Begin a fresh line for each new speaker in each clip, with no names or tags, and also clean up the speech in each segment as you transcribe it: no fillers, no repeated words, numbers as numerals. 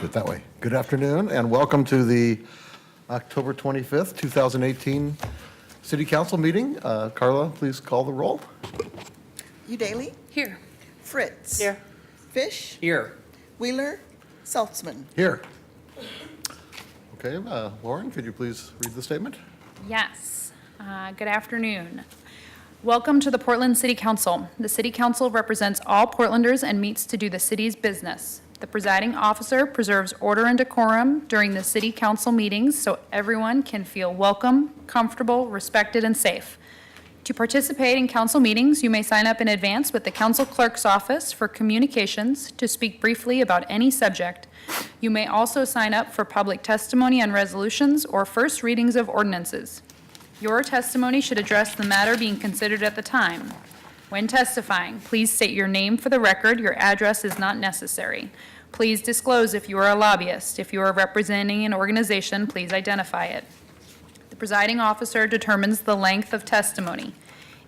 Do it that way. Good afternoon and welcome to the October 25th, 2018 City Council meeting. Carla, please call the roll.
Udaly?
Here.
Fritz?
Here.
Fish?
Here.
Wheeler? Saltzman?
Here. Okay, Lauren, could you please read the statement?
Yes. Good afternoon. Welcome to the Portland City Council. The City Council represents all Portlanders and meets to do the city's business. The presiding officer preserves order and decorum during the City Council meetings so everyone can feel welcome, comfortable, respected, and safe. To participate in council meetings, you may sign up in advance with the council clerk's office for communications to speak briefly about any subject. You may also sign up for public testimony on resolutions or first readings of ordinances. Your testimony should address the matter being considered at the time. When testifying, please state your name for the record. Your address is not necessary. Please disclose if you are a lobbyist. If you are representing an organization, please identify it. The presiding officer determines the length of testimony.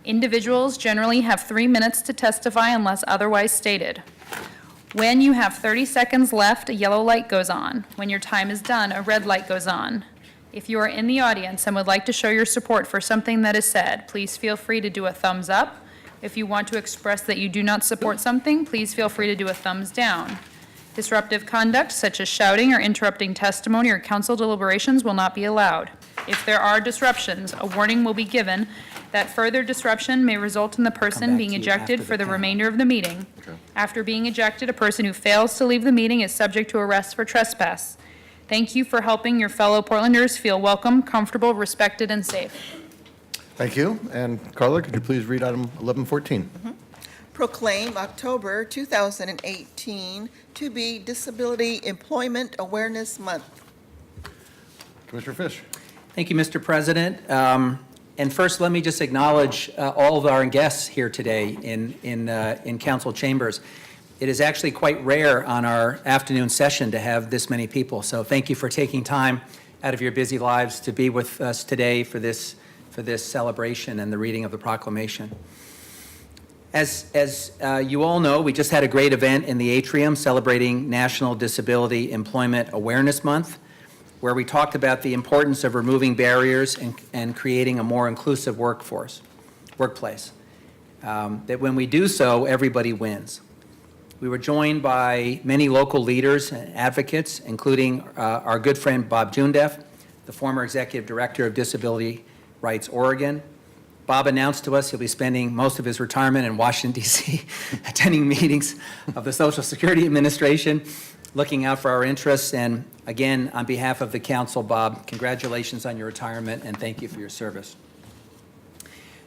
Individuals generally have 3 minutes to testify unless otherwise stated. When you have 30 seconds left, a yellow light goes on. When your time is done, a red light goes on. If you are in the audience and would like to show your support for something that is said, please feel free to do a thumbs up. If you want to express that you do not support something, please feel free to do a thumbs down. Disruptive conduct, such as shouting or interrupting testimony or council deliberations, will not be allowed. If there are disruptions, a warning will be given that further disruption may result in the person being ejected for the remainder of the meeting.
Okay.
After being ejected, a person who fails to leave the meeting is subject to arrest for trespass. Thank you for helping your fellow Portlanders feel welcome, comfortable, respected, and safe.
Thank you. And Carla, could you please read item 1114?
Proclaim October 2018 to be Disability Employment Awareness Month.
Commissioner Fish.
Thank you, Mr. President. And first, let me just acknowledge all of our guests here today in council chambers. It is actually quite rare on our afternoon session to have this many people. So thank you for taking time out of your busy lives to be with us today for this celebration and the reading of the proclamation. As you all know, we just had a great event in the atrium celebrating National Disability Employment Awareness Month, where we talked about the importance of removing barriers and creating a more inclusive workplace. That when we do so, everybody wins. We were joined by many local leaders and advocates, including our good friend Bob Jundeff, the former executive director of Disability Rights Oregon. Bob announced to us he'll be spending most of his retirement in Washington, D.C., attending meetings of the Social Security Administration, looking out for our interests. And again, on behalf of the council, Bob, congratulations on your retirement and thank you for your service.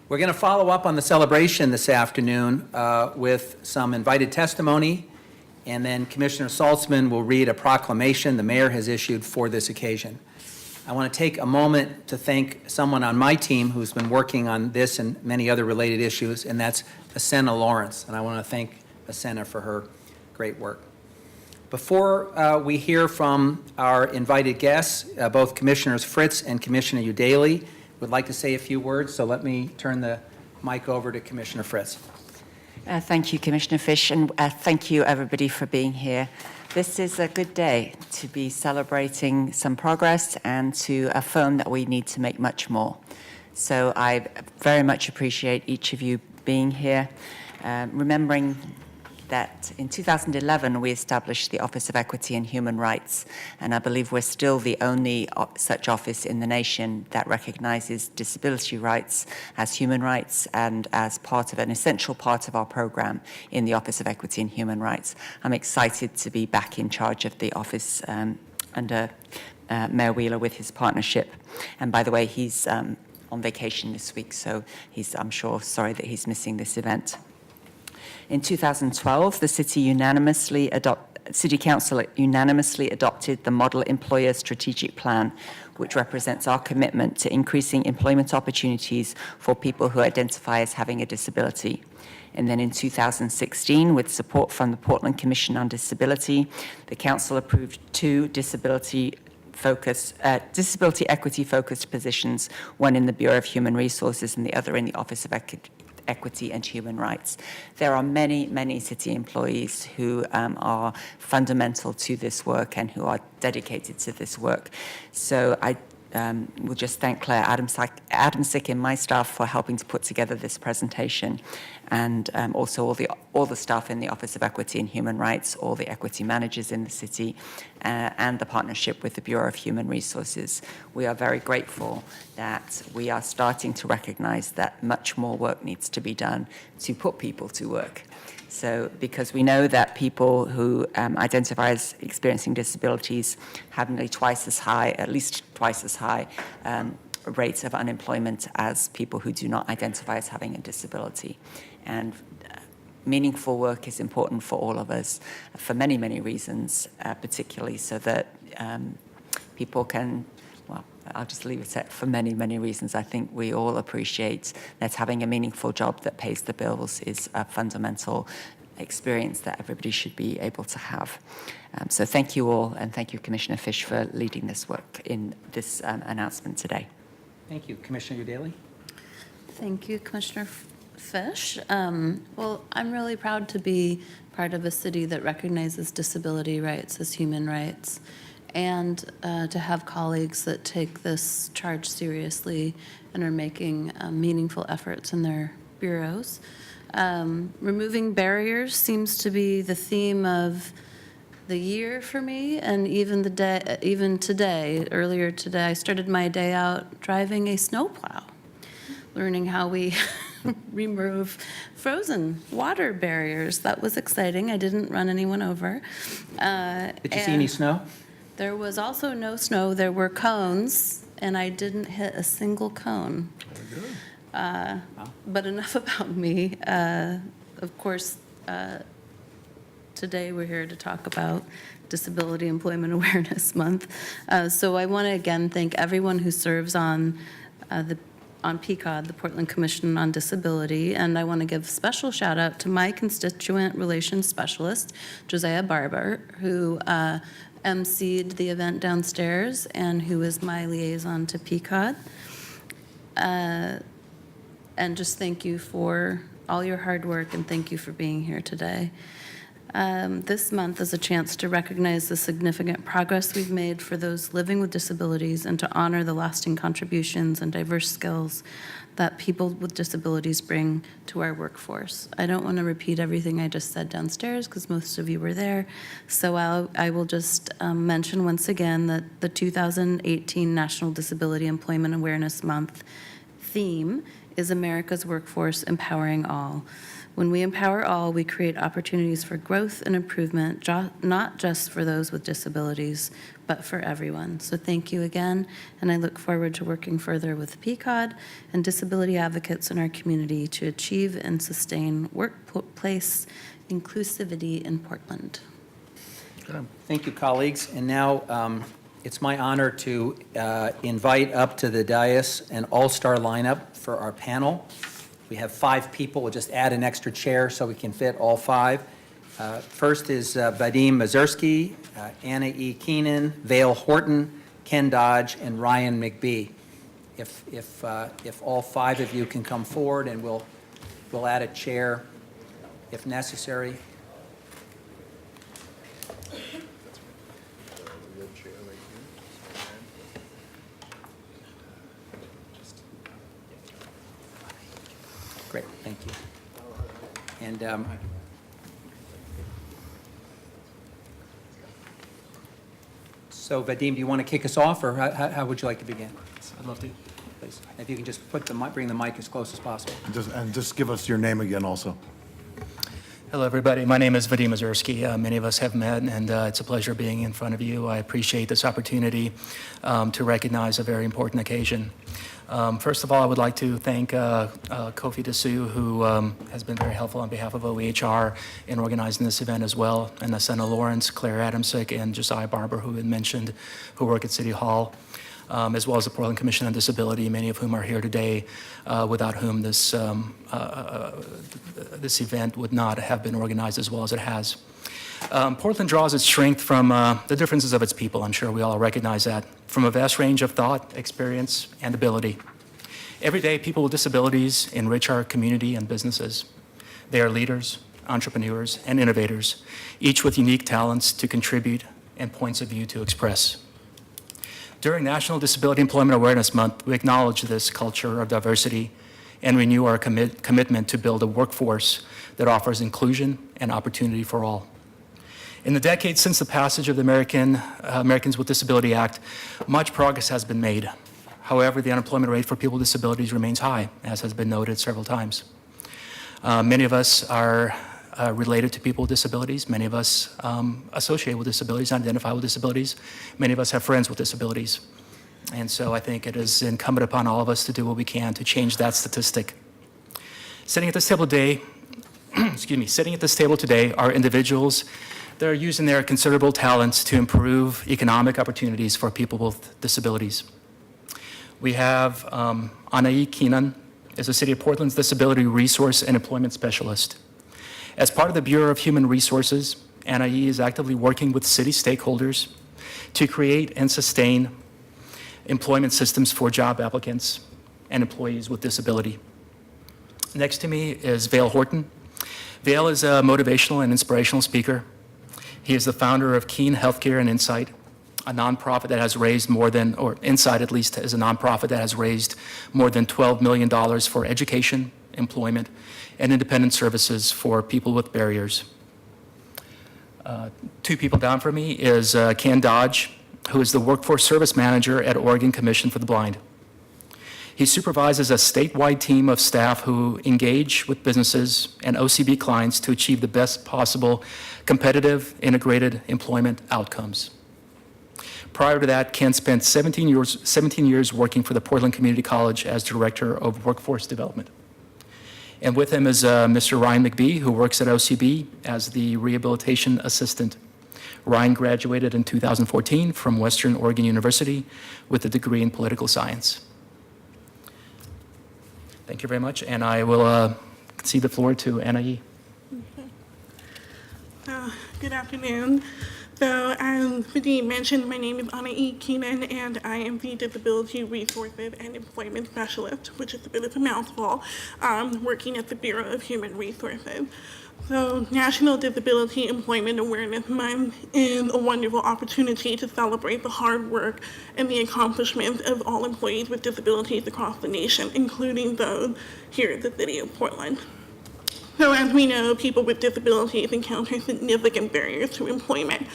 We're going to follow up on the celebration this afternoon with some invited testimony, and then Commissioner Saltzman will read a proclamation the mayor has issued for this occasion. I want to take a moment to thank someone on my team who's been working on this and many other related issues, and that's Asena Lawrence, and I want to thank Asena for her great work. Before we hear from our invited guests, both Commissioners Fritz and Commissioner Udaly would like to say a few words, so let me turn the mic over to Commissioner Fritz.
Thank you, Commissioner Fish, and thank you, everybody, for being here. This is a good day to be celebrating some progress and to affirm that we need to make much more. So I very much appreciate each of you being here, remembering that in 2011 we established the Office of Equity and Human Rights, and I believe we're still the only such office in the nation that recognizes disability rights as human rights and as part of an essential part of our program in the Office of Equity and Human Rights. I'm excited to be back in charge of the office under Mayor Wheeler with his partnership. And by the way, he's on vacation this week, so I'm sure sorry that he's missing this event. In 2012, the City Council unanimously adopted the Model Employer Strategic Plan, which represents our commitment to increasing employment opportunities for people who identify as having a disability. And then in 2016, with support from the Portland Commission on Disability, the Council approved 2 disability equity-focused positions, one in the Bureau of Human Resources and the other in the Office of Equity and Human Rights. There are many, many city employees who are fundamental to this work and who are dedicated to this work. So I we'll just thank Claire Adamsick and my staff for helping to put together this presentation, and also all the staff in the Office of Equity and Human Rights, all the equity managers in the city, and the partnership with the Bureau of Human Resources. We are very grateful that we are starting to recognize that much more work needs to be done to put people to work. So, because we know that people who identify as experiencing disabilities have nearly at least twice as high rates of unemployment as people who do not identify as having a disability. And meaningful work is important for all of us for many, many reasons, particularly so that people can, well, I'll just leave it at for many, many reasons. I think we all appreciate that having a meaningful job that pays the bills is a fundamental experience that everybody should be able to have. So thank you all, and thank you, Commissioner Fish, for leading this work in this announcement today.
Thank you. Commissioner Udaley?
Thank you, Commissioner Fish. Well, I'm really proud to be part of a city that recognizes disability rights as human rights, and to have colleagues that take this charge seriously and are making meaningful efforts in their bureaus. Removing barriers seems to be the theme of the year for me, and even earlier today, I started my day out driving a snowplow, learning how we remove frozen water barriers. That was exciting. I didn't run anyone over.
Did you see any snow?
There was also no snow. There were cones, and I didn't hit a single cone. But enough about me. Of course, today we're here to talk about Disability Employment Awareness Month. So I want to again thank everyone who serves on PCOD, the Portland Commission on Disability, and I want to give special shout out to my constituent relations specialist, Josiah Barber, who emceed the event downstairs and who is my liaison to PCOD. And just thank you for all your hard work, and thank you for being here today. This month is a chance to recognize the significant progress we've made for those living with disabilities and to honor the lasting contributions and diverse skills that people with disabilities bring to our workforce. I don't want to repeat everything I just said downstairs because most of you were there, so I will just mention once again that the 2018 National Disability Employment Awareness Month theme is America's Workforce Empowering All. When we empower all, we create opportunities for growth and improvement, not just for those with disabilities, but for everyone. So thank you again, and I look forward to working further with PCOD and disability advocates in our community to achieve and sustain workplace inclusivity in Portland.
Thank you, colleagues. And now it's my honor to invite up to the dais an all-star lineup for our panel. We have 5 people. We'll just add an extra chair so we can fit all 5. First is Vadim Mazursky, Anna E. Keenan, Vale Horton, Ken Dodge, and Ryan McBee. If all 5 of you can come forward, and we'll add a chair if necessary. Great, thank you. And so, Vadim, do you want to kick us off, or how would you like to begin?
I'd love to.
Please, if you can just bring the mic as close as possible.
And just give us your name again also.
Hello, everybody. My name is Vadim Mazursky. Many of us have met, and it's a pleasure being in front of you. I appreciate this opportunity to recognize a very important occasion. First of all, I would like to thank Kofi Desu, who has been very helpful on behalf of OEHR in organizing this event as well, and Asena Lawrence, Claire Adamsick, and Josiah Barber, who had mentioned, who work at City Hall, as well as the Portland Commission on Disability, many of whom are here today, without whom this event would not have been organized as well as it has. Portland draws its strength from the differences of its people. I'm sure we all recognize that, from a vast range of thought, experience, and ability. Every day, people with disabilities enrich our community and businesses. They are leaders, entrepreneurs, and innovators, each with unique talents to contribute and points of view to express. During National Disability Employment Awareness Month, we acknowledge this culture of diversity and renew our commitment to build a workforce that offers inclusion and opportunity for all. In the decades since the passage of the Americans with Disabilities Act, much progress has been made. However, the unemployment rate for people with disabilities remains high, as has been noted several times. Many of us are related to people with disabilities. Many of us associate with disabilities, identify with disabilities. Many of us have friends with disabilities. And so I think it is incumbent upon all of us to do what we can to change that statistic. Sitting at this table today, are individuals that are using their considerable talents to improve economic opportunities for people with disabilities. We have Anaí Keenan is the City of Portland's Disability Resource and Employment Specialist. As part of the Bureau of Human Resources, Anaí is actively working with city stakeholders to create and sustain employment systems for job applicants and employees with disability. Next to me is Vail Horton. Vail is a motivational and inspirational speaker. He is the founder of Keen Healthcare and Insight, a nonprofit that has raised more than, or Insight at least is a nonprofit that has raised more than $12 million for education, employment, and independent services for people with barriers. Two people down from me is Ken Dodge, who is the Workforce Service Manager at Oregon Commission for the Blind. He supervises a statewide team of staff who engage with businesses and OCB clients to achieve the best possible competitive, integrated employment outcomes. Prior to that, Ken spent 17 years working for the Portland Community College as Director of Workforce Development. And with him is Mr. Ryan McBee, who works at OCB as the Rehabilitation Assistant. Ryan graduated in 2014 from Western Oregon University with a degree in political science. Thank you very much, and I will cede the floor to Anaí.
Good afternoon. So, as Vadim mentioned, my name is Anaí Keenan, and I am the Disability Resources and Employment Specialist, which is a bit of a mouthful, working at the Bureau of Human Resources. So, National Disability Employment Awareness Month is a wonderful opportunity to celebrate the hard work and the accomplishments of all employees with disabilities across the nation, including those here at the City of Portland. So as we know, people with disabilities encounter significant barriers to employment.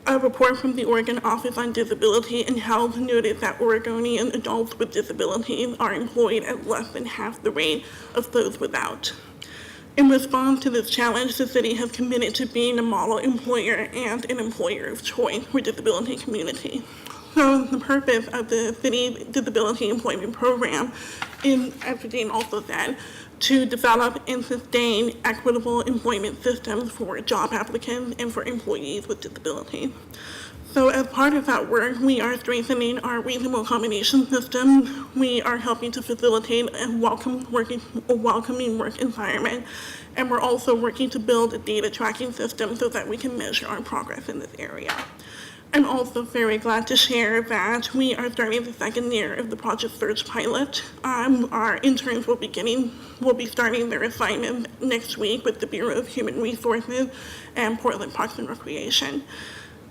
A report from the Oregon Office on Disability and Health noted that Oregonian adults with disabilities are employed at less than half the rate of those without. In response to this challenge, the city has committed to being a model employer and an employer of choice for disability community. So the purpose of the City Disability Employment Program is, as Vadim also said, to develop and sustain equitable employment systems for job applicants and for employees with disabilities. So as part of that work, we are strengthening our reasonable accommodation system. We are helping to facilitate a welcoming work environment. And we're also working to build a data tracking system so that we can measure our progress in this area. I'm also very glad to share that we are starting the second year of the Project Search pilot. Our interns will be starting their assignment next week with the Bureau of Human Resources and Portland Parks and Recreation.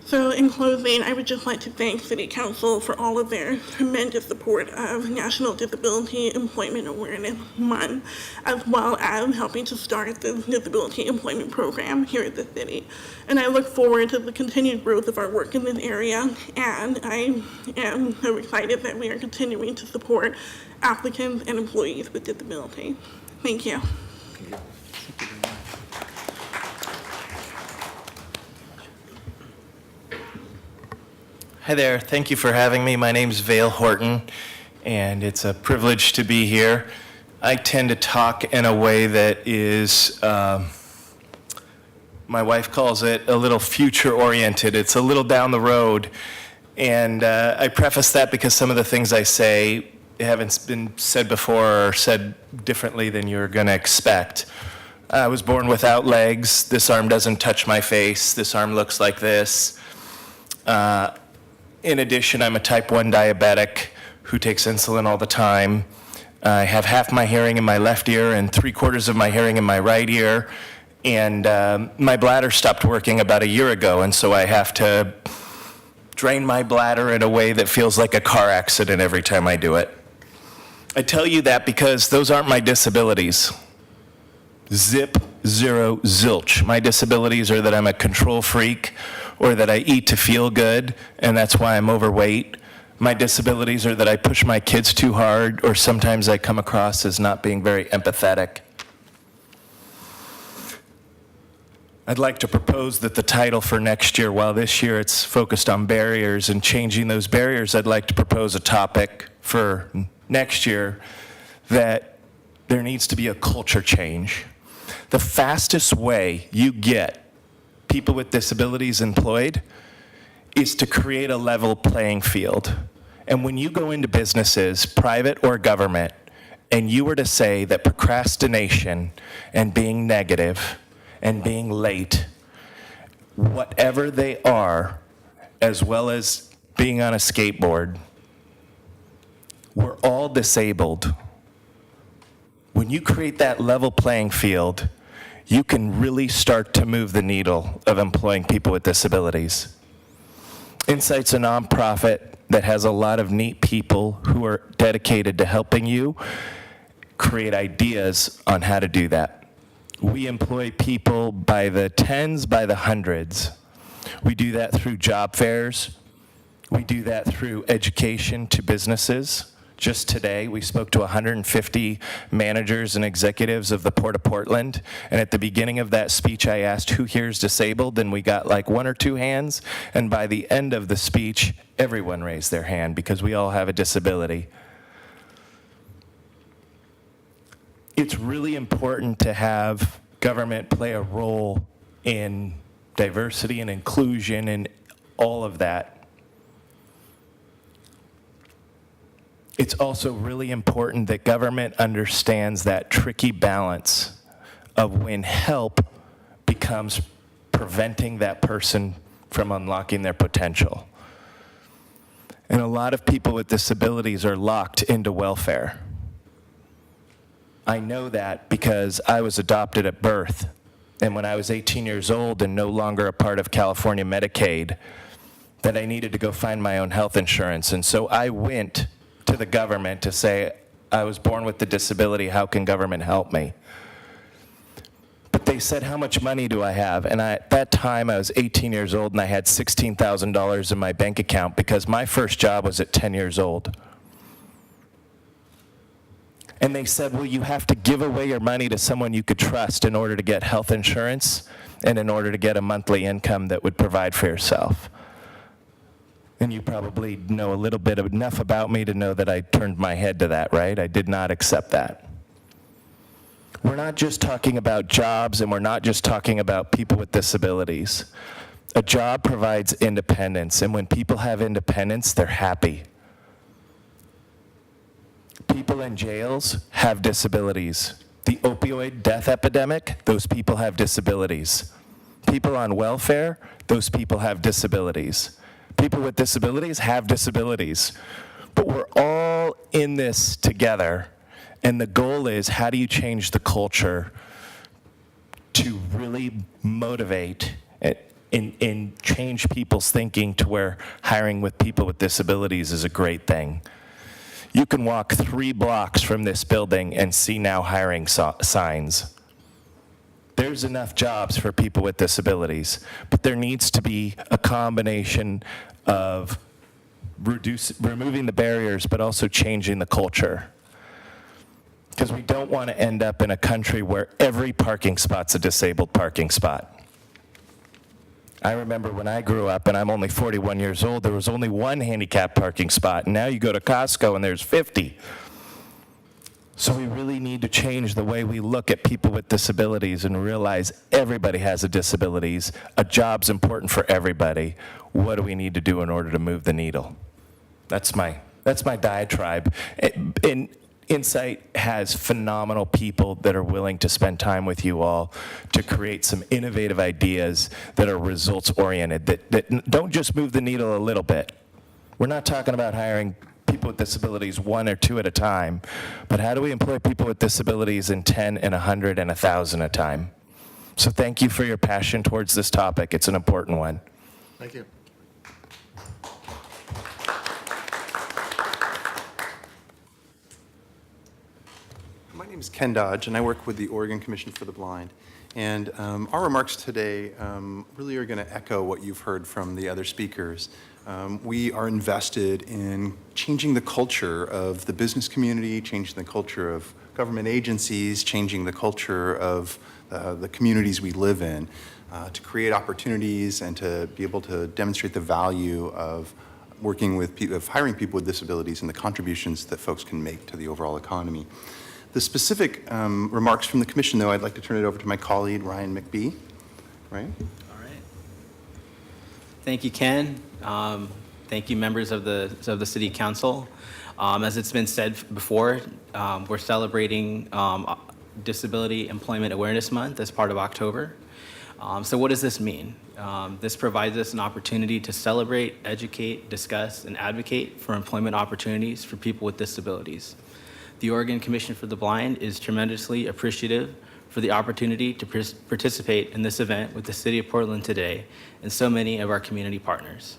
So in closing, I would just like to thank City Council for all of their tremendous support of National Disability Employment Awareness Month, as well as helping to start the Disability Employment Program here at the city. And I look forward to the continued growth of our work in this area, and I am so excited that we are continuing to support applicants and employees with disability. Thank you.
Hi there. Thank you for having me. My name's Vail Horton, and it's a privilege to be here. I tend to talk in a way that is, my wife calls it a little future-oriented. It's a little down the road, and I preface that because some of the things I say haven't been said before or said differently than you're going to expect. I was born without legs. This arm doesn't touch my face. This arm looks like this. In addition, I'm a type 1 diabetic who takes insulin all the time. I have half my hearing in my left ear and 3/4 of my hearing in my right ear. And my bladder stopped working about a year ago, and so I have to drain my bladder in a way that feels like a car accident every time I do it. I tell you that because those aren't my disabilities. Zip, zero, zilch. My disabilities are that I'm a control freak, or that I eat to feel good, and that's why I'm overweight. My disabilities are that I push my kids too hard, or sometimes I come across as not being very empathetic. I'd like to propose that the title for next year, while this year it's focused on barriers and changing those barriers, I'd like to propose a topic for next year that there needs to be a culture change. The fastest way you get people with disabilities employed is to create a level playing field. And when you go into businesses, private or government, and you were to say that procrastination and being negative and being late, whatever they are, as well as being on a skateboard, we're all disabled. When you create that level playing field, you can really start to move the needle of employing people with disabilities. Insight's a nonprofit that has a lot of neat people who are dedicated to helping you create ideas on how to do that. We employ people by the tens, by the hundreds. We do that through job fairs. We do that through education to businesses. Just today, we spoke to 150 managers and executives of the Port of Portland. And at the beginning of that speech, I asked, who here is disabled? And we got like 1 or 2 hands. And by the end of the speech, everyone raised their hand because we all have a disability. It's really important to have government play a role in diversity and inclusion and all of that. It's also really important that government understands that tricky balance of when help becomes preventing that person from unlocking their potential. And a lot of people with disabilities are locked into welfare. I know that because I was adopted at birth, and when I was 18 years old and no longer a part of California Medicaid, that I needed to go find my own health insurance. And so I went to the government to say, I was born with the disability, how can government help me? But they said, how much money do I have? And at that time, I was 18 years old, and I had $16,000 in my bank account because my first job was at 10 years old. And they said, well, you have to give away your money to someone you could trust in order to get health insurance and in order to get a monthly income that would provide for yourself. And you probably know a little bit enough about me to know that I turned my head to that, right? I did not accept that. We're not just talking about jobs, and we're not just talking about people with disabilities. A job provides independence, and when people have independence, they're happy. People in jails have disabilities. The opioid death epidemic, those people have disabilities. People on welfare, those people have disabilities. People with disabilities have disabilities. But we're all in this together, and the goal is, how do you change the culture to really motivate and change people's thinking to where hiring with people with disabilities is a great thing? You can walk 3 blocks from this building and see now hiring signs. There's enough jobs for people with disabilities, but there needs to be a combination of removing the barriers, but also changing the culture. Because we don't want to end up in a country where every parking spot's a disabled parking spot. I remember when I grew up, and I'm only 41 years old, there was only 1 handicapped parking spot, and now you go to Costco and there's 50. So we really need to change the way we look at people with disabilities and realize everybody has a disabilities. A job's important for everybody. What do we need to do in order to move the needle? That's my diatribe. And Insight has phenomenal people that are willing to spend time with you all to create some innovative ideas that are results-oriented, that don't just move the needle a little bit. We're not talking about hiring people with disabilities 1 or 2 at a time, but how do we employ people with disabilities in 10 and 100 and 1,000 a time? So thank you for your passion towards this topic. It's an important one.
Thank you.
My name is Ken Dodge, and I work with the Oregon Commission for the Blind. And our remarks today really are going to echo what you've heard from the other speakers. We are invested in changing the culture of the business community, changing the culture of government agencies, changing the culture of the communities we live in, to create opportunities and to be able to demonstrate the value of working with people, of hiring people with disabilities and the contributions that folks can make to the overall economy. The specific remarks from the Commission, though, I'd like to turn it over to my colleague, Ryan McBee. Ryan?
All right. Thank you, Ken. Thank you, members of the City Council. As it's been said before, we're celebrating Disability Employment Awareness Month as part of October. So what does this mean? This provides us an opportunity to celebrate, educate, discuss, and advocate for employment opportunities for people with disabilities. The Oregon Commission for the Blind is tremendously appreciative for the opportunity to participate in this event with the City of Portland today and so many of our community partners.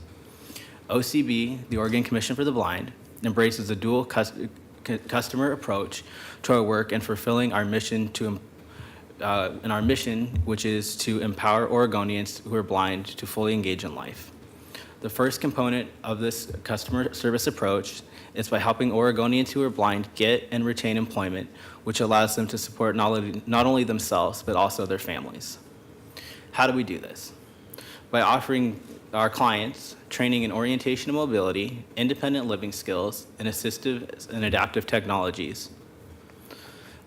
OCB, the Oregon Commission for the Blind, embraces a dual customer approach to our work and fulfilling our mission which is to empower Oregonians who are blind to fully engage in life. The first component of this customer service approach is by helping Oregonians who are blind get and retain employment, which allows them to support not only themselves, but also their families. How do we do this? By offering our clients training in orientation and mobility, independent living skills, and assistive and adaptive technologies.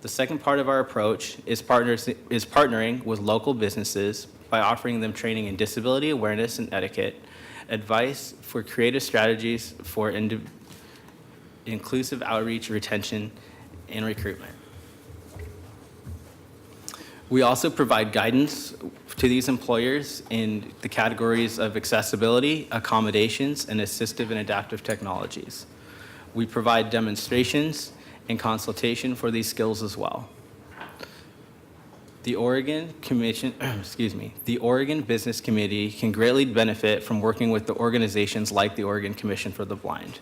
The second part of our approach is partnering with local businesses by offering them training in disability awareness and etiquette, advice for creative strategies for inclusive outreach, retention, and recruitment. We also provide guidance to these employers in the categories of accessibility, accommodations, and assistive and adaptive technologies. We provide demonstrations and consultation for these skills as well. The Oregon Business Committee can greatly benefit from working with the organizations like the Oregon Commission for the Blind.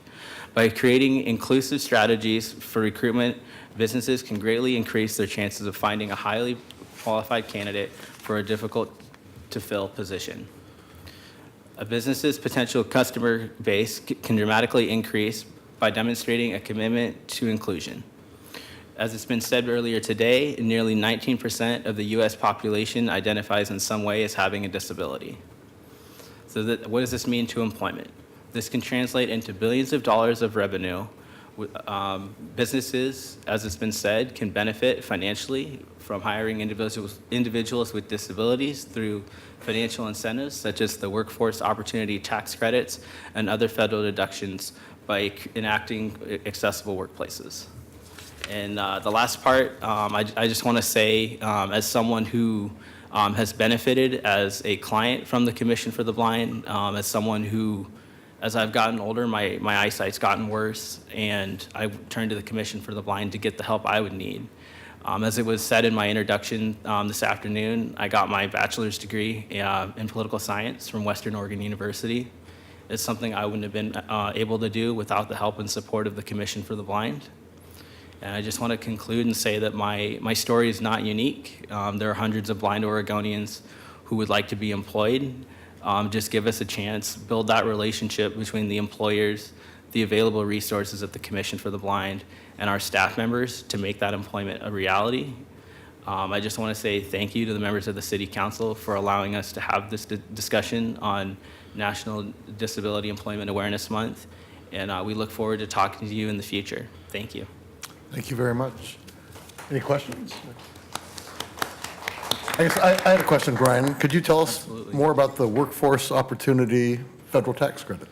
By creating inclusive strategies for recruitment, businesses can greatly increase their chances of finding a highly qualified candidate for a difficult-to-fill position. A business's potential customer base can dramatically increase by demonstrating a commitment to inclusion. As it's been said earlier today, nearly 19% of the U.S. population identifies in some way as having a disability. So what does this mean to employment? This can translate into billions of dollars of revenue. Businesses, as it's been said, can benefit financially from hiring individuals with disabilities through financial incentives such as the Workforce Opportunity Tax Credits and other federal deductions by enacting accessible workplaces. And the last part, I just want to say, as someone who has benefited as a client from the Commission for the Blind, as someone who, as I've gotten older, my eyesight's gotten worse, and I turned to the Commission for the Blind to get the help I would need. As it was said in my introduction this afternoon, I got my bachelor's degree in political science from Western Oregon University. It's something I wouldn't have been able to do without the help and support of the Commission for the Blind. And I just want to conclude and say that my story is not unique. There are hundreds of blind Oregonians who would like to be employed. Just give us a chance, build that relationship between the employers, the available resources at the Commission for the Blind, and our staff members to make that employment a reality. I just want to say thank you to the members of the City Council for allowing us to have this discussion on National Disability Employment Awareness Month, and we look forward to talking to you in the future. Thank you.
Thank you very much. Any questions? I had a question, Brian. Could you tell us more about the Workforce Opportunity Federal Tax Credit?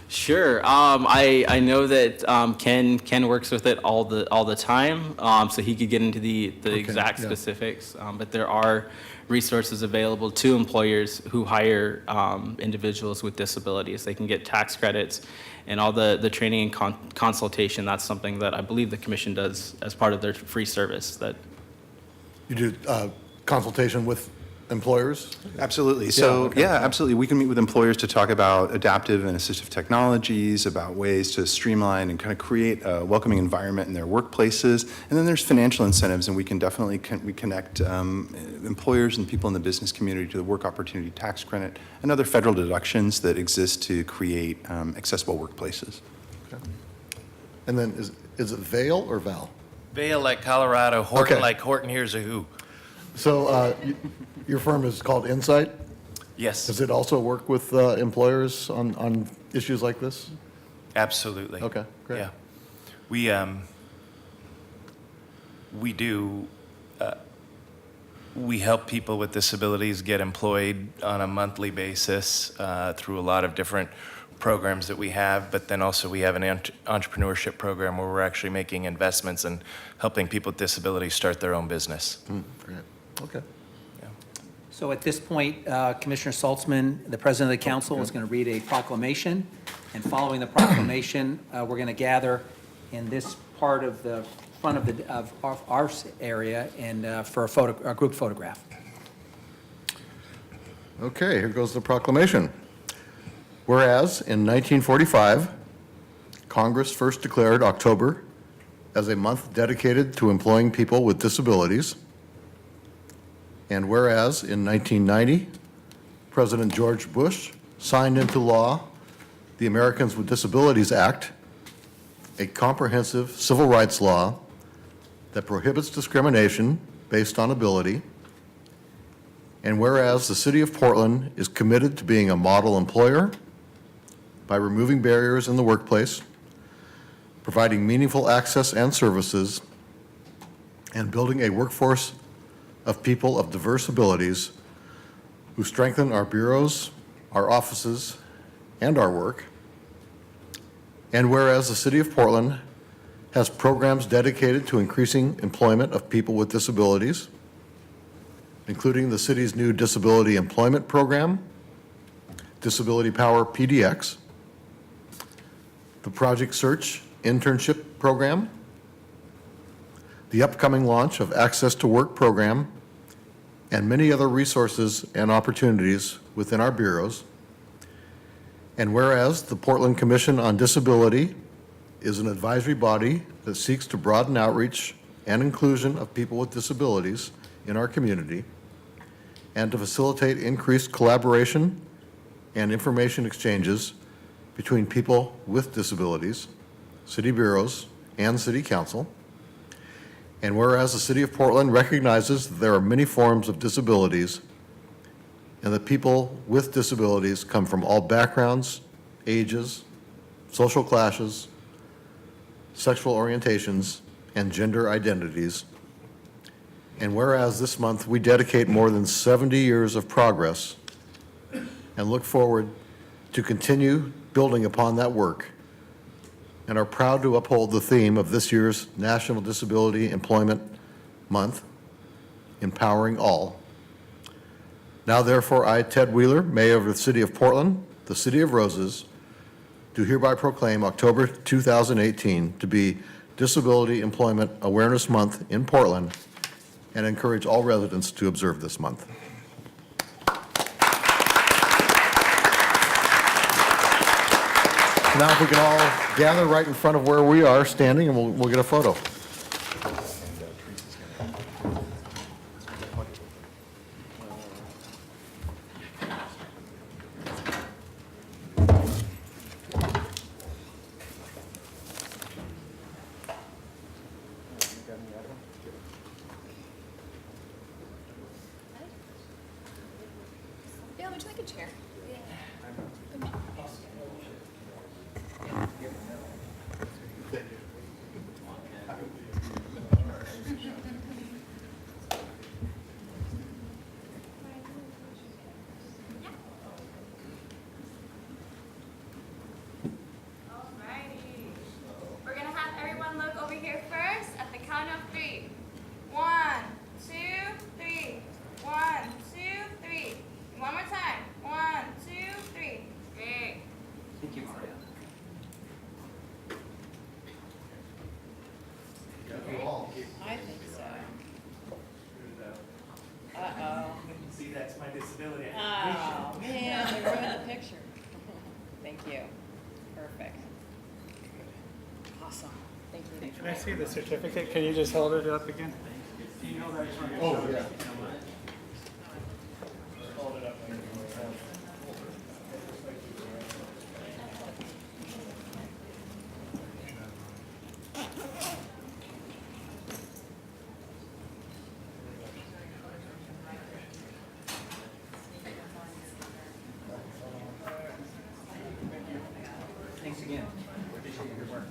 Sure. I know that Ken works with it all the time, so he could get into the exact
yeah.
specifics. But there are resources available to employers who hire individuals with disabilities. They can get tax credits and all the training and consultation. That's something that I believe the commission does as part of their free service. That
You do consultation with employers?
Absolutely. So,
okay.
yeah, absolutely. We can meet with employers to talk about adaptive and assistive technologies, about ways to streamline and kind of create a welcoming environment in their workplaces. And then there's financial incentives, and we can definitely connect employers and people in the business community to the Work Opportunity Tax Credit and other federal deductions that exist to create accessible workplaces.
Okay. And then is it Vail or Val?
Vail like Colorado, Horton
Okay.
like Horton Hears a Who.
So your firm is called Insight.
Yes,
Does it also work with employers on issues like this?
absolutely.
Okay, great.
Yeah. We do, we help people with disabilities get employed on a monthly basis through a lot of different programs that we have, but then also we have an entrepreneurship program where we're actually making investments and helping people with disabilities start their own business.
Great, okay.
So at this point, Commissioner Saltzman, the President of the Council, is going to read a proclamation. And following the proclamation, we're going to gather in this part of the front of our area and for a group photograph.
Okay, here goes the proclamation. Whereas in 1945, Congress first declared October as a month dedicated to employing people with disabilities. And whereas in 1990, President George Bush signed into law the Americans with Disabilities Act, a comprehensive civil rights law that prohibits discrimination based on ability. And whereas the City of Portland is committed to being a model employer by removing barriers in the workplace, providing meaningful access and services, and building a workforce of people of diverse abilities who strengthen our bureaus, our offices, and our work. And whereas the City of Portland has programs dedicated to increasing employment of people with disabilities, including the city's new Disability Employment Program, Disability Power PDX, the Project Search Internship Program, the upcoming launch of Access to Work Program, and many other resources and opportunities within our bureaus. And whereas the Portland Commission on Disability is an advisory body that seeks to broaden outreach and inclusion of people with disabilities in our community and to facilitate increased collaboration and information exchanges between people with disabilities, city bureaus, and city council. And whereas the City of Portland recognizes that there are many forms of disabilities and that people with disabilities come from all backgrounds, ages, social classes, sexual orientations, and gender identities. And whereas this month we dedicate more than 70 years of progress and look forward to continue building upon that work, and are proud to uphold the theme of this year's National Disability Employment Month, Empowering All. Now therefore, I, Ted Wheeler, Mayor of the City of Portland, the City of Roses, do hereby proclaim October 2018 to be Disability Employment Awareness Month in Portland and encourage all residents to observe this month. Now if we can all gather right in front of where we are standing and we'll get a photo.
Bill, would you like a chair? Oh, man, we ruined the picture. Thank you. Perfect. Awesome. Thank you.
Can I see the certificate? Can you just hold it up again?
Oh, yeah.
Thanks again. Appreciate your work.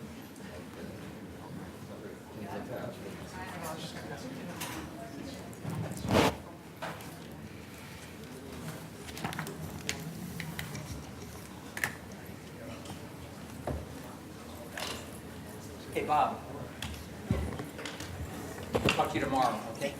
Hey, Bob. Talk to you tomorrow, okay?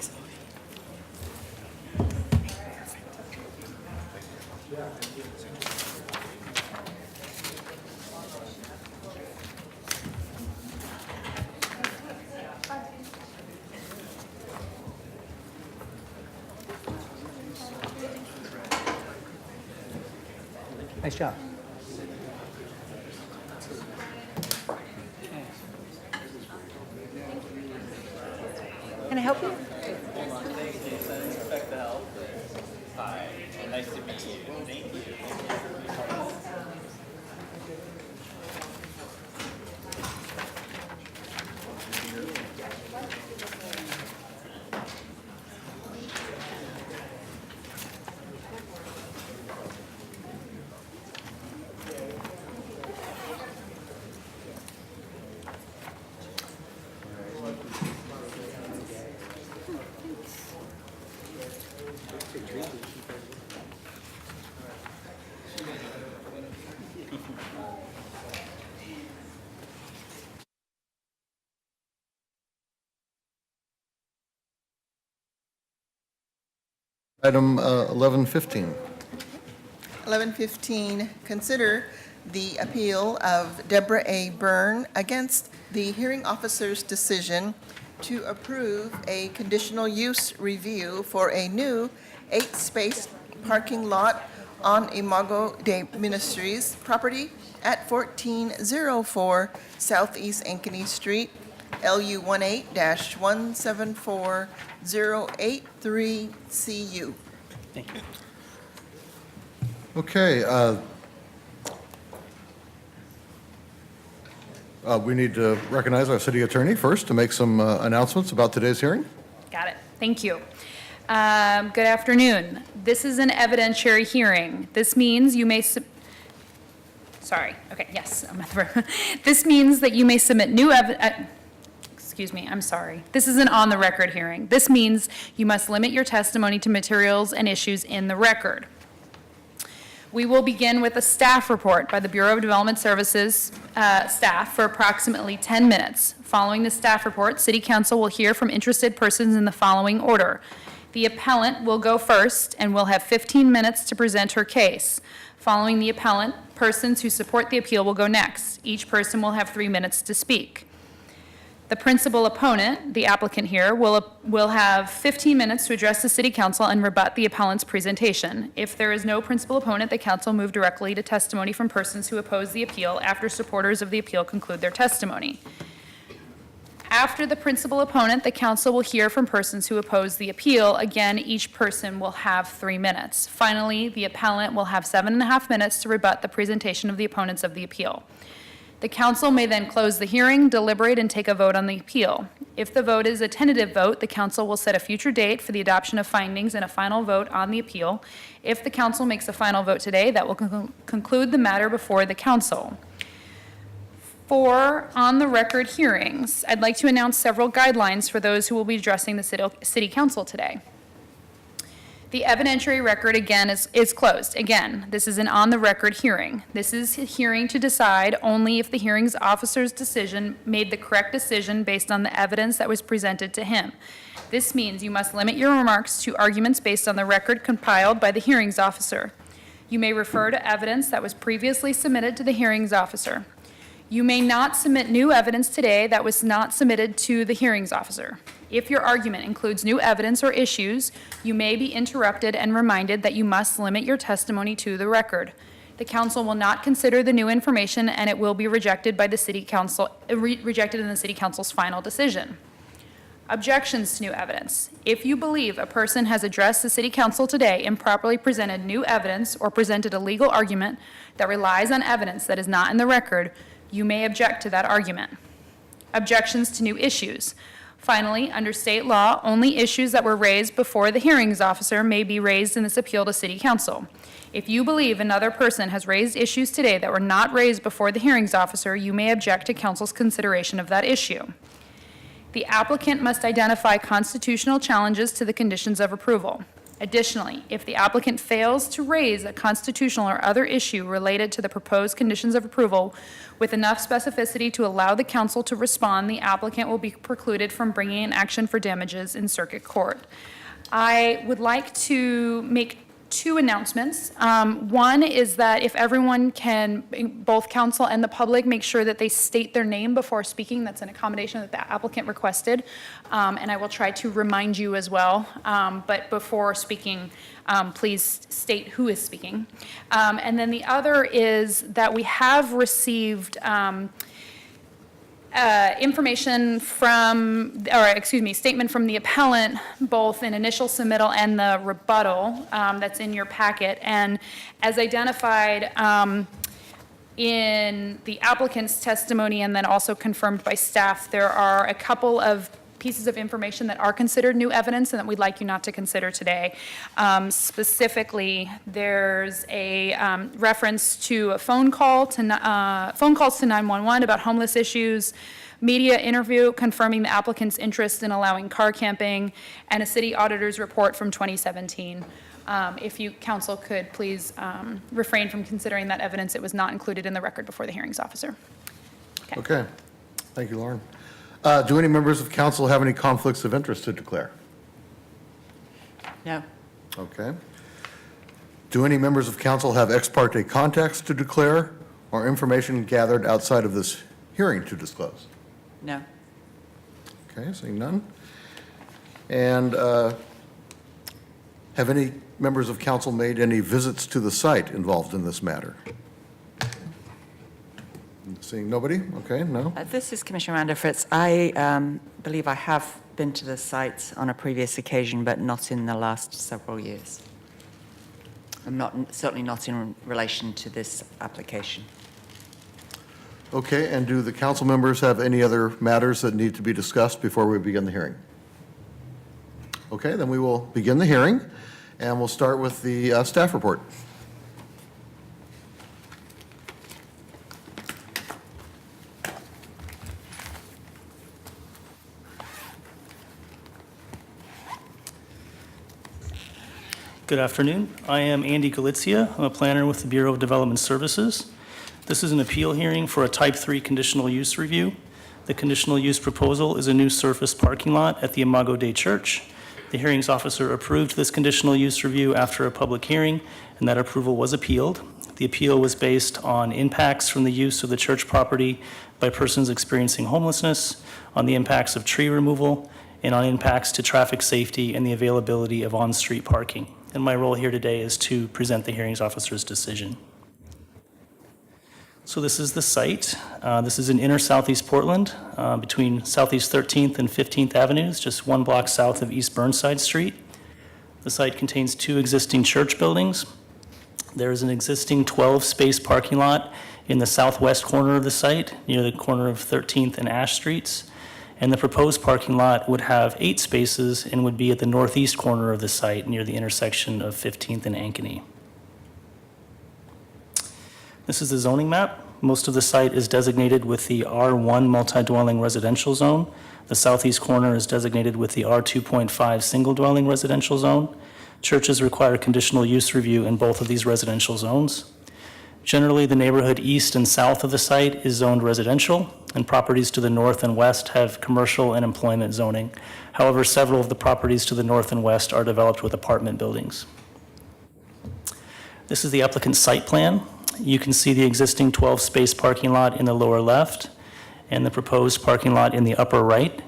Nice job.
Can I help you?
Expect the help. Hi, nice to meet you. Thank you.
Item 1115.
1115, consider the appeal of Deborah A. Byrne against the hearing officer's decision to approve a conditional use review for a new 8-space parking lot on Imago de Ministries property at 1404 Southeast Ankeny Street, LU 18-174083CU.
Thank you.
Okay. We need to recognize our city attorney first to make some announcements about today's hearing.
Got it. Thank you. Good afternoon. This is an evidentiary hearing. This means you may This means that you may submit new I'm sorry. This is an on-the-record hearing. This means you must limit your testimony to materials and issues in the record. We will begin with a staff report by the Bureau of Development Services staff for approximately 10 minutes. Following the staff report, City Council will hear from interested persons in the following order. The appellant will go first and will have 15 minutes to present her case. Following the appellant, persons who support the appeal will go next. Each person will have 3 minutes to speak. The principal opponent, the applicant here, will have 15 minutes to address the City Council and rebut the appellant's presentation. If there is no principal opponent, the council will move directly to testimony from persons who oppose the appeal after supporters of the appeal conclude their testimony. After the principal opponent, the council will hear from persons who oppose the appeal. Again, each person will have 3 minutes. Finally, the appellant will have 7.5 minutes to rebut the presentation of the opponents of the appeal. The council may then close the hearing, deliberate, and take a vote on the appeal. If the vote is a tentative vote, the council will set a future date for the adoption of findings and a final vote on the appeal. If the council makes a final vote today, that will conclude the matter before the council. For on-the-record hearings, I'd like to announce several guidelines for those who will be addressing the City Council today. The evidentiary record, again, is closed. Again, this is an on-the-record hearing. This is a hearing to decide only if the hearings officer's decision made the correct decision based on the evidence that was presented to him. This means you must limit your remarks to arguments based on the record compiled by the hearings officer. You may refer to evidence that was previously submitted to the hearings officer. You may not submit new evidence today that was not submitted to the hearings officer. If your argument includes new evidence or issues, you may be interrupted and reminded that you must limit your testimony to the record. The council will not consider the new information, and it will be rejected by the city council, rejected in the city council's final decision. Objections to new evidence. If you believe a person has addressed the city council today, improperly presented new evidence, or presented a legal argument that relies on evidence that is not in the record, you may object to that argument. Objections to new issues. Finally, under state law, only issues that were raised before the hearings officer may be raised in this appeal to city council. If you believe another person has raised issues today that were not raised before the hearings officer, you may object to council's consideration of that issue. The applicant must identify constitutional challenges to the conditions of approval. Additionally, if the applicant fails to raise a constitutional or other issue related to the proposed conditions of approval with enough specificity to allow the council to respond, the applicant will be precluded from bringing an action for damages in circuit court. I would like to make two announcements. One is that if everyone can, both council and the public, make sure that they state their name before speaking. That's an accommodation that the applicant requested. And I will try to remind you as well. But before speaking, please state who is speaking. And then the other is that we have received information from, statement from the appellant, both in initial submittal and the rebuttal that's in your packet. And as identified in the applicant's testimony and then also confirmed by staff, there are a couple of pieces of information that are considered new evidence and that we'd like you not to consider today. Specifically, there's a reference to a phone calls to 911 about homeless issues, media interview confirming the applicant's interest in allowing car camping, and a city auditor's report from 2017. If you, council, could please refrain from considering that evidence. It was not included in the record before the hearings officer.
Okay. Thank you, Lauren. Do any members of council have any conflicts of interest to declare?
No.
Okay. Do any members of council have ex parte contacts to declare or information gathered outside of this hearing to disclose?
No.
Okay, seeing none. And have any members of council made any visits to the site involved in this matter? Seeing nobody? Okay, no.
This is Commissioner Amanda Fritz. I believe I have been to the site on a previous occasion, but not in the last several years. I'm certainly not in relation to this application.
Okay, and do the council members have any other matters that need to be discussed before we begin the hearing? Okay, then we will begin the hearing, and we'll start with the staff report.
Good afternoon. I am Andy Galizia. I'm a planner with the Bureau of Development Services. This is an appeal hearing for a Type 3 conditional use review. The conditional use proposal is a new surface parking lot at the Imago Dei Church. The hearings officer approved this conditional use review after a public hearing, and that approval was appealed. The appeal was based on impacts from the use of the church property by persons experiencing homelessness, on the impacts of tree removal, and on impacts to traffic safety and the availability of on-street parking. And my role here today is to present the hearings officer's decision. So this is the site. This is in inner southeast Portland, between Southeast 13th and 15th Avenues, just 1 block south of East Burnside Street. The site contains 2 existing church buildings. There is an existing 12-space parking lot in the southwest corner of the site, near the corner of 13th and Ash Streets. And the proposed parking lot would have 8 spaces and would be at the northeast corner of the site, near the intersection of 15th and Ankeny. This is the zoning map. Most of the site is designated with the R1 multi-dwelling residential zone. The southeast corner is designated with the R2.5 single-dwelling residential zone. Churches require conditional use review in both of these residential zones. Generally, the neighborhood east and south of the site is zoned residential, and properties to the north and west have commercial and employment zoning. However, several of the properties to the north and west are developed with apartment buildings. This is the applicant's site plan. you can see the existing 12-space parking lot in the lower left and the proposed parking lot in the upper right.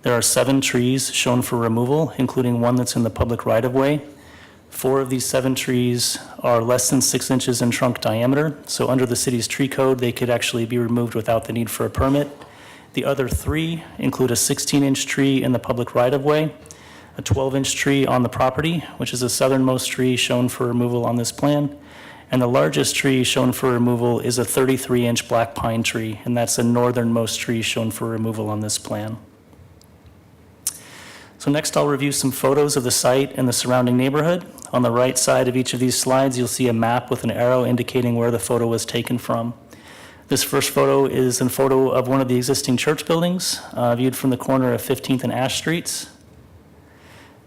There are 7 trees shown for removal, including one that's in the public right-of-way. 4 of these 7 trees are less than 6 inches in trunk diameter, so under the city's tree code, they could actually be removed without the need for a permit. The other 3 include a 16-inch tree in the public right-of-way, a 12-inch tree on the property, which is the southernmost tree shown for removal on this plan, and the largest tree shown for removal is a 33-inch black pine tree, and that's the northernmost tree shown for removal on this plan. So next I'll review some photos of the site and the surrounding neighborhood. On the right side of each of these slides, you'll see a map with an arrow indicating where the photo was taken from. This first photo is a photo of one of the existing church buildings, viewed from the corner of 15th and Ash Streets.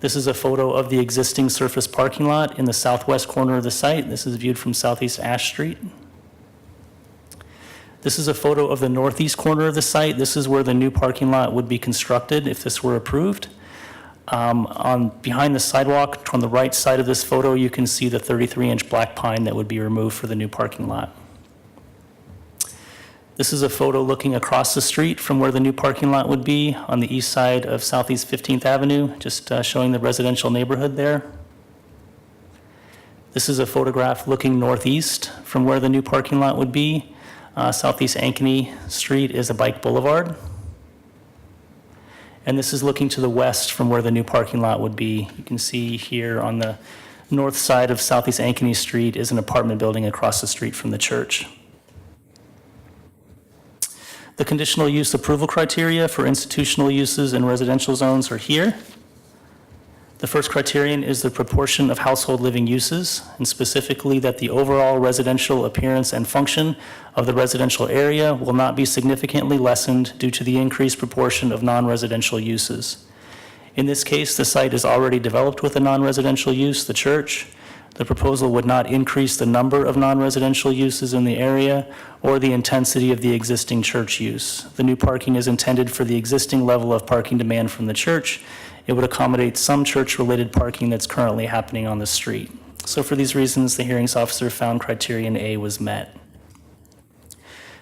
This is a photo of the existing surface parking lot in the southwest corner of the site. This is viewed from Southeast Ash Street. This is a photo of the northeast corner of the site. This is where the new parking lot would be constructed if this were approved. Behind the sidewalk, on the right side of this photo, you can see the 33-inch black pine that would be removed for the new parking lot. This is a photo looking across the street from where the new parking lot would be on the east side of Southeast 15th Avenue, just showing the residential neighborhood there. This is a photograph looking northeast from where the new parking lot would be. Southeast Ankeny Street is a bike boulevard. And this is looking to the west from where the new parking lot would be. You can see here on the north side of Southeast Ankeny Street is an apartment building across the street from the church. The conditional use approval criteria for institutional uses in residential zones are here. The first criterion is the proportion of household living uses, and specifically that the overall residential appearance and function of the residential area will not be significantly lessened due to the increased proportion of non-residential uses. In this case, the site is already developed with a non-residential use, the church. The proposal would not increase the number of non-residential uses in the area or the intensity of the existing church use. The new parking is intended for the existing level of parking demand from the church. It would accommodate some church-related parking that's currently happening on the street. So for these reasons, the hearings officer found criterion A was met.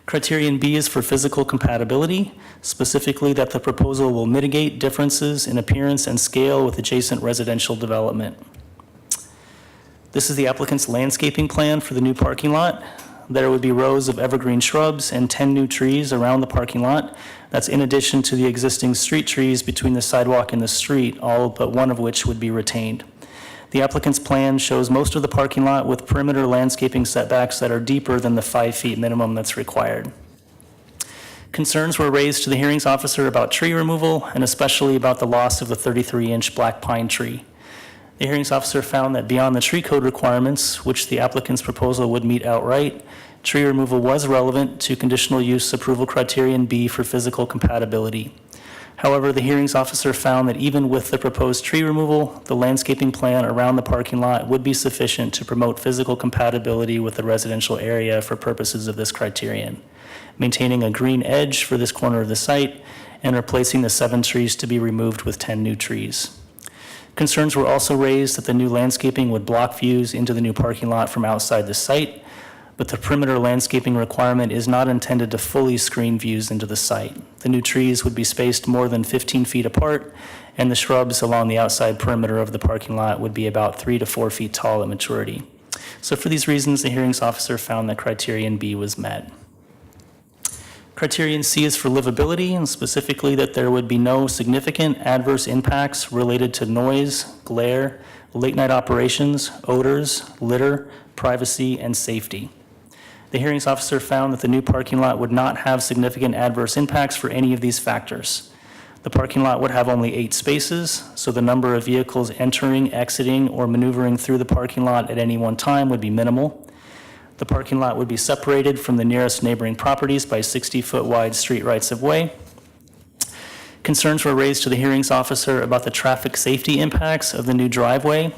Criterion B is for physical compatibility, specifically that the proposal will mitigate differences in appearance and scale with adjacent residential development. This is the applicant's landscaping plan for the new parking lot. There would be rows of evergreen shrubs and 10 new trees around the parking lot. That's in addition to the existing street trees between the sidewalk and the street, all but one of which would be retained. The applicant's plan shows most of the parking lot with perimeter landscaping setbacks that are deeper than the 5 feet minimum that's required. Concerns were raised to the hearings officer about tree removal and especially about the loss of the 33-inch black pine tree. The hearings officer found that beyond the tree code requirements, which the applicant's proposal would meet outright, tree removal was relevant to conditional use approval criterion B for physical compatibility. However, the hearings officer found that even with the proposed tree removal, the landscaping plan around the parking lot would be sufficient to promote physical compatibility with the residential area for purposes of this criterion, maintaining a green edge for this corner of the site and replacing the 7 trees to be removed with 10 new trees. Concerns were also raised that the new landscaping would block views into the new parking lot from outside the site, but the perimeter landscaping requirement is not intended to fully screen views into the site. The new trees would be spaced more than 15 feet apart, and the shrubs along the outside perimeter of the parking lot would be about 3 to 4 feet tall at maturity. So for these reasons, the hearings officer found that criterion B was met. Criterion C is for livability, and specifically that there would be no significant adverse impacts related to noise, glare, late-night operations, odors, litter, privacy, and safety. The hearings officer found that the new parking lot would not have significant adverse impacts for any of these factors. The parking lot would have only 8 spaces, so the number of vehicles entering, exiting, or maneuvering through the parking lot at any one time would be minimal. The parking lot would be separated from the nearest neighboring properties by 60-foot wide street rights-of-way. Concerns were raised to the hearings officer about the traffic safety impacts of the new driveway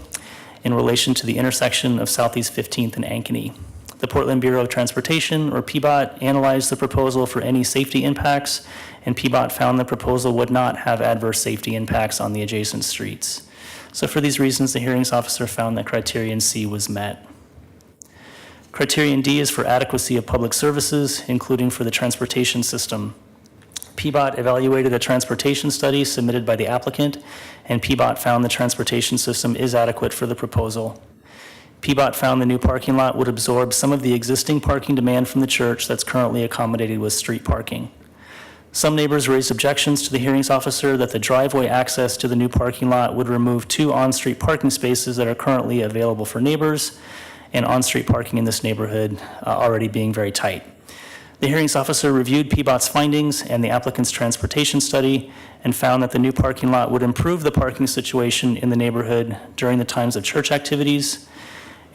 in relation to the intersection of Southeast 15th and Ankeny. The Portland Bureau of Transportation, or PBOT, analyzed the proposal for any safety impacts, and PBOT found the proposal would not have adverse safety impacts on the adjacent streets. So for these reasons, the hearings officer found that criterion C was met. Criterion D is for adequacy of public services, including for the transportation system. PBOT evaluated a transportation study submitted by the applicant, and PBOT found the transportation system is adequate for the proposal. PBOT found the new parking lot would absorb some of the existing parking demand from the church that's currently accommodated with street parking. Some neighbors raised objections to the hearings officer that the driveway access to the new parking lot would remove 2 on-street parking spaces that are currently available for neighbors, and on-street parking in this neighborhood already being very tight. The hearings officer reviewed PBOT's findings and the applicant's transportation study and found that the new parking lot would improve the parking situation in the neighborhood during the times of church activities.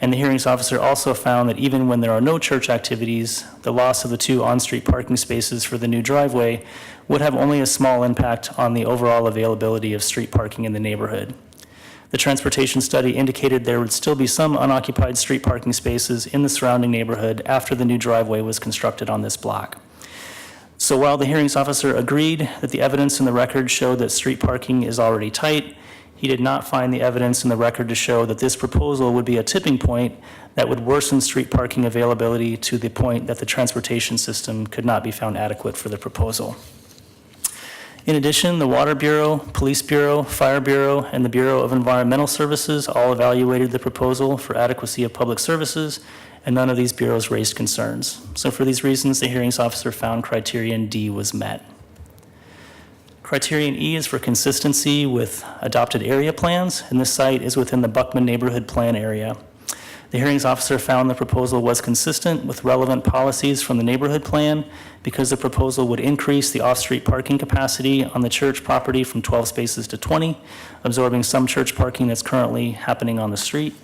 And the hearings officer also found that even when there are no church activities, the loss of the 2 on-street parking spaces for the new driveway would have only a small impact on the overall availability of street parking in the neighborhood. The transportation study indicated there would still be some unoccupied street parking spaces in the surrounding neighborhood after the new driveway was constructed on this block. So while the hearings officer agreed that the evidence in the record showed that street parking is already tight, he did not find the evidence in the record to show that this proposal would be a tipping point that would worsen street parking availability to the point that the transportation system could not be found adequate for the proposal. In addition, the Water Bureau, Police Bureau, Fire Bureau, and the Bureau of Environmental Services all evaluated the proposal for adequacy of public services, and none of these bureaus raised concerns. So for these reasons, the hearings officer found criterion D was met. Criterion E is for consistency with adopted area plans, and this site is within the Buckman Neighborhood Plan area. The hearings officer found the proposal was consistent with relevant policies from the neighborhood plan because the proposal would increase the off-street parking capacity on the church property from 12 spaces to 20, absorbing some church parking that's currently happening on the street,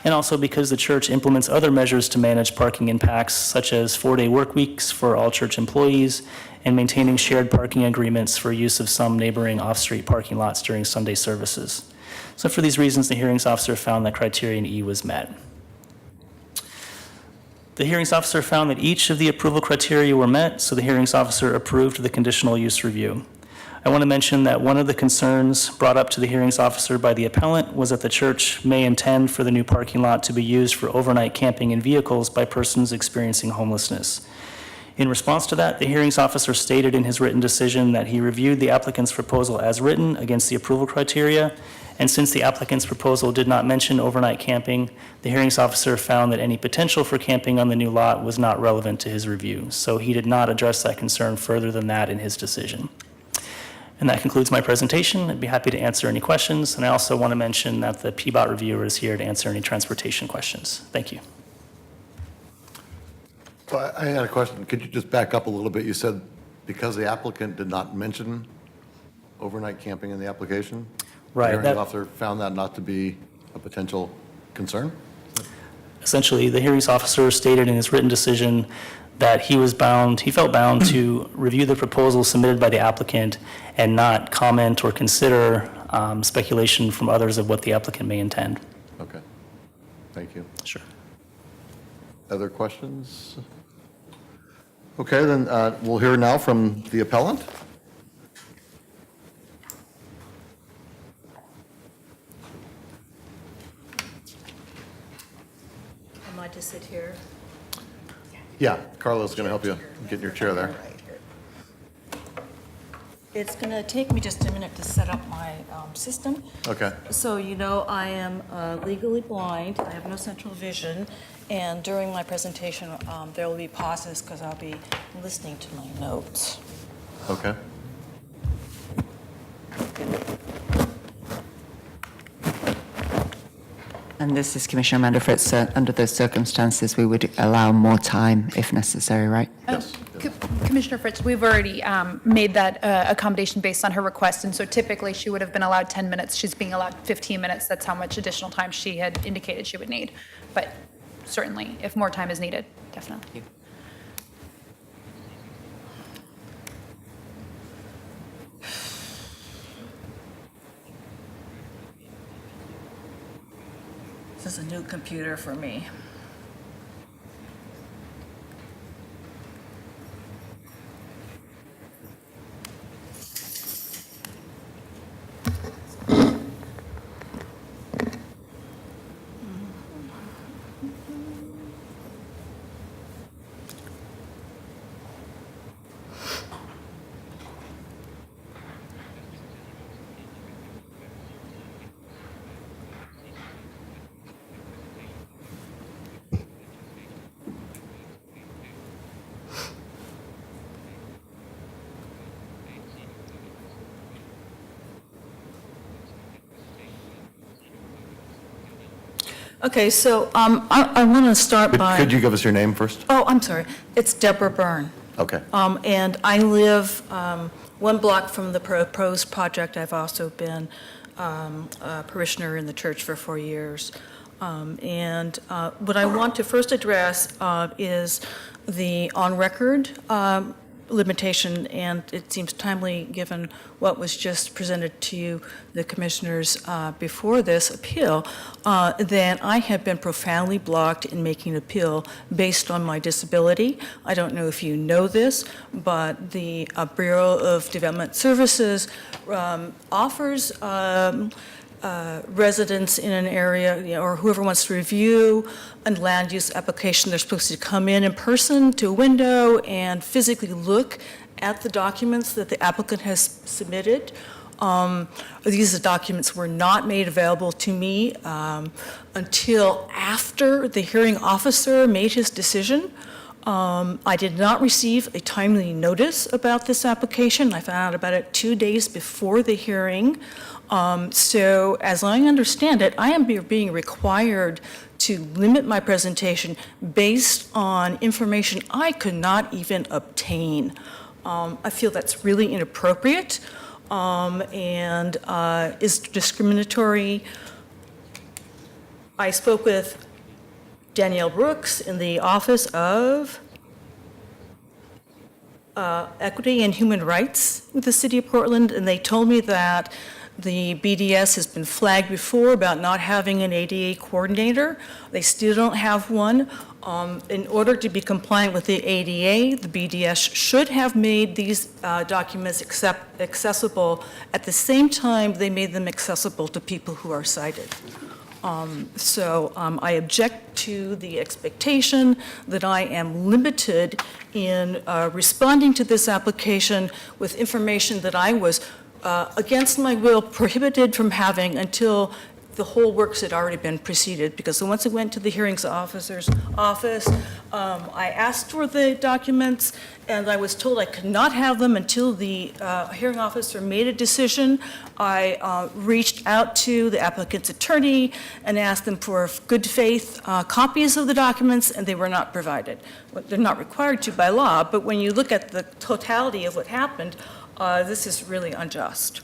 and also because the church implements other measures to manage parking impacts, such as 4-day work weeks for all church employees and maintaining shared parking agreements for use of some neighboring off-street parking lots during Sunday services. So for these reasons, the hearings officer found that criterion E was met. The hearings officer found that each of the approval criteria were met, so the hearings officer approved the conditional use review. I want to mention that one of the concerns brought up to the hearings officer by the appellant was that the church may intend for the new parking lot to be used for overnight camping in vehicles by persons experiencing homelessness. In response to that, the hearings officer stated in his written decision that he reviewed the applicant's proposal as written against the approval criteria, and since the applicant's proposal did not mention overnight camping, the hearings officer found that any potential for camping on the new lot was not relevant to his review. So he did not address that concern further than that in his decision. And that concludes my presentation. I'd be happy to answer any questions. And I also want to mention that the PBOT reviewer is here to answer any transportation questions. Thank you.
So I had a question. Could you just back up a little bit? You said because the applicant did not mention overnight camping in the application?
Right.
The hearing officer found that not to be a potential concern?
Essentially, the hearings officer stated in his written decision that he felt bound to review the proposal submitted by the applicant and not comment or consider speculation from others of what the applicant may intend.
Okay. Thank you.
Sure.
Other questions? Okay, then we'll hear now from the appellant.
Am I to sit here?
Yeah, Carla's going to help you get in your chair there.
It's going to take me just a minute to set up my system.
Okay.
So you know I am legally blind, I have no central vision, and during my presentation there will be pauses because I'll be listening to my notes.
Okay.
And this is Commissioner Amanda Fritz. Under those circumstances, we would allow more time if necessary, right?
Yes.
Commissioner Fritz, we've already made that accommodation based on her request, and so typically she would have been allowed 10 minutes. She's being allowed 15 minutes. That's how much additional time she had indicated she would need. But certainly, if more time is needed, definitely.
This is a new computer for me. Okay, so I want to start by...
Could you give us your name first?
Oh, I'm sorry. It's Deborah Byrne.
Okay.
And I live 1 block from the proposed project. I've also been a parishioner in the church for 4 years. And what I want to first address is the on-record limitation, and it seems timely given what was just presented to you, the commissioners, before this appeal, that I have been profoundly blocked in making an appeal based on my disability. I don't know if you know this, but the Bureau of Development Services offers residents in an area, or whoever wants to review a land use application, they're supposed to come in person to a window and physically look at the documents that the applicant has submitted. These documents were not made available to me until after the hearing officer made his decision. I did not receive a timely notice about this application. I found out about it 2 days before the hearing. So as I understand it, I am being required to limit my presentation based on information I could not even obtain. I feel that's really inappropriate and is discriminatory. I spoke with Danielle Brooks in the Office of Equity and Human Rights with the City of Portland, and they told me that the BDS has been flagged before about not having an ADA coordinator. They still don't have one. In order to be compliant with the ADA, the BDS should have made these documents accessible at the same time they made them accessible to people who are sighted. So I object to the expectation that I am limited in responding to this application with information that I was against my will prohibited from having until the whole works had already been preceded, because once it went to the hearings officer's office, I asked for the documents, and I was told I could not have them until the hearing officer made a decision. I reached out to the applicant's attorney and asked them for good faith copies of the documents, and they were not provided. They're not required to by law, but when you look at the totality of what happened, this is really unjust.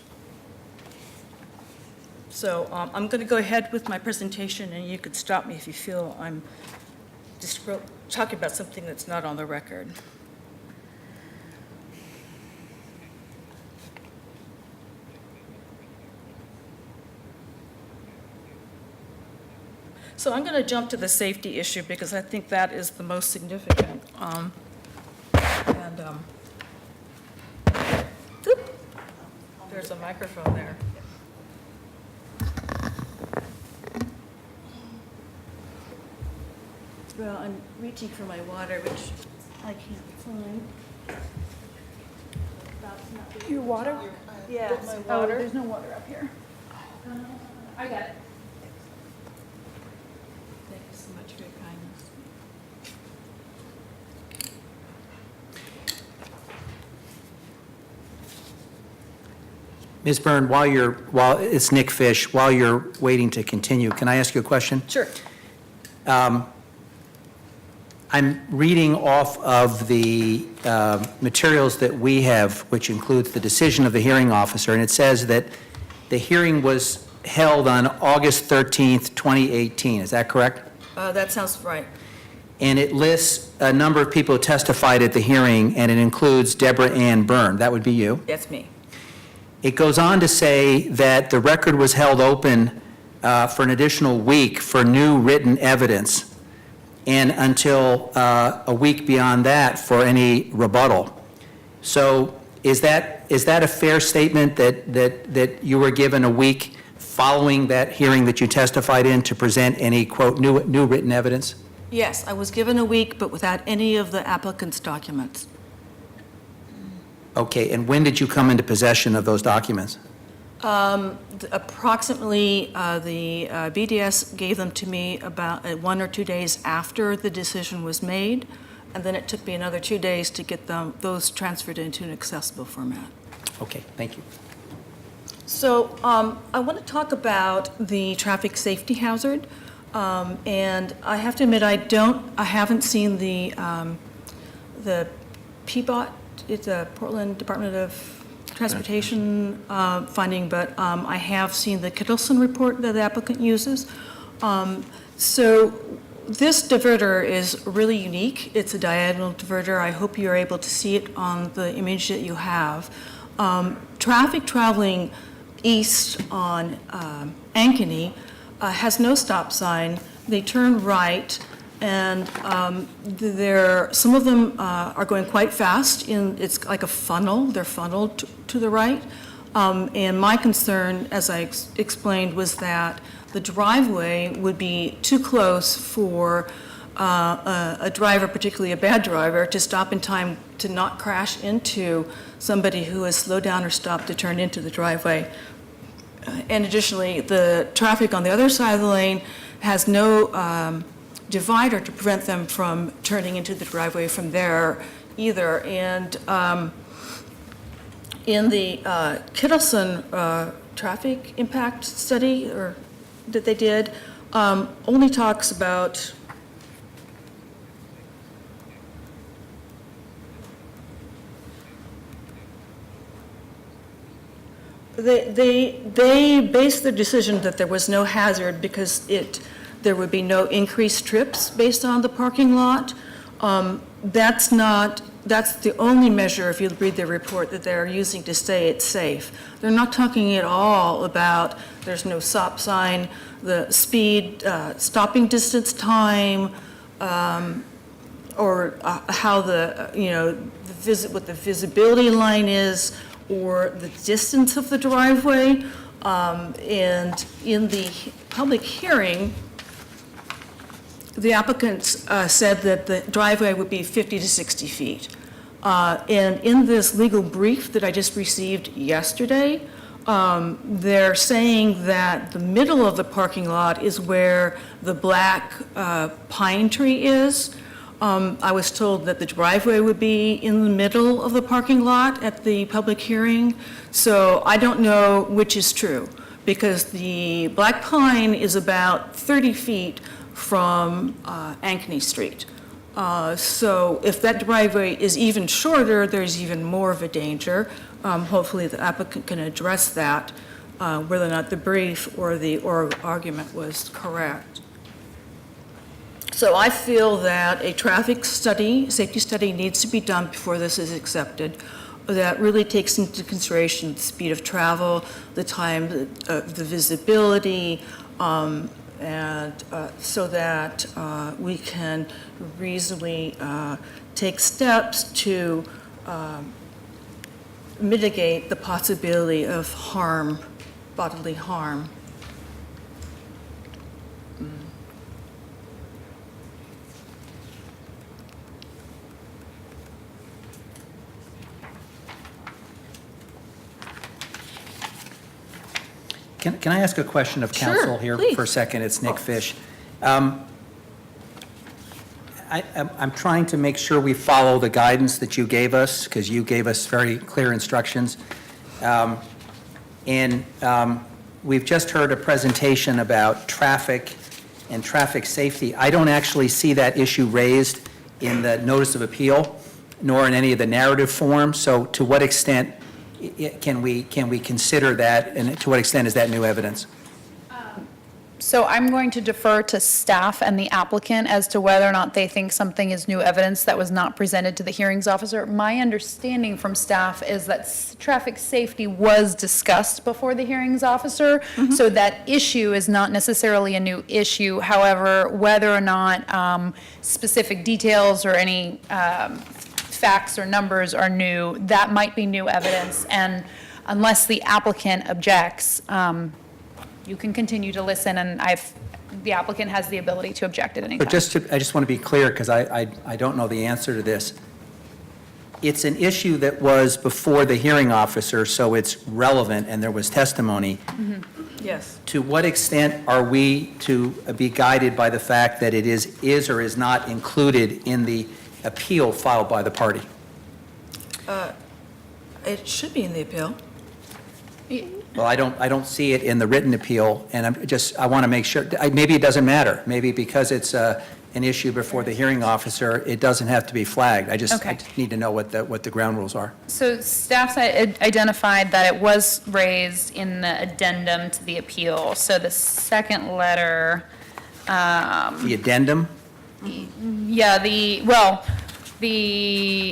So I'm going to go ahead with my presentation, and you could stop me if you feel I'm just talking about something that's not on the record. So I'm going to jump to the safety issue because I think that is the most significant. There's a microphone there. Well, I'm reaching for my water, which I can't find.
Your water?
Yeah, my
Oh,
water.
there's no water up here. I got it.
Thank you so much for your kindness.
Ms. Byrne, while it's Nick Fish, while you're waiting to continue, can I ask you a question?
Sure.
I'm reading off of the materials that we have, which includes the decision of the hearing officer, and it says that the hearing was held on August 13th, 2018. Is that correct?
That sounds right.
And it lists a number of people who testified at the hearing, and it includes Deborah Ann Byrne. That would be you.
That's me.
It goes on to say that the record was held open for an additional week for new written evidence, and until a week beyond that for any rebuttal. So is that a fair statement that you were given a week following that hearing that you testified in to present any, quote, new written evidence?
Yes, I was given a week, but without any of the applicant's documents.
Okay, and when did you come into possession of those documents?
Approximately, the BDS gave them to me about 1 or 2 days after the decision was made, and then it took me another 2 days to get those transferred into an accessible format.
Okay, thank you.
So I want to talk about the traffic safety hazard. And I have to admit, I haven't seen the PBOT, it's the Portland Department of Transportation finding, but I have seen the Kittleson report that the applicant uses. So this diverter is really unique. It's a diagonal diverter. I hope you're able to see it on the image that you have. Traffic traveling east on Ankeny has no stop sign. They turn right, and some of them are going quite fast. It's like a funnel. They're funneled to the right. And my concern, as I explained, was that the driveway would be too close for a driver, particularly a bad driver, to stop in time to not crash into somebody who has slowed down or stopped to turn into the driveway. And additionally, the traffic on the other side of the lane has no divider to prevent them from turning into the driveway from there either. And in the Kittleson traffic impact study that they did, only talks about They based their decision that there was no hazard because there would be no increased trips based on the parking lot. That's the only measure, if you read the report, that they're using to say it's safe. They're not talking at all about there's no stop sign, the speed, stopping distance time, or how what the visibility line is, or the distance of the driveway. And in the public hearing, the applicants said that the driveway would be 50 to 60 feet. And in this legal brief that I just received yesterday, they're saying that the middle of the parking lot is where the black pine tree is. I was told that the driveway would be in the middle of the parking lot at the public hearing. So I don't know which is true, because the black pine is about 30 feet from Ankeny Street. So if that driveway is even shorter, there's even more of a danger. Hopefully the applicant can address that, whether or not the brief or the oral argument was correct. So I feel that a traffic study, safety study, needs to be done before this is accepted. That really takes into consideration the speed of travel, the time, the visibility, and so that we can reasonably take steps to mitigate the possibility of harm, bodily harm.
Can I ask a question of counsel here
please.
for a second? It's Nick Fish. I'm trying to make sure we follow the guidance that you gave us, because you gave us very clear instructions. We've just heard a presentation about traffic and traffic safety. I don't actually see that issue raised in the notice of appeal, nor in any of the narrative forms. So to what extent can we consider that, and to what extent is that new evidence?
So I'm going to defer to staff and the applicant as to whether or not they think something is new evidence that was not presented to the hearings officer. My understanding from staff is that traffic safety was discussed before the hearings officer, so that issue is not necessarily a new issue. However, whether or not specific details or any facts or numbers are new, that might be new evidence, and unless the applicant objects, you can continue to listen, and the applicant has the ability to object at any time.
But I just want to be clear, because I don't know the answer to this. It's an issue that was before the hearing officer, so it's relevant, and there was testimony.
Yes.
To what extent are we to be guided by the fact that it is or is not included in the appeal filed by the party?
It should be in the appeal.
Well, I don't see it in the written appeal, and I want to make sure, maybe it doesn't matter. Maybe because it's an issue before the hearing officer, it doesn't have to be flagged. I just need to know what the ground rules are.
So staff's identified that it was raised in the addendum to the appeal. So the second letter,
The addendum?
yeah, the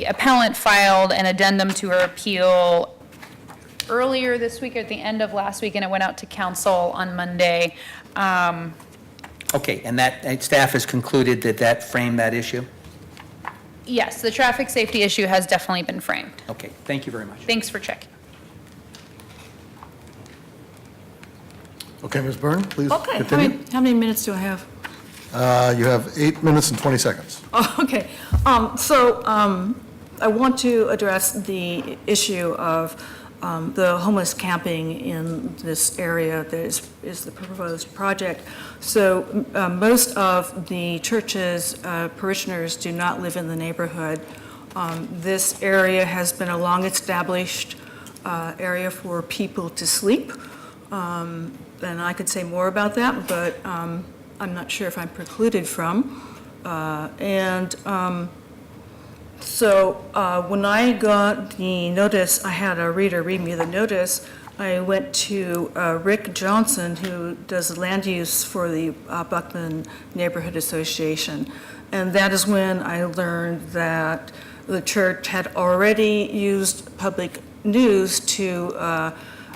appellant filed an addendum to her appeal earlier this week, or at the end of last week, and it went out to council on Monday.
Okay, and staff has concluded that framed that issue?
Yes, the traffic safety issue has definitely been framed.
Okay, thank you very much.
Thanks for checking.
Okay, Ms. Byrne, please
Okay,
continue.
how many minutes do I have?
You have 8 minutes and 20 seconds.
Oh, okay. I want to address the issue of the homeless camping in this area that is the proposed project. So most of the church's parishioners do not live in the neighborhood. This area has been a long-established area for people to sleep. And I could say more about that, but I'm not sure if I'm precluded from. So when I got the notice, I had a reader read me the notice. I went to Rick Johnson, who does land use for the Buckman Neighborhood Association. And that is when I learned that the church had already used public news to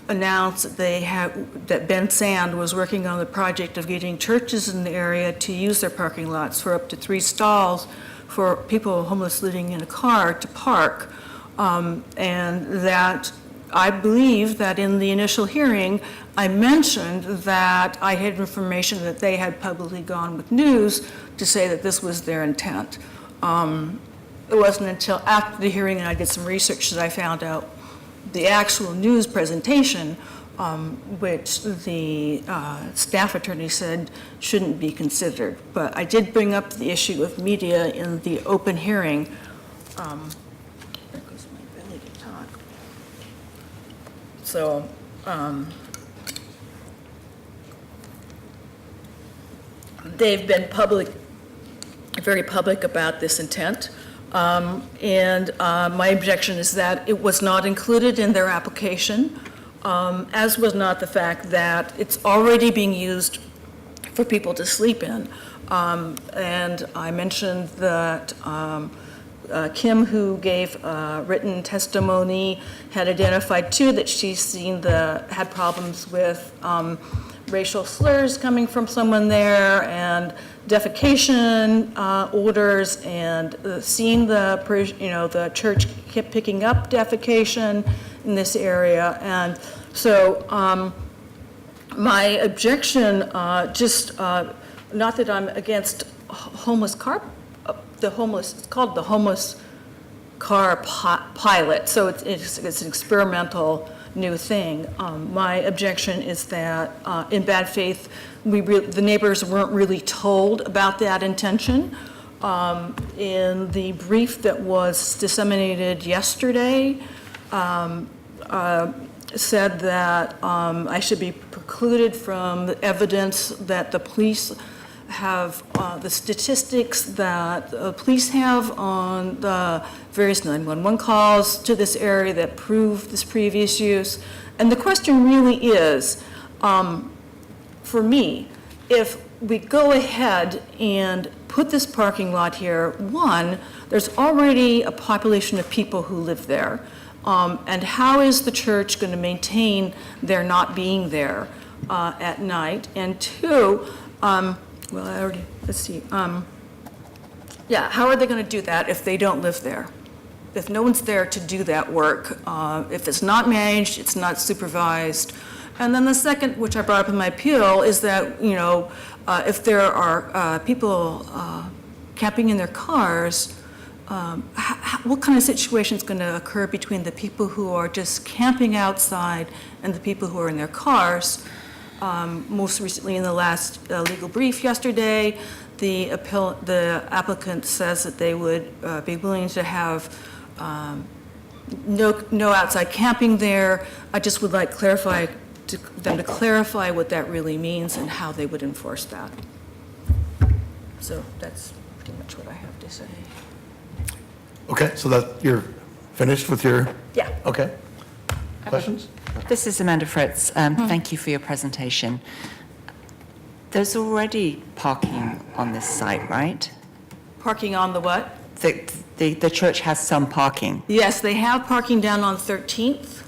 announce that Ben Sand was working on the project of getting churches in the area to use their parking lots for up to 3 stalls for people homeless living in a car to park. And that I believe that in the initial hearing, I mentioned that I had information that they had publicly gone with news to say that this was their intent. It wasn't until after the hearing and I did some research that I found out the actual news presentation, which the staff attorney said shouldn't be considered. But I did bring up the issue of media in the open hearing. There goes my belly to talk. So, they've been very public about this intent. My objection is that it was not included in their application, as was not the fact that it's already being used for people to sleep in. And I mentioned that Kim, who gave written testimony, had identified too that she's had problems with racial slurs coming from someone there, and defecation orders, and seeing the church kept picking up defecation in this area. And so my objection, not that I'm against homeless car, it's called the homeless car pilot, so it's an experimental new thing. My objection is that in bad faith, the neighbors weren't really told about that intention. In the brief that was disseminated yesterday, said that I should be precluded from the evidence that the police have, the statistics that the police have on the various 911 calls to this area that prove this previous use. And the question really is, for me, if we go ahead and put this parking lot here, one, there's already a population of people who live there. And how is the church going to maintain their not being there at night? And two, let's see. How are they going to do that if they don't live there? If no one's there to do that work, if it's not managed, it's not supervised. And then the second, which I brought up in my appeal, is that, if there are people camping in their cars, what kind of situation is going to occur between the people who are just camping outside and the people who are in their cars? Most recently, in the last legal brief yesterday, the applicant says that they would be willing to have no outside camping there. I just would like them to clarify what that really means and how they would enforce that. So that's pretty much what I have to say.
Okay, so that, you're finished with your,
Yeah.
okay. Questions?
This is Amanda Fritz. Thank you for your presentation. There's already parking on this site, right?
Parking on the what?
The church has some parking.
Yes, they have parking down on 13th.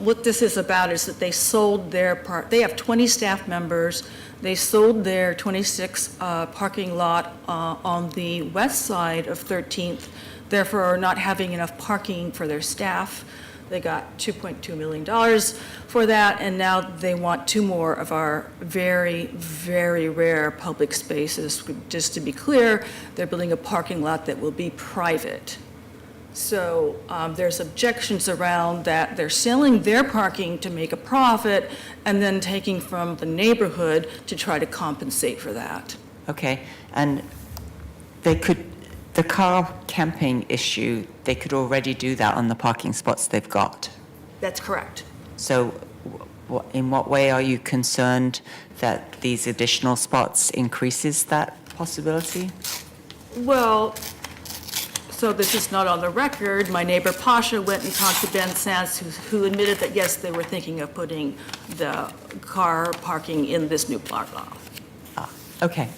What this is about is that they sold their they have 20 staff members. They sold their 26 parking lot on the west side of 13th, therefore not having enough parking for their staff. They got $2.2 million for that, and now they want 2 more of our very, very rare public spaces. Just to be clear, they're building a parking lot that will be private. So there's objections around that. They're selling their parking to make a profit and then taking from the neighborhood to try to compensate for that.
Okay, and the car camping issue, they could already do that on the parking spots they've got.
That's correct.
So in what way are you concerned that these additional spots increases that possibility?
Well, so this is not on the record. My neighbor Pasha went and talked to Ben Sands, who admitted that, yes, they were thinking of putting the car parking in this new park lot.
Okay.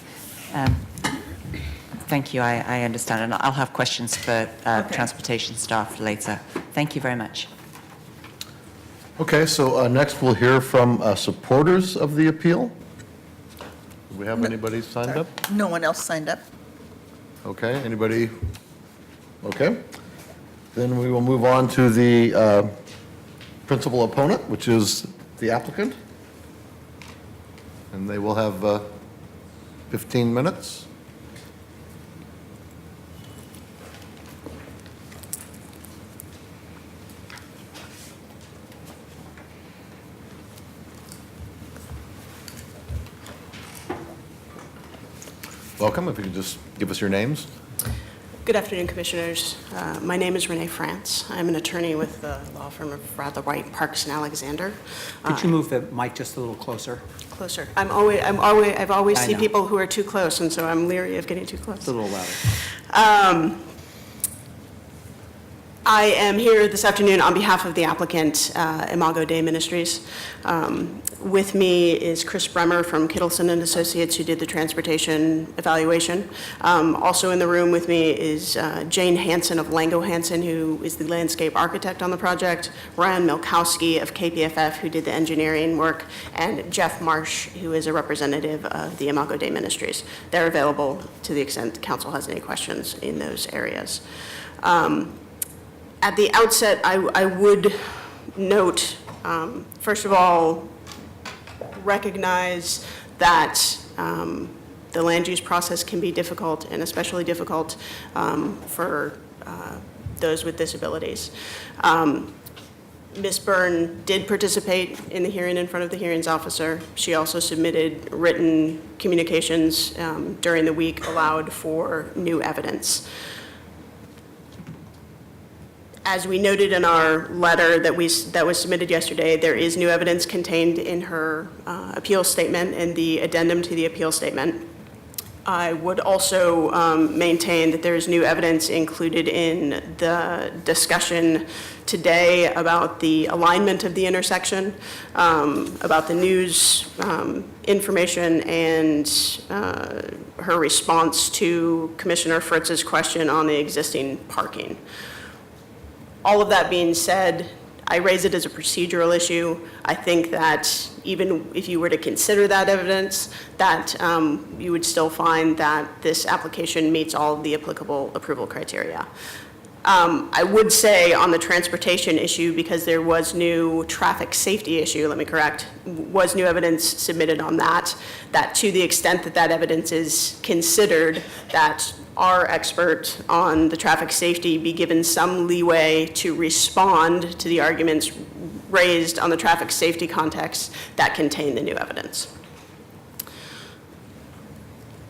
Thank you, I understand, and I'll have questions for transportation staff later. Thank you very much.
Okay, so next we'll hear from supporters of the appeal. Do we have anybody signed up?
No one else signed up.
Okay, anybody? Okay. Then we will move on to the principal opponent, which is the applicant. And they will have 15 minutes. Welcome, if you could just give us your names.
Good afternoon, Commissioners. My name is Renee France. I'm an attorney with the law firm of Radler White, Parks and Alexander.
Could you move the mic just a little closer?
Closer. I've always
I
seen
know.
people who are too close, and so I'm leery of getting too close.
Just a little louder.
I am here this afternoon on behalf of the applicant, Imago Dei Ministries. With me is Chris Bremer from Kittleson and Associates, who did the transportation evaluation. Also in the room with me is Jane Hansen of Lango Hansen, who is the landscape architect on the project, Ryan Milkowski of KPFF, who did the engineering work, and Jeff Marsh, who is a representative of the Imago Dei Ministries. They're available to the extent the council has any questions in those areas. At the outset, I would note, first of all, recognize that the land use process can be difficult, and especially difficult for those with disabilities. Ms. Byrne did participate in the hearing in front of the hearings officer. She also submitted written communications during the week allowed for new evidence. As we noted in our letter that was submitted yesterday, there is new evidence contained in her appeal statement and the addendum to the appeal statement. I would also maintain that there is new evidence included in the discussion today about the alignment of the intersection, about the news information, and her response to Commissioner Fritz's question on the existing parking. All of that being said, I raise it as a procedural issue. I think that even if you were to consider that evidence, that you would still find that this application meets all of the applicable approval criteria. I would say on the transportation issue, because there was new traffic safety issue, let me correct, was new evidence submitted on that, that to the extent that that evidence is considered, that our expert on the traffic safety be given some leeway to respond to the arguments raised on the traffic safety context that contain the new evidence.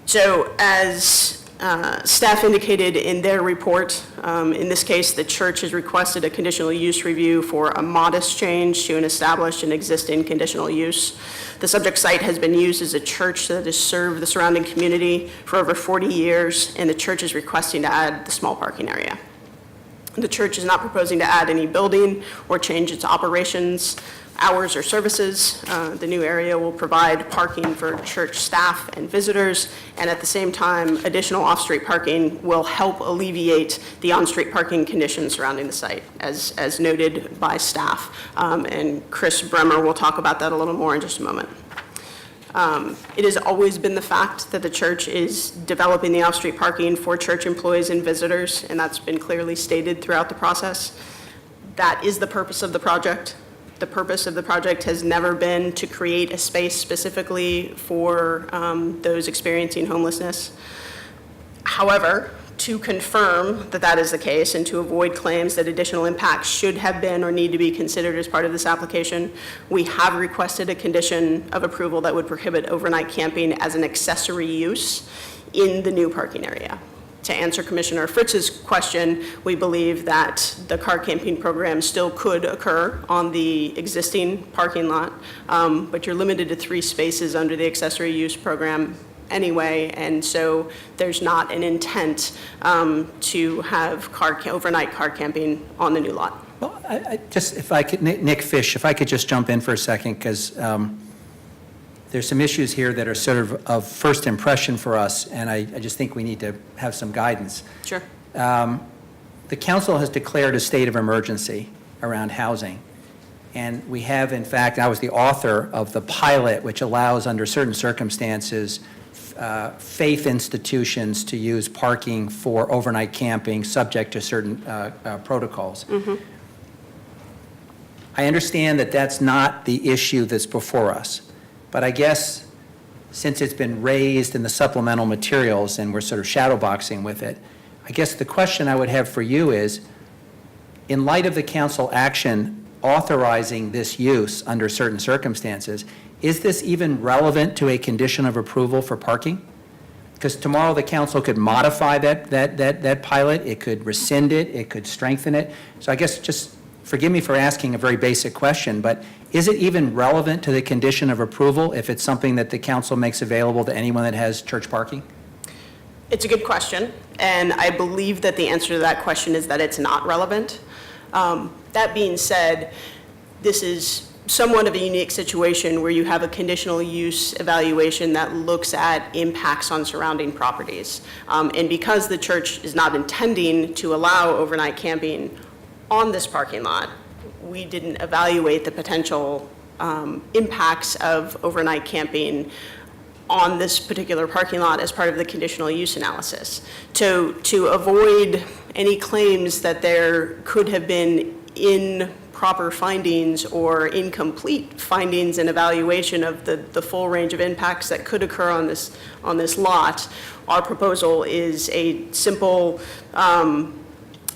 So as Staff indicated in their report, in this case, the church has requested a conditional use review for a modest change to an established and existing conditional use. The subject site has been used as a church that has served the surrounding community for over 40 years, and the church is requesting to add the small parking area. The church is not proposing to add any building or change its operations, hours, or services. The new area will provide parking for church staff and visitors, and at the same time, additional off-street parking will help alleviate the on-street parking conditions surrounding the site, as noted by staff. And Chris Bremer will talk about that a little more in just a moment. It has always been the fact that the church is developing the off-street parking for church employees and visitors, and that's been clearly stated throughout the process. That is the purpose of the project. The purpose of the project has never been to create a space specifically for those experiencing homelessness. However, to confirm that that is the case and to avoid claims that additional impacts should have been or need to be considered as part of this application, we have requested a condition of approval that would prohibit overnight camping as an accessory use in the new parking area. To answer Commissioner Fritz's question, we believe that the car camping program still could occur on the existing parking lot, but you're limited to 3 spaces under the accessory use program anyway, and so there's not an intent to have overnight car camping on the new lot.
Well, I just, if I could, Nick Fish, if I could just jump in for a second, because there's some issues here that are sort of first impression for us, and I just think we need to have some guidance.
Sure.
The council has declared a state of emergency around housing. And we have, in fact, I was the author of the pilot, which allows, under certain circumstances, faith institutions to use parking for overnight camping, subject to certain protocols.
Mm-hmm.
I understand that that's not the issue that's before us. But I guess since it's been raised in the supplemental materials and we're sort of shadowboxing with it, I guess the question I would have for you is, in light of the council action authorizing this use under certain circumstances, is this even relevant to a condition of approval for parking? Because tomorrow the council could modify that pilot, it could rescind it, it could strengthen it. So I guess just forgive me for asking a very basic question, but is it even relevant to the condition of approval if it's something that the council makes available to anyone that has church parking?
It's a good question, and I believe that the answer to that question is that it's not relevant. That being said, this is somewhat of a unique situation where you have a conditional use evaluation that looks at impacts on surrounding properties. And because the church is not intending to allow overnight camping on this parking lot, we didn't evaluate the potential impacts of overnight camping on this particular parking lot as part of the conditional use analysis. To avoid any claims that there could have been improper findings or incomplete findings and evaluation of the full range of impacts that could occur on this lot, our proposal is a simple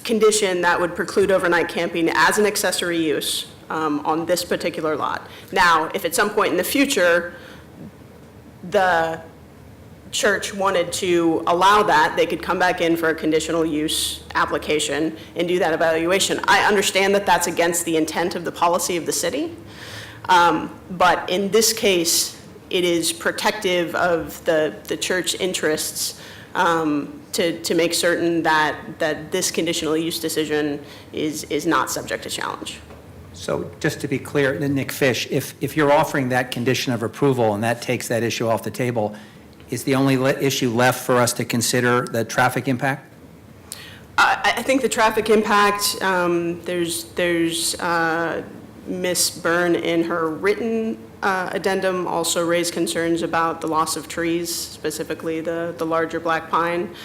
condition that would preclude overnight camping as an accessory use on this particular lot. Now, if at some point in the future the church wanted to allow that, they could come back in for a conditional use application and do that evaluation. I understand that that's against the intent of the policy of the city, but in this case, it is protective of the church interests to make certain that this conditional use decision is not subject to challenge.
So just to be clear, Nick Fish, if you're offering that condition of approval and that takes that issue off the table, is the only issue left for us to consider the traffic impact?
I think the traffic impact, there's Ms. Byrne in her written addendum also raised concerns about the loss of trees, specifically the larger black pine.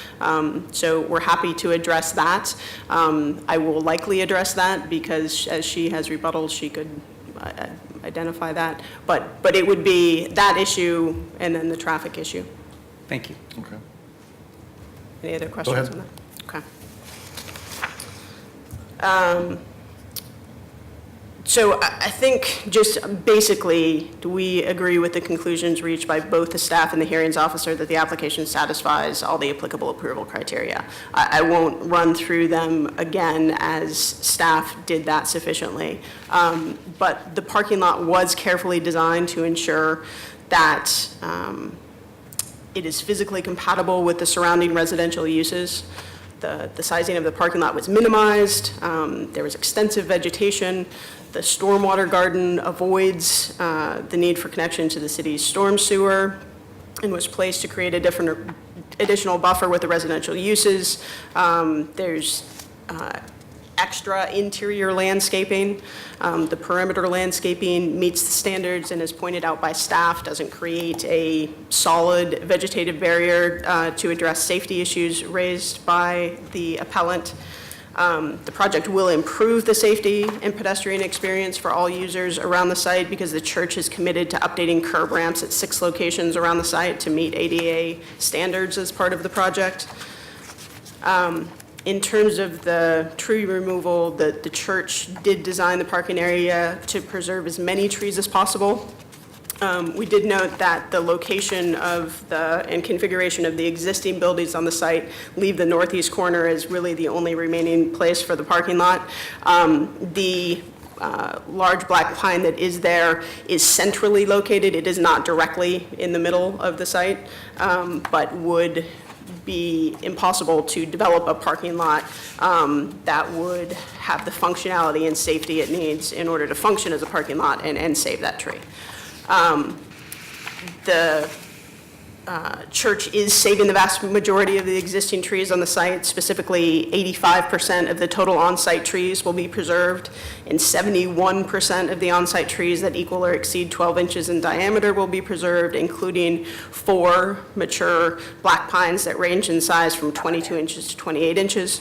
So we're happy to address that. I will likely address that because as she has rebuttals, she could identify that. But it would be that issue and then the traffic issue.
Thank you.
Okay.
Any other questions on that? Okay. So I think just basically, do we agree with the conclusions reached by both the staff and the hearings officer that the application satisfies all the applicable approval criteria? I won't run through them again as staff did that sufficiently. But the parking lot was carefully designed to ensure that it is physically compatible with the surrounding residential uses. The sizing of the parking lot was minimized. There was extensive vegetation. The stormwater garden avoids the need for connection to the city's storm sewer and was placed to create a additional buffer with the residential uses. There's extra interior landscaping. The perimeter landscaping meets the standards and, as pointed out by staff, doesn't create a solid vegetative barrier to address safety issues raised by the appellant. The project will improve the safety and pedestrian experience for all users around the site because the church is committed to updating curb ramps at 6 locations around the site to meet ADA standards as part of the project. In terms of the tree removal, the church did design the parking area to preserve as many trees as possible. We did note that the location of and configuration of the existing buildings on the site leave the northeast corner as really the only remaining place for the parking lot. The large black pine that is there is centrally located. It is not directly in the middle of the site, but would be impossible to develop a parking lot that would have the functionality and safety it needs in order to function as a parking lot and save that tree. The church is saving the vast majority of the existing trees on the site. Specifically, 85% of the total on-site trees will be preserved, and 71% of the on-site trees that equal or exceed 12 inches in diameter will be preserved, including 4 mature black pines that range in size from 22 inches to 28 inches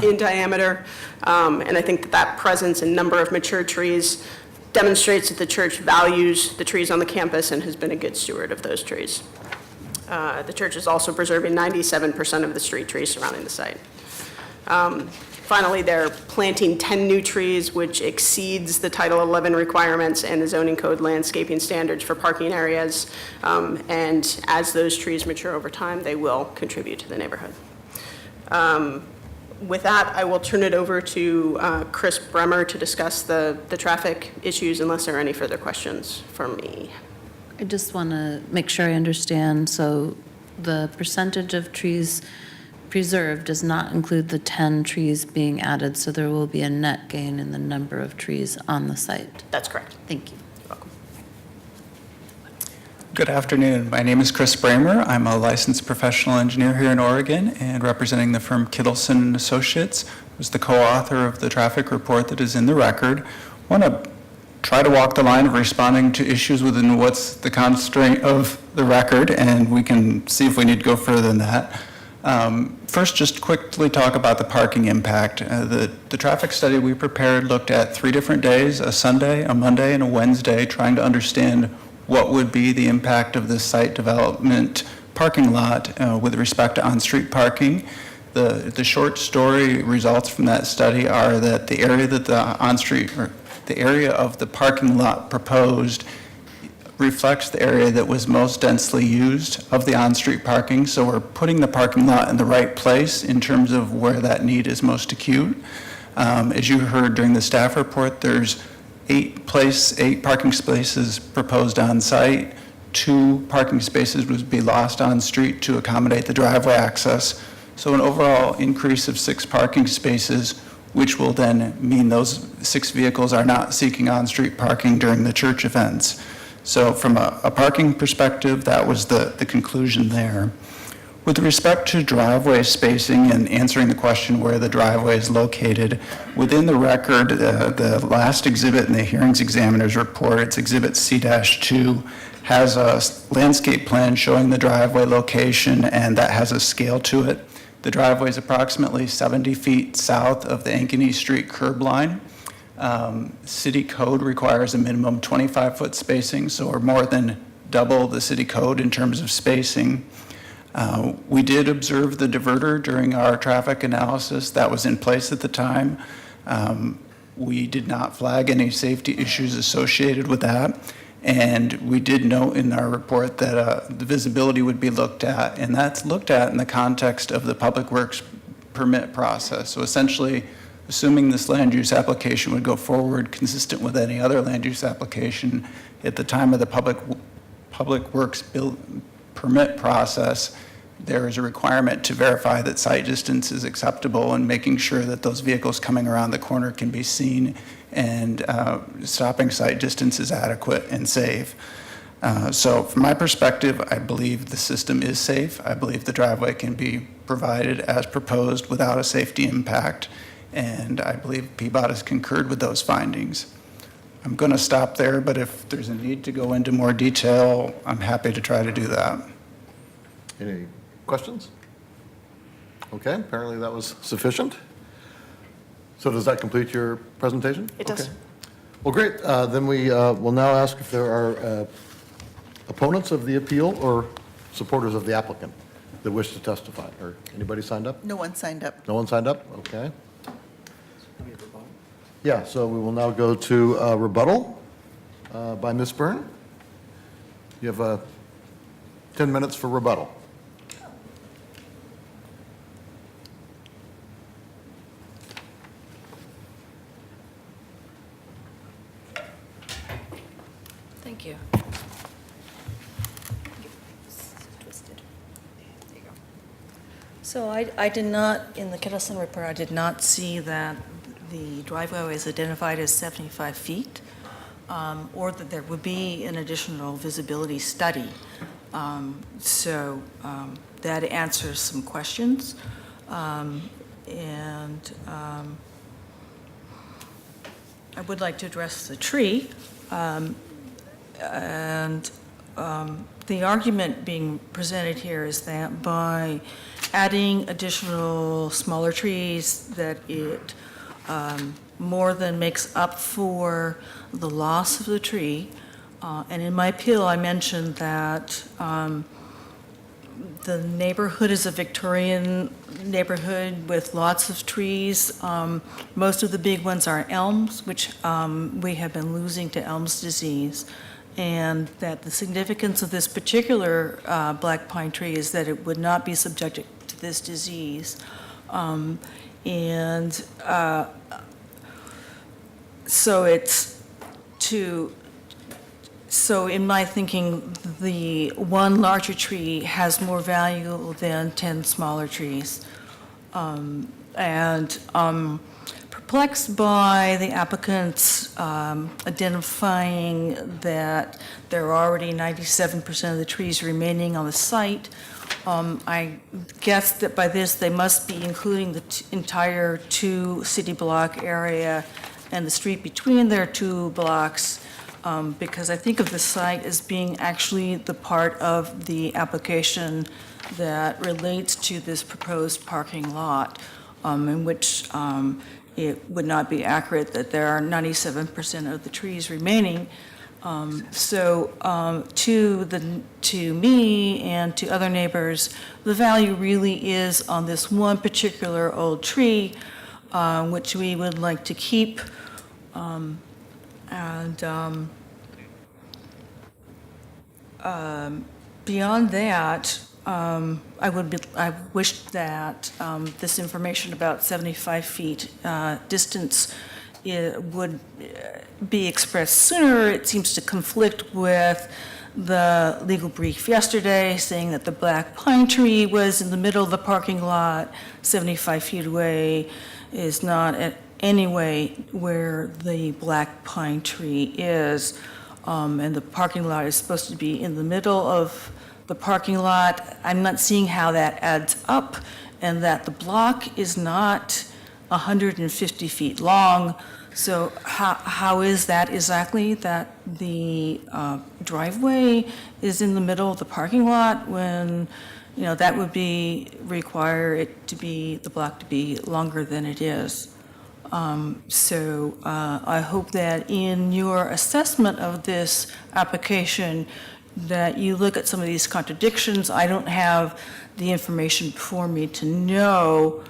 in diameter. And I think that presence and number of mature trees demonstrates that the church values the trees on the campus and has been a good steward of those trees. The church is also preserving 97% of the street trees surrounding the site. Finally, they're planting 10 new trees, which exceeds the Title 11 requirements and the zoning code landscaping standards for parking areas. And as those trees mature over time, they will contribute to the neighborhood. With that, I will turn it over to Chris Bremer to discuss the traffic issues, unless there are any further questions for me.
I just want to make sure I understand. So the percentage of trees preserved does not include the 10 trees being added, so there will be a net gain in the number of trees on the site.
That's correct.
Thank you.
You're welcome.
Good afternoon. My name is Chris Bramer. I'm a licensed professional engineer here in Oregon and representing the firm Kittleson Associates, who's the co-author of the traffic report that is in the record. I want to try to walk the line of responding to issues within what's the constraint of the record, and we can see if we need to go further than that. First, just quickly talk about the parking impact. The traffic study we prepared looked at 3 different days, a Sunday, a Monday, and a Wednesday, trying to understand what would be the impact of this site development parking lot with respect to on-street parking. The short story results from that study are that the area that the area of the parking lot proposed reflects the area that was most densely used of the on-street parking. So we're putting the parking lot in the right place in terms of where that need is most acute. As you heard during the staff report, there's 8 parking spaces proposed on site. 2 parking spaces would be lost on street to accommodate the driveway access. So an overall increase of 6 parking spaces, which will then mean those 6 vehicles are not seeking on-street parking during the church events. So from a parking perspective, that was the conclusion there. With respect to driveway spacing and answering the question where the driveway is located, within the record, the last exhibit in the hearings examiner's report, it's Exhibit C-2, has a landscape plan showing the driveway location, and that has a scale to it. The driveway is approximately 70 feet south of the Ankeny Street curb line. City code requires a minimum 25-foot spacing, so we're more than double the city code in terms of spacing. We did observe the diverter during our traffic analysis that was in place at the time. We did not flag any safety issues associated with that. And we did note in our report that the visibility would be looked at, and that's looked at in the context of the public works permit process. So essentially, assuming this land use application would go forward consistent with any other land use application, at the time of the public works permit process, there is a requirement to verify that sight distance is acceptable and making sure that those vehicles coming around the corner can be seen and stopping sight distance is adequate and safe. So from my perspective, I believe the system is safe. I believe the driveway can be provided as proposed without a safety impact, and I believe PBOT has concurred with those findings. I'm going to stop there, but if there's a need to go into more detail, I'm happy to try to do that.
Any questions? Okay, apparently that was sufficient. So does that complete your presentation?
It does.
Okay. Well, great. Then we will now ask if there are opponents of the appeal or supporters of the applicant that wish to testify. Or anybody signed up?
No one signed up.
No one signed up? Okay. Yeah, so we will now go to rebuttal by Ms. Byrne. You have 10 minutes for rebuttal.
Thank you. So I did not, in the Kittleson report, I did not see that the driveway is identified as 75 feet, or that there would be an additional visibility study. So that answers some questions. And I would like to address the tree. The argument being presented here is that by adding additional smaller trees, that it more than makes up for the loss of the tree. And in my appeal, I mentioned that the neighborhood is a Victorian neighborhood with lots of trees. Most of the big ones are elms, which we have been losing to Elms disease. And that the significance of this particular black pine tree is that it would not be subjected to this disease. So in my thinking, the one larger tree has more value than 10 smaller trees. Perplexed by the applicants identifying that there are already 97% of the trees remaining on the site. I guess that by this, they must be including the entire 2 city block area and the street between their 2 blocks, because I think of the site as being actually the part of the application that relates to this proposed parking lot, in which it would not be accurate that there are 97% of the trees remaining. To me and to other neighbors, the value really is on this one particular old tree, which we would like to keep. Beyond that, I wish that this information about 75 feet distance would be expressed sooner. It seems to conflict with the legal brief yesterday, saying that the black pine tree was in the middle of the parking lot, 75 feet away is not at any way where the black pine tree is. And the parking lot is supposed to be in the middle of the parking lot. I'm not seeing how that adds up, and that the block is not 150 feet long. So how is that exactly that the driveway is in the middle of the parking lot when, that would require it to be, the block to be longer than it is. I hope that in your assessment of this application, that you look at some of these contradictions. I don't have the information before me to know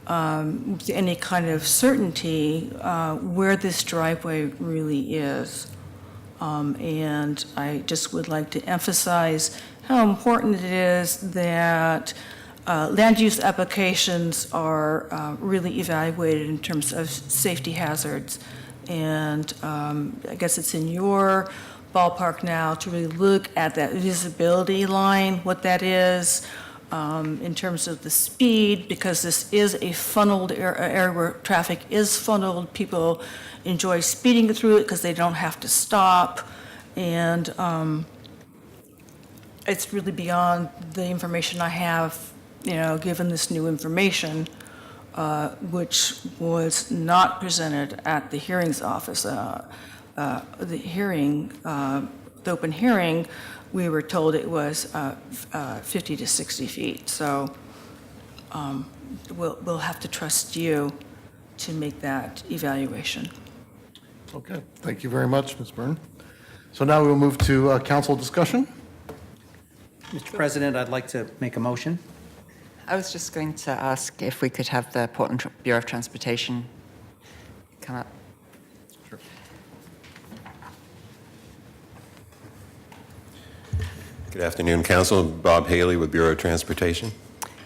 with any kind of certainty where this driveway really is. And I just would like to emphasize how important it is that land use applications are really evaluated in terms of safety hazards. And I guess it's in your ballpark now to really look at that visibility line, what that is, in terms of the speed, because this is a funneled area where traffic is funneled. People enjoy speeding through it because they don't have to stop. And it's really beyond the information I have, given this new information, which was not presented at the hearings office. The open hearing, we were told it was 50 to 60 feet. So we'll have to trust you to make that evaluation.
Okay, thank you very much, Ms. Byrne. So now we will move to council discussion.
Mr. President, I'd like to make a motion.
I was just going to ask if we could have the Portland Bureau of Transportation come up.
Sure.
Good afternoon, Council. Bob Haley with Bureau of Transportation.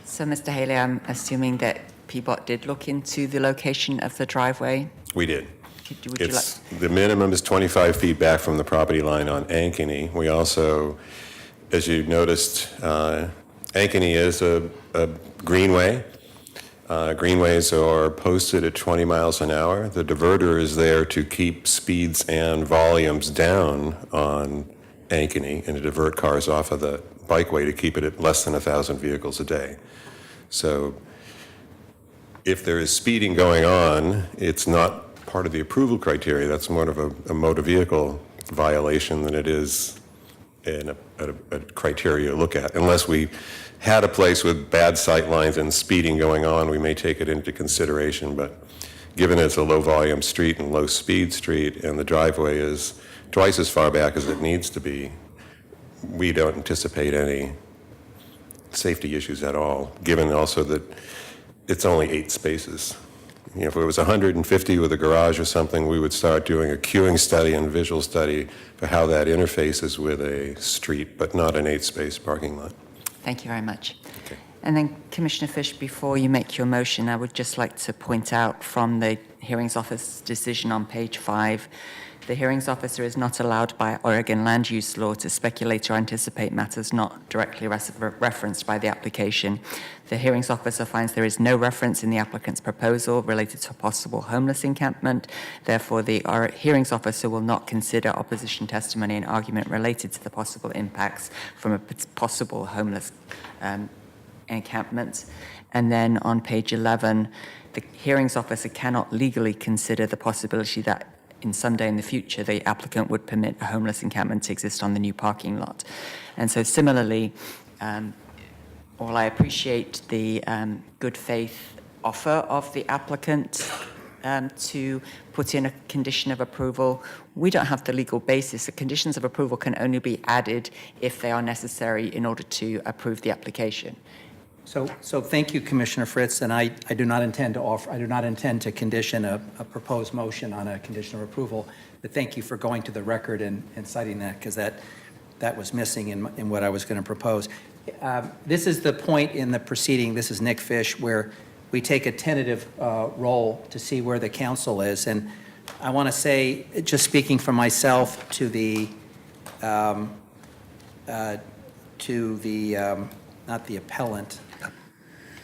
So, Mr. Haley, I'm assuming that PBOT did look into the location of the driveway.
We did.
Would you like?
The minimum is 25 feet back from the property line on Ankeny. We also, as you noticed, Ankeny is a greenway. Greenways are posted at 20 miles an hour. The diverter is there to keep speeds and volumes down on Ankeny and to divert cars off of the bikeway to keep it at less than 1,000 vehicles a day. So if there is speeding going on, it's not part of the approval criteria. That's more of a motor vehicle violation than it is a criteria to look at. Unless we had a place with bad sight lines and speeding going on, we may take it into consideration. But given it's a low-volume street and low-speed street, and the driveway is twice as far back as it needs to be, we don't anticipate any safety issues at all, given also that it's only 8 spaces. If it was 150 with a garage or something, we would start doing a queuing study and visual study for how that interfaces with a street, but not an 8-space parking lot.
Thank you very much.
Okay.
And then, Commissioner Fish, before you make your motion, I would just like to point out from the hearings office decision on page 5, the hearings officer is not allowed by Oregon land use law to speculate or anticipate matters not directly referenced by the application. The hearings officer finds there is no reference in the applicant's proposal related to a possible homeless encampment. Therefore, the hearings officer will not consider opposition testimony and argument related to the possible impacts from a possible homeless encampment. And then on page 11, the hearings officer cannot legally consider the possibility that someday in the future, the applicant would permit a homeless encampment to exist on the new parking lot. And so similarly, while I appreciate the good faith offer of the applicant to put in a condition of approval, we don't have the legal basis. The conditions of approval can only be added if they are necessary in order to approve the application.
So thank you, Commissioner Fritz, and I do not intend to condition a proposed motion on a condition of approval, but thank you for going to the record and citing that, because that was missing in what I was going to propose. This is the point in the proceeding, this is Nick Fish, where we take a tentative role to see where the council is, and I want to say, just speaking for myself, to the not the appellant,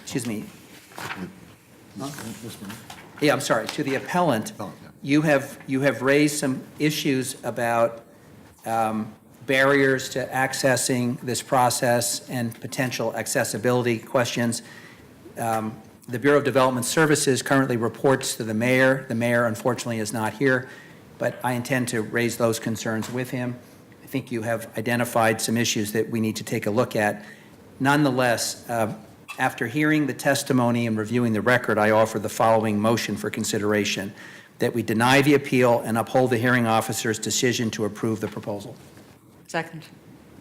excuse me. Yeah, I'm sorry, to the appellant, you have raised some issues about barriers to accessing this process and potential accessibility questions. The Bureau of Development Services currently reports to the mayor. The mayor, unfortunately, is not here, but I intend to raise those concerns with him. I think you have identified some issues that we need to take a look at. Nonetheless, after hearing the testimony and reviewing the record, I offer the following motion for consideration: that we deny the appeal and uphold the hearing officer's decision to approve the proposal.
Second.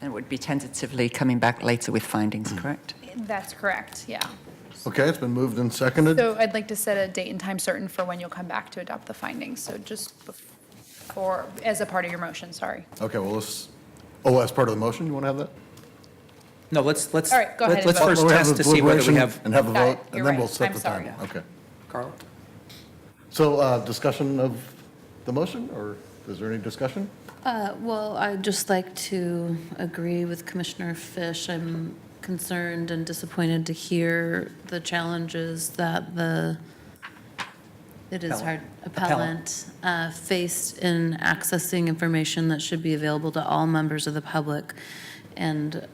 And it would be tentatively coming back later with findings, correct?
That's correct, yeah.
Okay, it's been moved and seconded.
So I'd like to set a date and time certain for when you'll come back to adopt the findings. So just before, as a part of your motion, sorry.
Okay, well, as part of the motion, you want to have that?
No, let's.
All right, go ahead and
Let's
vote.
first
Well, we have
test
the
to see whether we
deliberation
have.
And have a
Got it.
vote,
You're
and then we'll
right.
set
I'm
the
sorry.
time. Okay.
Carla?
So discussion of the motion, or is there any discussion?
Well, I'd just like to agree with Commissioner Fish. I'm concerned and disappointed to hear the challenges that appellant faced in accessing information that should be available to all members of the public. And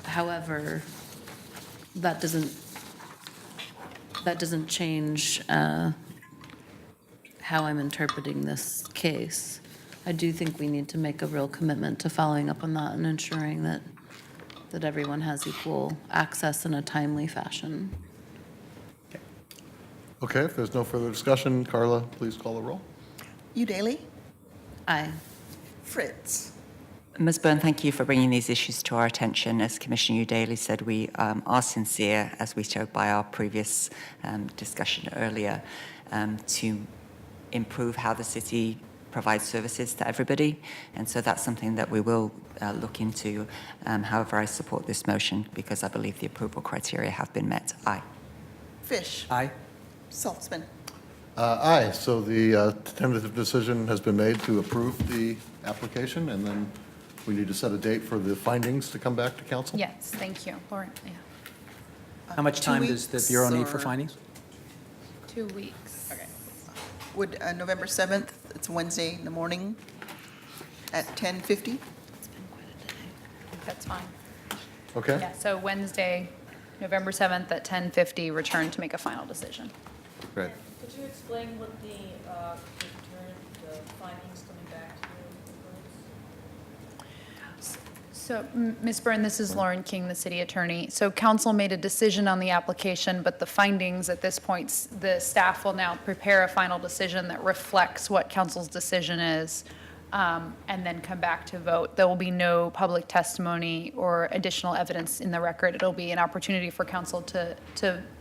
however, that doesn't change how I'm interpreting this case. I do think we need to make a real commitment to following up on that and ensuring that everyone has equal access in a timely fashion.
Okay, if there's no further discussion, Carla, please call the roll.
Udaly,
Aye.
Fritz,
Ms. Byrne, thank you for bringing these issues to our attention. As Commissioner Udaly said, we are sincere, as we showed by our previous discussion earlier, to improve how the city provides services to everybody. And so that's something that we will look into. However, I support this motion because I believe the approval criteria have been met. Aye.
Fish,
Aye.
Saltzman.
Aye, so the tentative decision has been made to approve the application, and then we need to set a date for the findings to come back to council?
Yes, thank you. Lauren, yeah.
How much
2
time does the
weeks
Bureau need for
or-
findings?
2 weeks.
Okay. Would November 7th, it's Wednesday in the morning at 10:50?
That's fine.
Okay?
Yeah, so Wednesday, November 7th at 10:50, return to make a final decision.
Great.
Could you explain what the findings coming back to you?
So, Ms. Byrne, this is Lauren King, the city attorney. So council made a decision on the application, but the findings at this point, the staff will now prepare a final decision that reflects what council's decision is, and then come back to vote. There will be no public testimony or additional evidence in the record. It'll be an opportunity for council to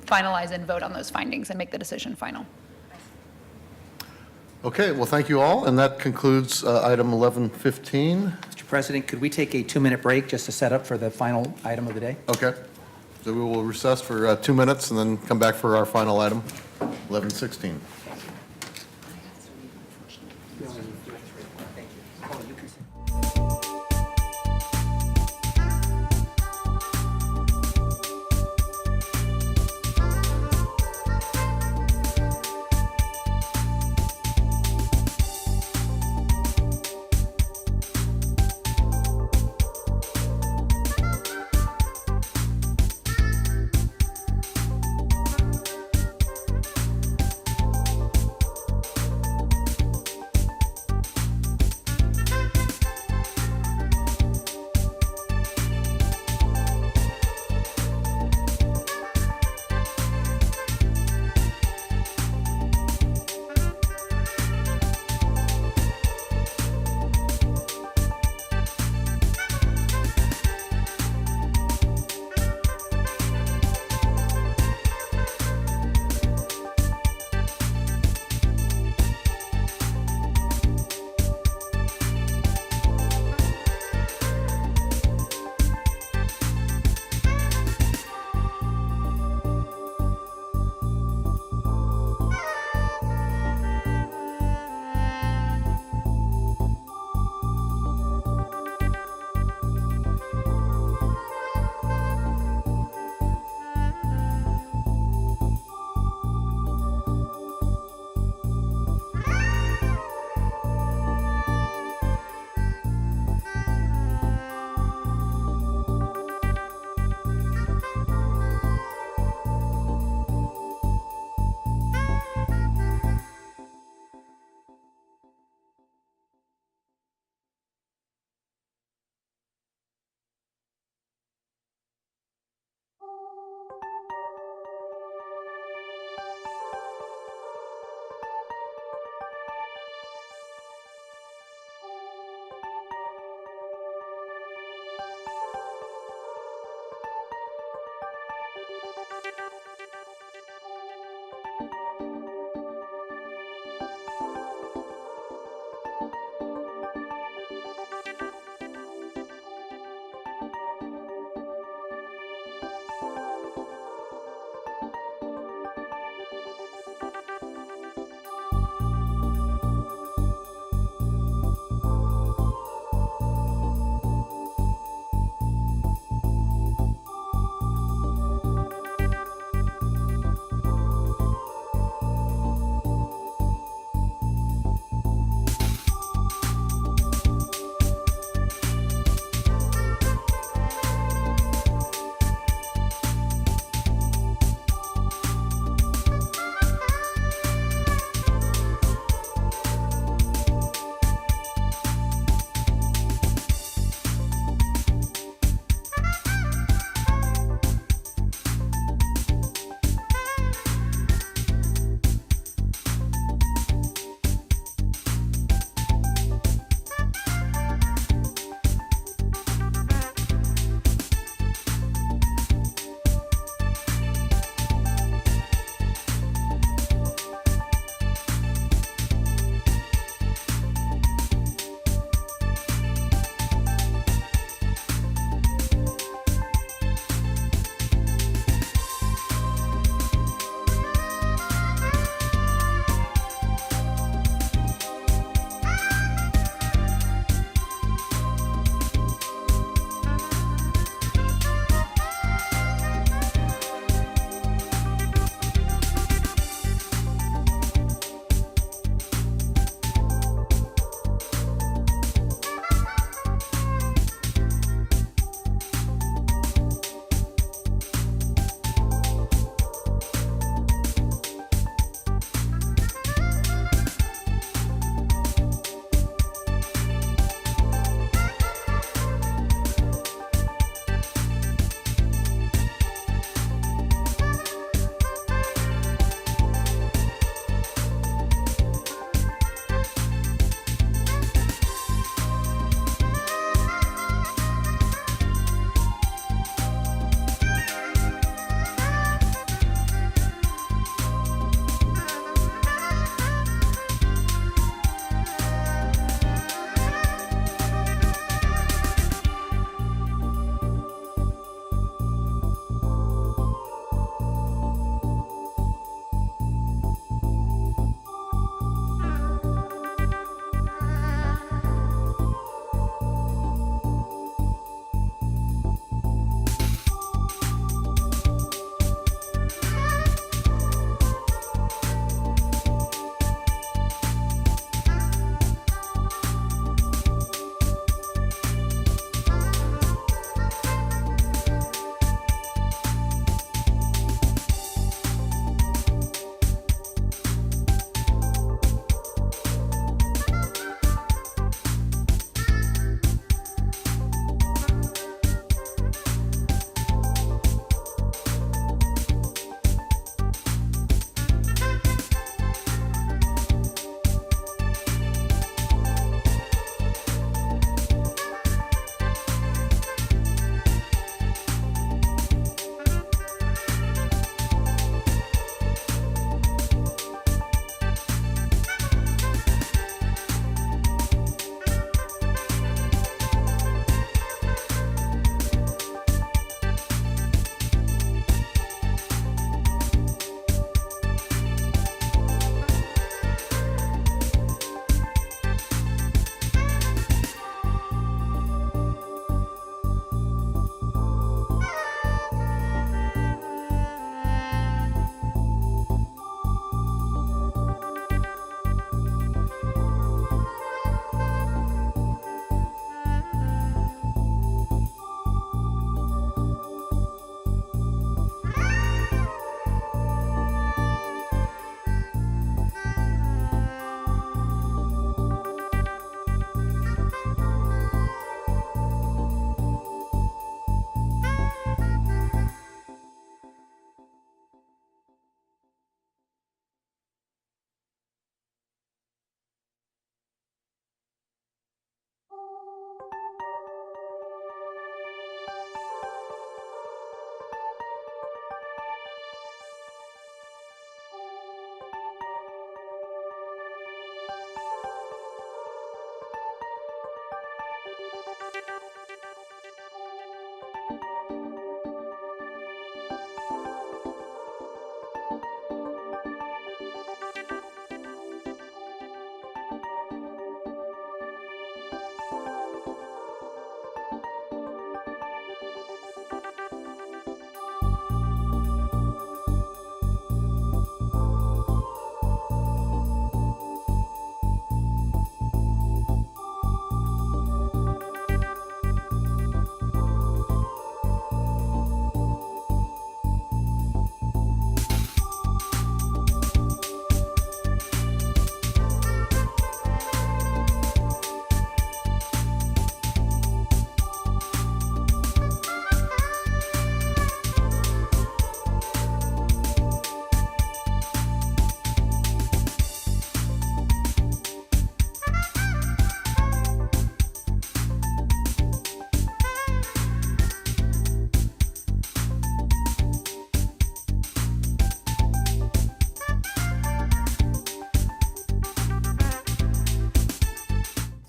finalize and vote on those findings and make the decision final.
Okay, well, thank you all, and that concludes item 11:15.
Mr. President, could we take a 2-minute break just to set up for the final item of the day?
Okay, so we will recess for 2 minutes and then come back for our final item, 11:16.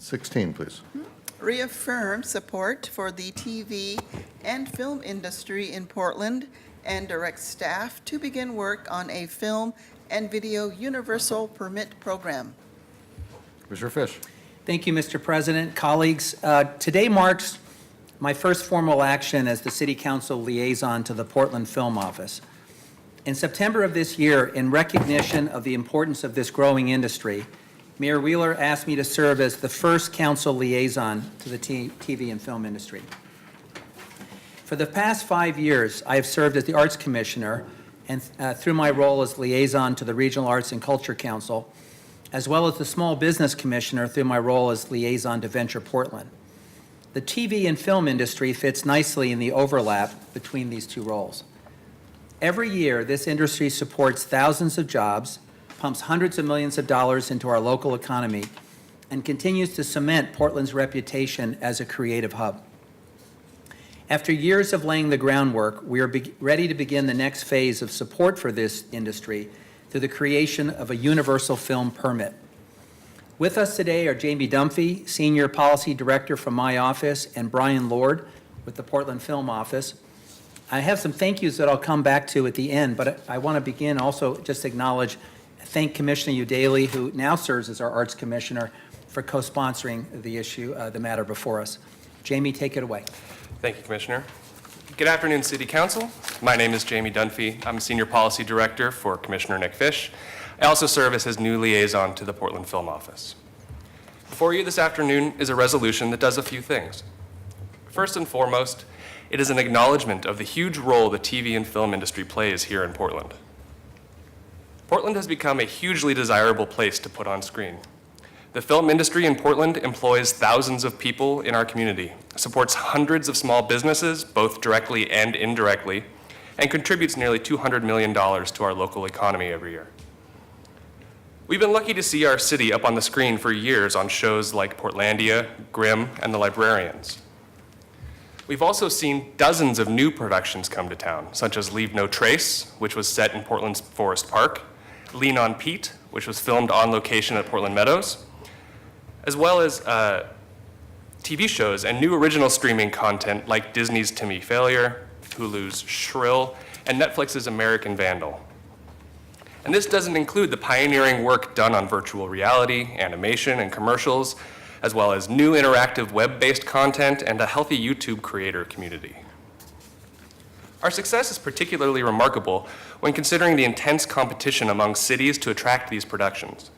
16, please.
Reaffirm support for the TV and film industry in Portland and direct staff to begin work on a film and video universal permit program.
Commissioner Fish.
Thank you, Mr. President. Colleagues, today marks my first formal action as the City Council liaison to the Portland Film Office. In September of this year, in recognition of the importance of this growing industry, Mayor Wheeler asked me to serve as the first council liaison to the TV and film industry. For the past 5 years, I have served as the Arts Commissioner and through my role as liaison to the Regional Arts and Culture Council, as well as the Small Business Commissioner through my role as liaison to Venture Portland. The TV and film industry fits nicely in the overlap between these two roles. Every year, this industry supports thousands of jobs, pumps hundreds of millions of dollars into our local economy, and continues to cement Portland's reputation as a creative hub. After years of laying the groundwork, we are ready to begin the next phase of support for this industry through the creation of a universal film permit. With us today are Jamie Dunphy, Senior Policy Director from my office, and Brian Lord with the Portland Film Office. I have some thank yous that I'll come back to at the end, but I want to begin also just thank Commissioner Udaley, who now serves as our Arts Commissioner, for co-sponsoring the issue, the matter before us. Jamie, take it away.
Thank you, Commissioner. Good afternoon, City Council. My name is Jamie Dunphy. I'm Senior Policy Director for Commissioner Nick Fish. I also serve as his new liaison to the Portland Film Office. Before you this afternoon is a resolution that does a few things. First and foremost, it is an acknowledgement of the huge role the TV and film industry plays here in Portland. Portland has become a hugely desirable place to put on screen. The film industry in Portland employs thousands of people in our community, supports hundreds of small businesses, both directly and indirectly, and contributes nearly $200 million to our local economy every year. We've been lucky to see our city up on the screen for years on shows like Portlandia, Grimm, and The Librarians. We've also seen dozens of new productions come to town, such as Leave No Trace, which was set in Portland's Forest Park, Lean on Pete, which was filmed on location at Portland Meadows, as well as TV shows and new original streaming content like Disney's Timmy Failure, Hulu's Shrill, and Netflix's American Vandal. And this doesn't include the pioneering work done on virtual reality, animation, and commercials, as well as new interactive web-based content and a healthy YouTube creator community. Our success is particularly remarkable when considering the intense competition among cities to attract these productions.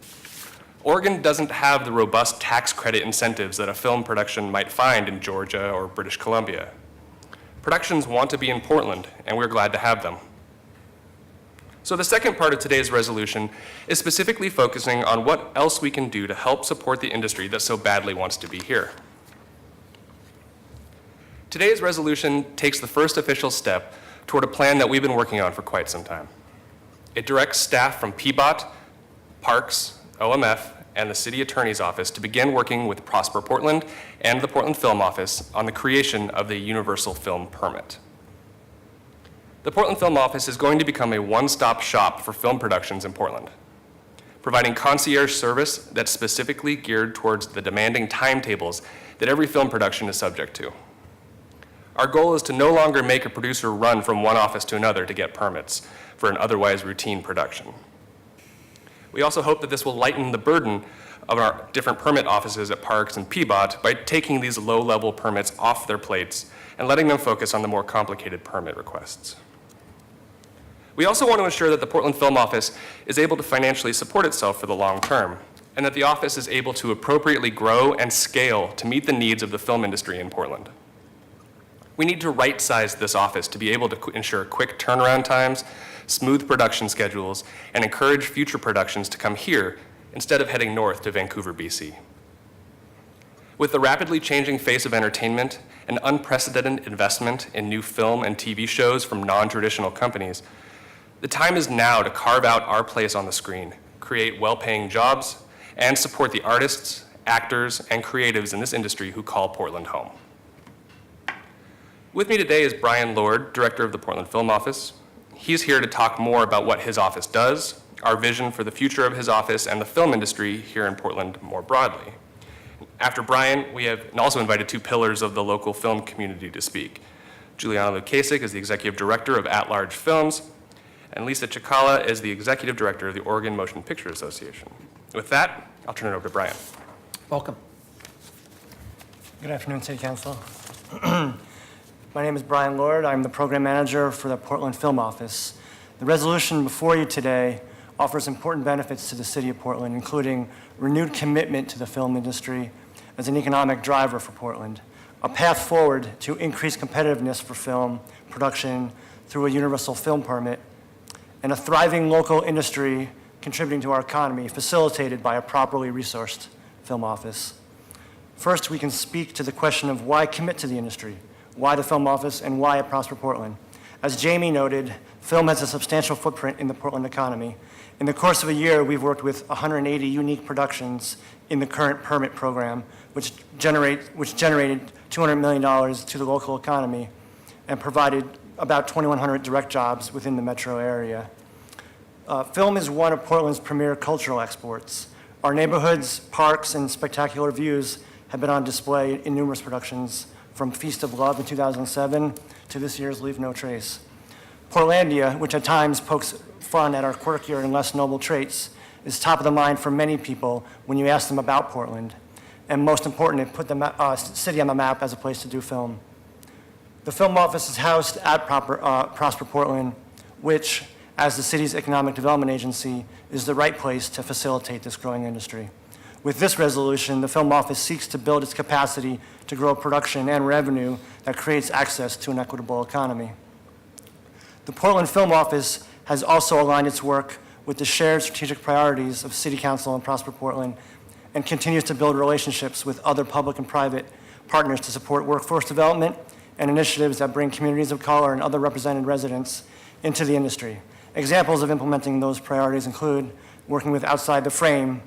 Oregon doesn't have the robust tax credit incentives that a film production might find in Georgia or British Columbia. Productions want to be in Portland, and we're glad to have them. So the second part of today's resolution is specifically focusing on what else we can do to help support the industry that so badly wants to be here. Today's resolution takes the first official step toward a plan that we've been working on for quite some time. It directs staff from PBOT, Parks, OMF, and the City Attorney's Office to begin working with Prosper Portland and the Portland Film Office on the creation of the Universal Film Permit. The Portland Film Office is going to become a one-stop shop for film productions in Portland, providing concierge service that's specifically geared towards the demanding timetables that every film production is subject to. Our goal is to no longer make a producer run from one office to another to get permits for an otherwise routine production. We also hope that this will lighten the burden of our different permit offices at Parks and PBOT by taking these low-level permits off their plates and letting them focus on the more complicated permit requests. We also want to ensure that the Portland Film Office is able to financially support itself for the long term, and that the office is able to appropriately grow and scale to meet the needs of the film industry in Portland. We need to right-size this office to be able to ensure quick turnaround times, smooth production schedules, and encourage future productions to come here instead of heading north to Vancouver, BC. With the rapidly changing face of entertainment and unprecedented investment in new film and TV shows from non-traditional companies, the time is now to carve out our place on the screen, create well-paying jobs, and support the artists, actors, and creatives in this industry who call Portland home. With me today is Brian Lord, Director of the Portland Film Office. He's here to talk more about what his office does, our vision for the future of his office, and the film industry here in Portland more broadly. After Brian, we have also invited two pillars of the local film community to speak. Juliana Lukasik is the Executive Director of At-Large Films, and Lisa Chikala is the Executive Director of the Oregon Motion Picture Association. With that, I'll turn it over to Brian.
Welcome.
Good afternoon, City Council. My name is Brian Lord. I'm the Program Manager for the Portland Film Office. The resolution before you today offers important benefits to the City of Portland, including renewed commitment to the film industry as an economic driver for Portland, a path forward to increase competitiveness for film production through a universal film permit, and a thriving local industry contributing to our economy facilitated by a properly resourced film office. First, we can speak to the question of why commit to the industry, why the film office, and why at Prosper Portland. As Jamie noted, film has a substantial footprint in the Portland economy. In the course of a year, we've worked with 180 unique productions in the current permit program, which generated $200 million to the local economy and provided about 2,100 direct jobs within the metro area. Film is one of Portland's premier cultural exports. Our neighborhoods, parks, and spectacular views have been on display in numerous productions, from Feast of Love in 2007 to this year's Leave No Trace. Portlandia, which at times pokes fun at our quirkier and less noble traits, is top of the mind for many people when you ask them about Portland. And most important, it put the city on the map as a place to do film. The film office is housed at Prosper Portland, which, as the city's economic development agency, is the right place to facilitate this growing industry. With this resolution, the film office seeks to build its capacity to grow production and revenue that creates access to an equitable economy. The Portland Film Office has also aligned its work with the shared strategic priorities of City Council and Prosper Portland, and continues to build relationships with other public and private partners to support workforce development and initiatives that bring communities of color and other represented residents into the industry. Examples of implementing those priorities include working with Outside the Frame,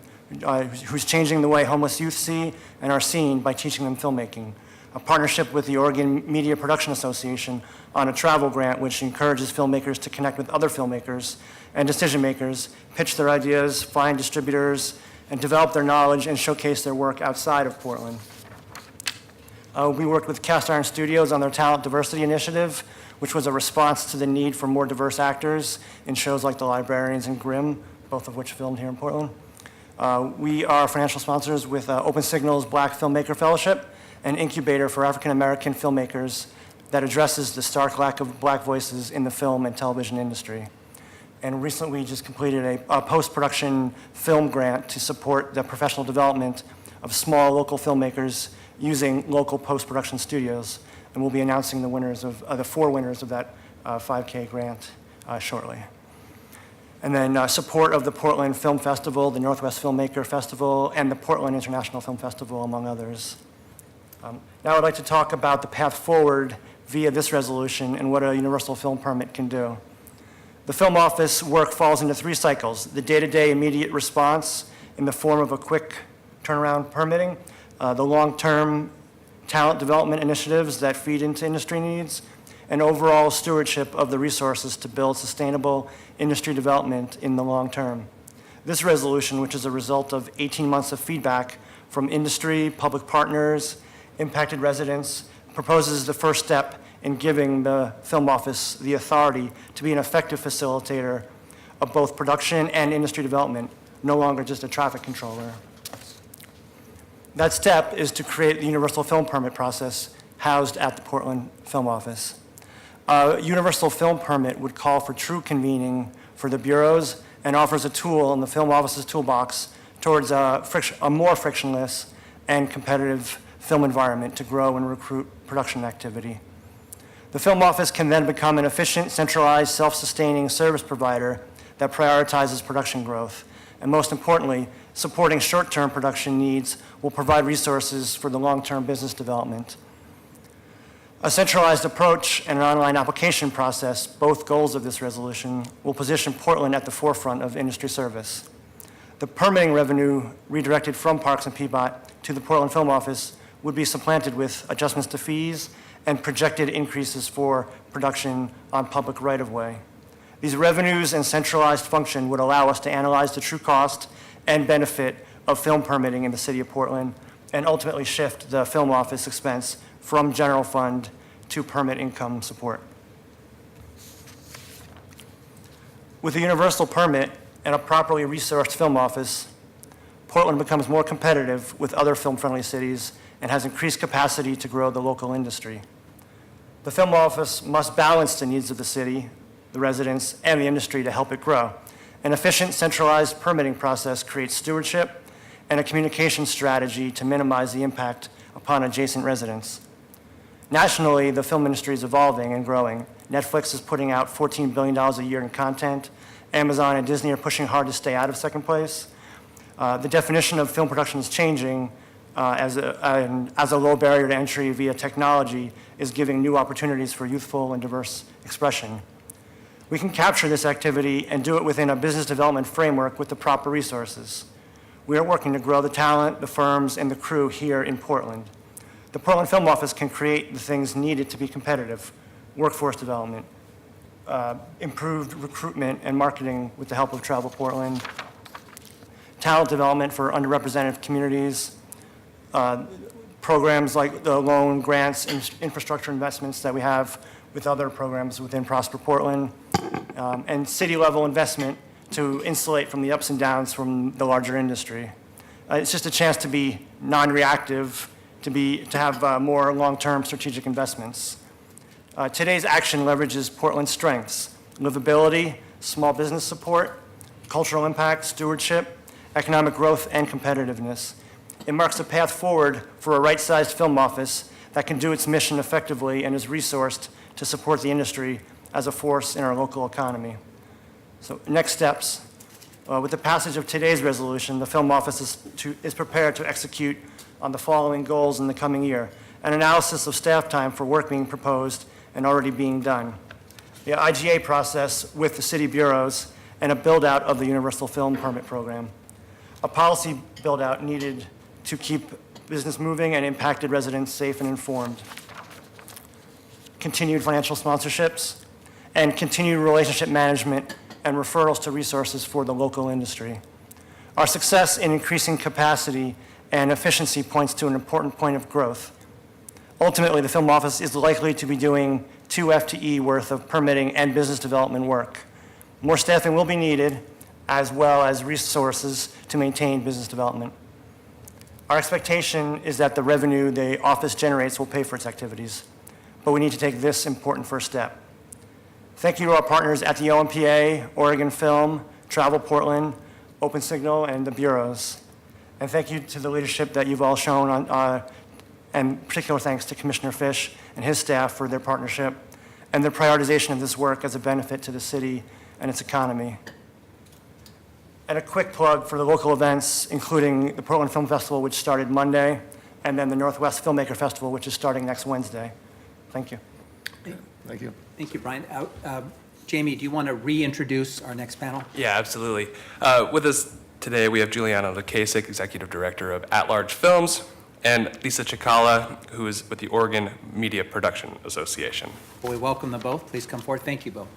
who's changing the way homeless youth see and are seen by teaching them filmmaking. A partnership with the Oregon Media Production Association on a travel grant which encourages filmmakers to connect with other filmmakers and decision makers, pitch their ideas, find distributors, and develop their knowledge and showcase their work outside of Portland. We worked with Cast Iron Studios on their Talent Diversity Initiative, which was a response to the need for more diverse actors in shows like The Librarians and Grimm, both of which filmed here in Portland. We are financial sponsors with Open Signal's Black Filmmaker Fellowship, an incubator for African American filmmakers that addresses the stark lack of black voices in the film and television industry. And recently we just completed a post-production film grant to support the professional development of small local filmmakers using local post-production studios. And we'll be announcing the winners of the 4 winners of that 5K grant shortly. And then support of the Portland Film Festival, the Northwest Filmmaker Festival, and the Portland International Film Festival, among others. Now I'd like to talk about the path forward via this resolution and what a universal film permit can do. The film office work falls into 3 cycles: the day-to-day immediate response in the form of a quick turnaround permitting, the long-term talent development initiatives that feed into industry needs, and overall stewardship of the resources to build sustainable industry development in the long term. This resolution, which is a result of 18 months of feedback from industry, public partners, impacted residents, proposes the first step in giving the film office the authority to be an effective facilitator of both production and industry development, no longer just a traffic controller. That step is to create the universal film permit process housed at the Portland Film Office. A universal film permit would call for true convening for the bureaus and offers a tool in the film office's toolbox towards a more frictionless and competitive film environment to grow and recruit production activity. The film office can then become an efficient, centralized, self-sustaining service provider that prioritizes production growth. And most importantly, supporting short-term production needs will provide resources for the long-term business development. A centralized approach and an online application process, both goals of this resolution, will position Portland at the forefront of industry service. The permitting revenue redirected from Parks and PBOT to the Portland Film Office would be supplanted with adjustments to fees and projected increases for production on public right-of-way. These revenues and centralized function would allow us to analyze the true cost and benefit of film permitting in the city of Portland and ultimately shift the film office expense from general fund to permit income support. With a universal permit and a properly resourced film office, Portland becomes more competitive with other film-friendly cities and has increased capacity to grow the local industry. The film office must balance the needs of the city, the residents, and the industry to help it grow. An efficient, centralized permitting process creates stewardship and a communication strategy to minimize the impact upon adjacent residents. Nationally, the film industry is evolving and growing. Netflix is putting out $14 billion a year in content. Amazon and Disney are pushing hard to stay out of second place. The definition of film production is changing as a low barrier to entry via technology is giving new opportunities for youthful and diverse expression. We can capture this activity and do it within a business development framework with the proper resources. We are working to grow the talent, the firms, and the crew here in Portland. The Portland Film Office can create the things needed to be competitive: workforce development, improved recruitment and marketing with the help of Travel Portland, talent development for underrepresented communities, programs like the loan, grants, infrastructure investments that we have with other programs within Prosper Portland, and city-level investment to insulate from the ups and downs from the larger industry. It's just a chance to be non-reactive, to have more long-term strategic investments. Today's action leverages Portland's strengths: livability, small business support, cultural impact, stewardship, economic growth, and competitiveness. It marks a path forward for a right-sized film office that can do its mission effectively and is resourced to support the industry as a force in our local economy. So next steps. With the passage of today's resolution, the film office is prepared to execute on the following goals in the coming year: an analysis of staff time for work being proposed and already being done, the IGA process with the city bureaus, and a build-out of the Universal Film Permit Program. A policy build-out needed to keep business moving and impacted residents safe and informed. Continued financial sponsorships, and continued relationship management and referrals to resources for the local industry. Our success in increasing capacity and efficiency points to an important point of growth. Ultimately, the film office is likely to be doing 2 FTE worth of permitting and business development work. More staffing will be needed, as well as resources to maintain business development. Our expectation is that the revenue the office generates will pay for its activities, but we need to take this important first step. Thank you to our partners at the OMPA, Oregon Film, Travel Portland, Open Signal, and the bureaus. And thank you to the leadership that you've all shown, and particular thanks to Commissioner Fish and his staff for their partnership and their prioritization of this work as a benefit to the city and its economy. And a quick plug for the local events, including the Portland Film Festival, which started Monday, and then the Northwest Filmmaker Festival, which is starting next Wednesday. Thank you.
Thank you.
Thank you, Brian. Jamie, do you want to reintroduce our next panel?
Yeah, absolutely. With us today, we have Juliana Lukasik, Executive Director of At-Large Films, and Lisa Chikala, who is with the Oregon Media Production Association.
Well, we welcome them both. Please come forward. Thank you both.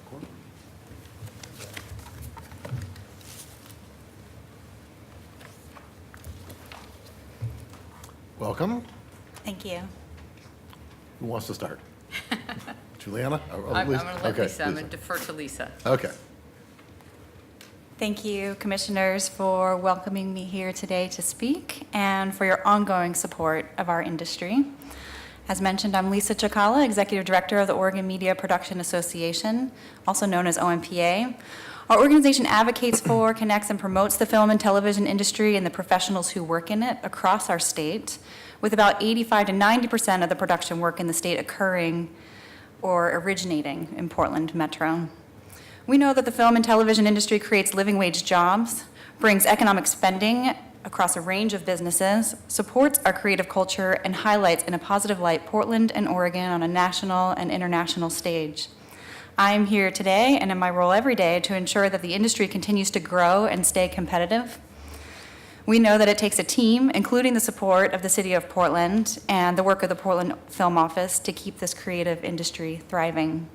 Welcome.
Thank you.
Who wants to start? Juliana?
I'm going to let
Okay,
Lisa. I'm going to defer to Lisa.
Okay.
Thank you, commissioners, for welcoming me here today to speak and for your ongoing support of our industry. As mentioned, I'm Lisa Chikala, Executive Director of the Oregon Media Production Association, also known as OMPA. Our organization advocates for, connects, and promotes the film and television industry and the professionals who work in it across our state, with about 85 to 90% of the production work in the state occurring or originating in Portland Metro. We know that the film and television industry creates living wage jobs, brings economic spending across a range of businesses, supports our creative culture, and highlights in a positive light Portland and Oregon on a national and international stage. I'm here today and in my role every day to ensure that the industry continues to grow and stay competitive. We know that it takes a team, including the support of the City of Portland and the work of the Portland Film Office, to keep this creative industry thriving.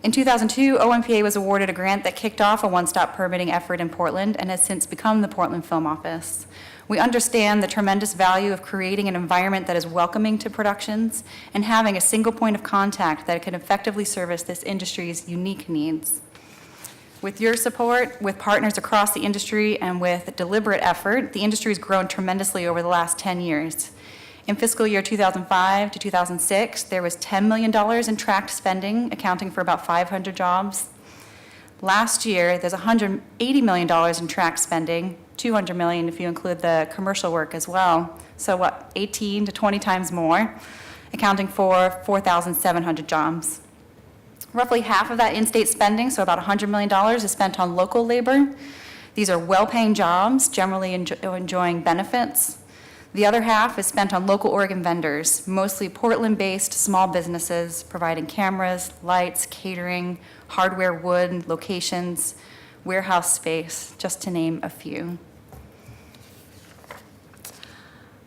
In 2002, OMPA was awarded a grant that kicked off a one-stop permitting effort in Portland and has since become the Portland Film Office. We understand the tremendous value of creating an environment that is welcoming to productions and having a single point of contact that can effectively service this industry's unique needs. With your support, with partners across the industry, and with deliberate effort, the industry has grown tremendously over the last 10 years. In fiscal year 2005 to 2006, there was $10 million in tracked spending, accounting for about 500 jobs. Last year, there's $180 million in tracked spending, $200 million if you include the commercial work as well. So what, 18 to 20 times more, accounting for 4,700 jobs. Roughly half of that in-state spending, so about $100 million, is spent on local labor. These are well-paying jobs, generally enjoying benefits. The other half is spent on local Oregon vendors, mostly Portland-based small businesses providing cameras, lights, catering, hardware, wood, locations, warehouse space, just to name a few.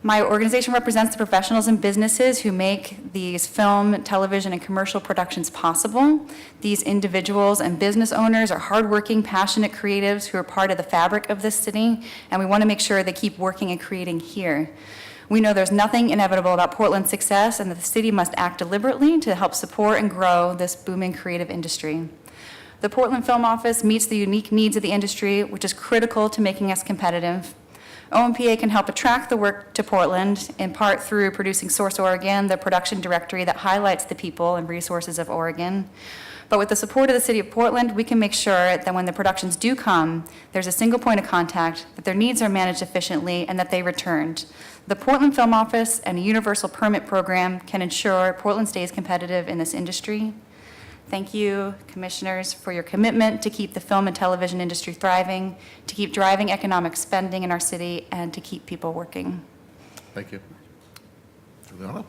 My organization represents the professionals and businesses who make these film, television, and commercial productions possible. These individuals and business owners are hardworking, passionate creatives who are part of the fabric of this city, and we want to make sure they keep working and creating here. We know there's nothing inevitable about Portland's success, and that the city must act deliberately to help support and grow this booming creative industry. The Portland Film Office meets the unique needs of the industry, which is critical to making us competitive. OMPA can help attract the work to Portland, in part through producing Source Oregon, the production directory that highlights the people and resources of Oregon. But with the support of the City of Portland, we can make sure that when the productions do come, there's a single point of contact, that their needs are managed efficiently, and that they returned. The Portland Film Office and a universal permit program can ensure Portland stays competitive in this industry. Thank you, commissioners, for your commitment to keep the film and television industry thriving, to keep driving economic spending in our city, and to keep people working.
Thank you. Juliana?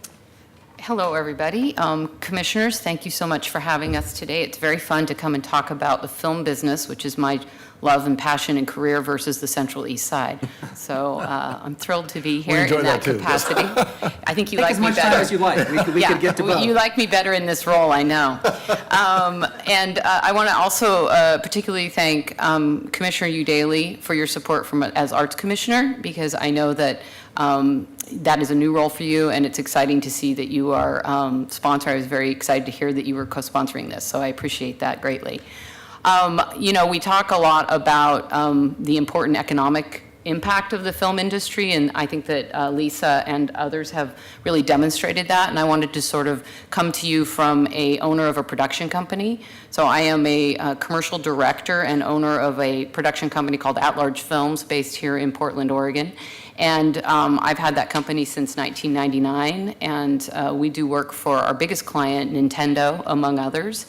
Hello, everybody. Commissioners, thank you so much for having us today. It's very fun to come and talk about the film business, which is my love and passion and career, versus the Central East Side. So I'm thrilled to be here in that capacity. I think you like me better.
Take as much time as you like. We could get to both.
You like me better in this role, I know. And I want to also particularly thank Commissioner Udaly for your support as Arts Commissioner, because I know that that is a new role for you, and it's exciting to see that you are sponsoring. I was very excited to hear that you were co-sponsoring this, so I appreciate that greatly. You know, we talk a lot about the important economic impact of the film industry, and I think that Lisa and others have really demonstrated that, and I wanted to sort of come to you from a owner of a production company. So I am a commercial director and owner of a production company called At Large Films, based here in Portland, Oregon. And I've had that company since 1999, and we do work for our biggest client, Nintendo, among others.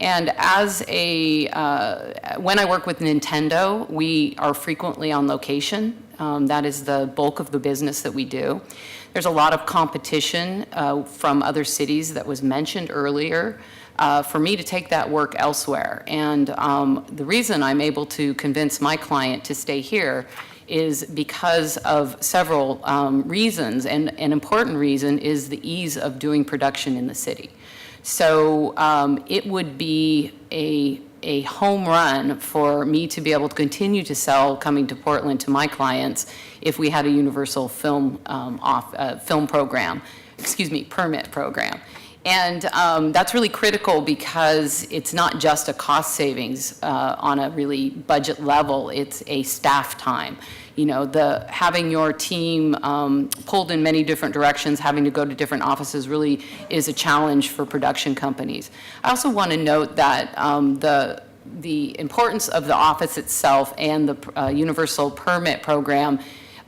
And as when I work with Nintendo, we are frequently on location. That is the bulk of the business that we do. There's a lot of competition from other cities that was mentioned earlier for me to take that work elsewhere. And the reason I'm able to convince my client to stay here is because of several reasons, and an important reason is the ease of doing production in the city. So it would be a home run for me to be able to continue to sell coming to Portland to my clients if we had a universal film program, permit program. And that's really critical because it's not just a cost savings on a really budget level, it's a staff time. You know, having your team pulled in many different directions, having to go to different offices really is a challenge for production companies. I also want to note that the importance of the office itself and the universal permit program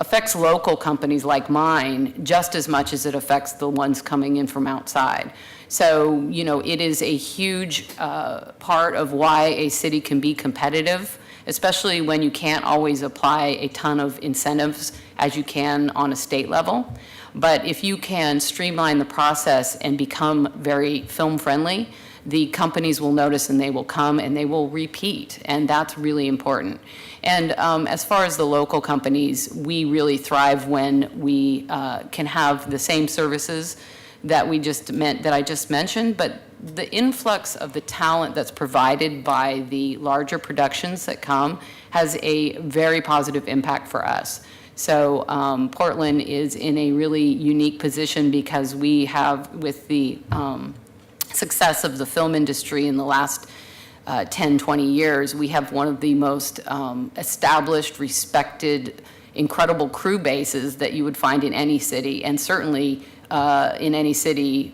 affects local companies like mine just as much as it affects the ones coming in from outside. So, you know, it is a huge part of why a city can be competitive, especially when you can't always apply a ton of incentives as you can on a state level. But if you can streamline the process and become very film friendly, the companies will notice and they will come and they will repeat, and that's really important. And as far as the local companies, we really thrive when we can have the same services that I just mentioned, but the influx of the talent that's provided by the larger productions that come has a very positive impact for us. So Portland is in a really unique position because we have, with the success of the film industry in the last 10, 20 years, we have one of the most established, respected, incredible crew bases that you would find in any city, and certainly in any city,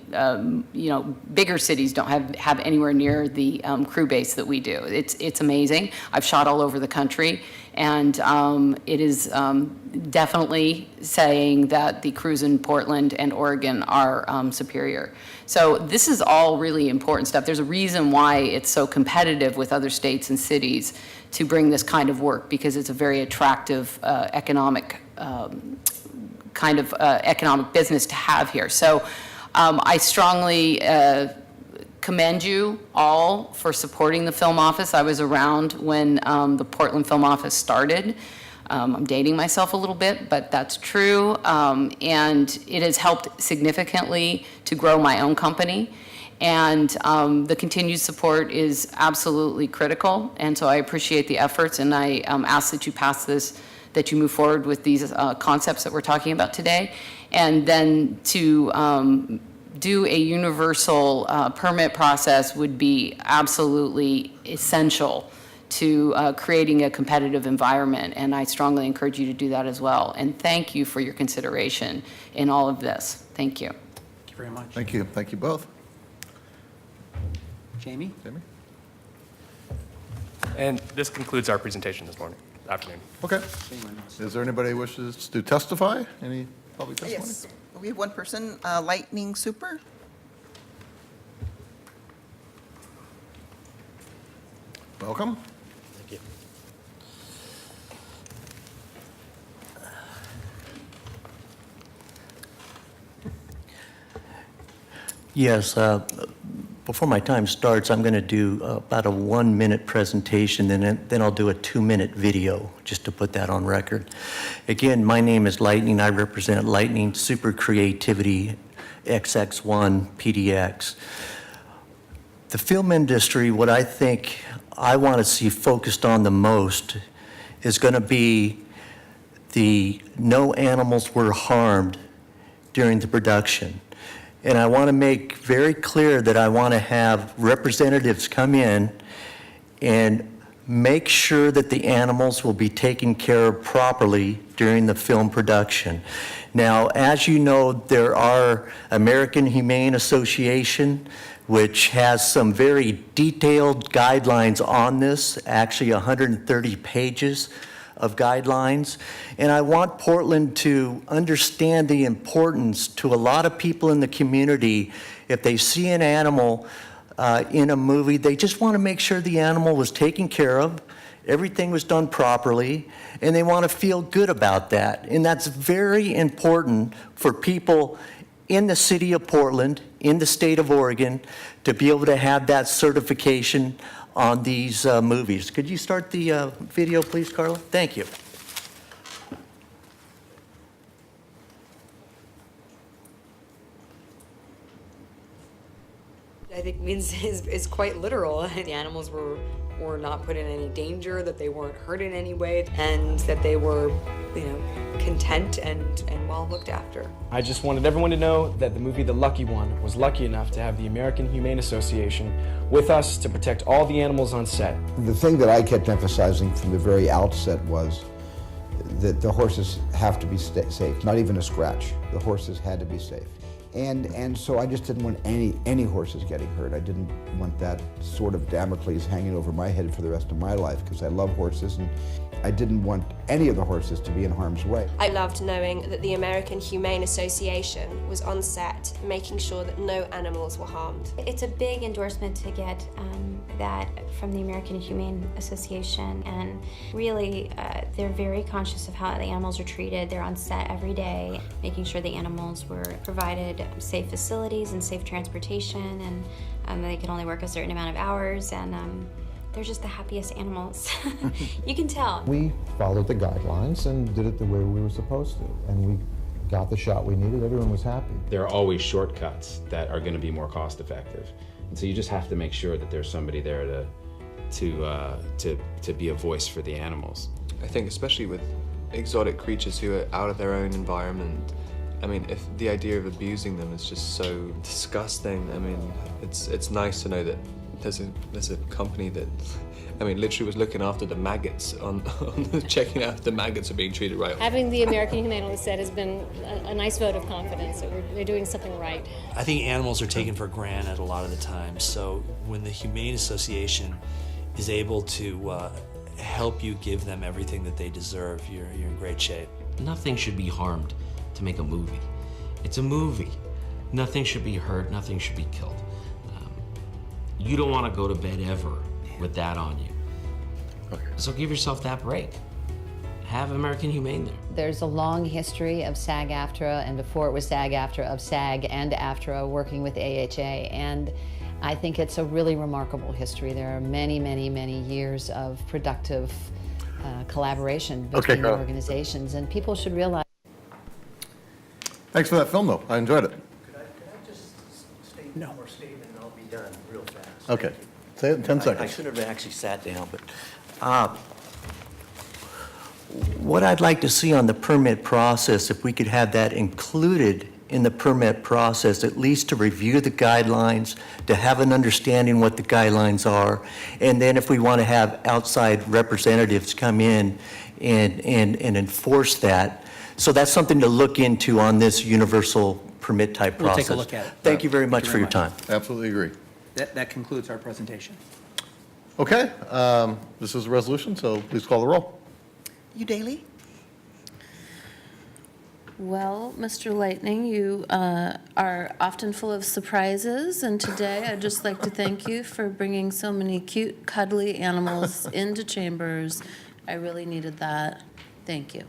bigger cities don't have anywhere near the crew base that we do. It's amazing. I've shot all over the country, and it is definitely saying that the crews in Portland and Oregon are superior. So this is all really important stuff. There's a reason why it's so competitive with other states and cities to bring this kind of work, because it's a very attractive economic economic business to have here. So I strongly commend you all for supporting the Film Office. I was around when the Portland Film Office started. I'm dating myself a little bit, but that's true. And it has helped significantly to grow my own company. And the continued support is absolutely critical. And so I appreciate the efforts, and I ask that you pass this, that you move forward with these concepts that we're talking about today. And then to do a universal permit process would be absolutely essential to creating a competitive environment. And I strongly encourage you to do that as well. And thank you for your consideration in all of this. Thank you.
Thank you very much.
Thank you. Thank you both.
Jamie?
Jamie?
And this concludes our presentation this afternoon.
Okay. Is there anybody who wishes to testify? Any public testimony?
Yes, we have one person, Lightning Super.
Welcome.
Thank you. Yes, before my time starts, I'm going to do about a 1-minute presentation, and then I'll do a 2-minute video, just to put that on record. Again, my name is Lightning. I represent Lightning Super Creativity XX1 PDX. The film industry, what I think I want to see focused on the most is going to be the no animals were harmed during the production. And I want to make very clear that I want to have representatives come in and make sure that the animals will be taken care of properly during the film production. Now, as you know, there are American Humane Association, which has some very detailed guidelines on this, actually 130 pages of guidelines. And I want Portland to understand the importance to a lot of people in the community. If they see an animal in a movie, they just want to make sure the animal was taken care of, everything was done properly, and they want to feel good about that. And that's very important for people in the city of Portland, in the state of Oregon, to be able to have that certification on these movies. Could you start the video, please, Carla? Thank you.
I think means is quite literal. The animals were not put in any danger, that they weren't hurt in any way, and that they were, content and well looked after.
I just wanted everyone to know that the movie The Lucky One was lucky enough to have the American Humane Association with us to protect all the animals on set.
The thing that I kept emphasizing from the very outset was that the horses have to be safe, not even a scratch. The horses had to be safe. And so I just didn't want any horses getting hurt. I didn't want that sort of Damocles hanging over my head for the rest of my life, because I love horses, and I didn't want any of the horses to be in harm's way.
I loved knowing that the American Humane Association was on set, making sure that no animals were harmed.
It's a big endorsement to get that from the American Humane Association, and really they're very conscious of how the animals are treated. They're on set every day, making sure the animals were provided safe facilities and safe transportation, and they could only work a certain amount of hours, and they're just the happiest animals. You can tell.
We followed the guidelines and did it the way we were supposed to, and we got the shot we needed. Everyone was happy.
There are always shortcuts that are going to be more cost effective.
And so you just have to make sure that there's somebody there to be a voice for the animals.
I think especially with exotic creatures who are out of their own environment, I mean, if the idea of abusing them is just so disgusting, I mean, it's nice to know that there's a company that, I mean, literally was looking after the maggots on checking out if the maggots are being treated right.
Having the American Humane on the set has been a nice vote of confidence that they're doing something right.
I think animals are taken for granted a lot of the time. So when the Humane Association is able to help you give them everything that they deserve, you're in great shape.
Nothing should be harmed to make a movie. It's a movie. Nothing should be hurt, nothing should be killed. You don't want to go to bed ever with that on you. Okay. So give yourself that break. Have American Humane there.
There's a long history of SAG-AFTRA, and before it was SAG-AFTRA, of SAG and AFTRA working with AHA, and I think it's a really remarkable history. There are many, many, many years of productive collaboration between the organizations, and people should realize.
Thanks for that film, though. I enjoyed it.
Could I just state one more statement and I'll be done real fast?
Okay. Say it in 10 seconds.
I should have actually sat down, but what I'd like to see on the permit process, if we could have that included in the permit process, at least to review the guidelines, to have an understanding what the guidelines are, and then if we want to have outside representatives come in and enforce that. So that's something to look into on this universal permit type
We'll
process.
take a look at it.
Thank you very much for your time.
Absolutely agree.
That concludes our presentation.
Okay, this is a resolution, so please call the roll.
Udaly?
Well, Mr. Lightning, you are often full of surprises, and today I'd just like to thank you for bringing so many cute, cuddly animals into chambers. I really needed that. Thank you.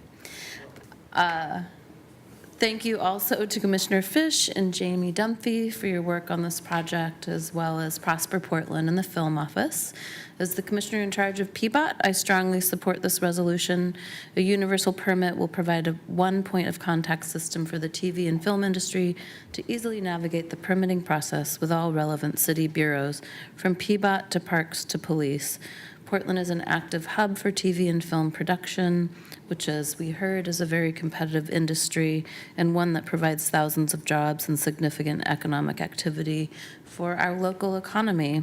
Thank you also to Commissioner Fish and Jamie Dunphy for your work on this project, as well as Prosper Portland and the Film Office. As the commissioner in charge of PBOT, I strongly support this resolution. A universal permit will provide a one point of contact system for the TV and film industry to easily navigate the permitting process with all relevant city bureaus, from PBOT to parks to police. Portland is an active hub for TV and film production, which, as we heard, is a very competitive industry and one that provides thousands of jobs and significant economic activity for our local economy.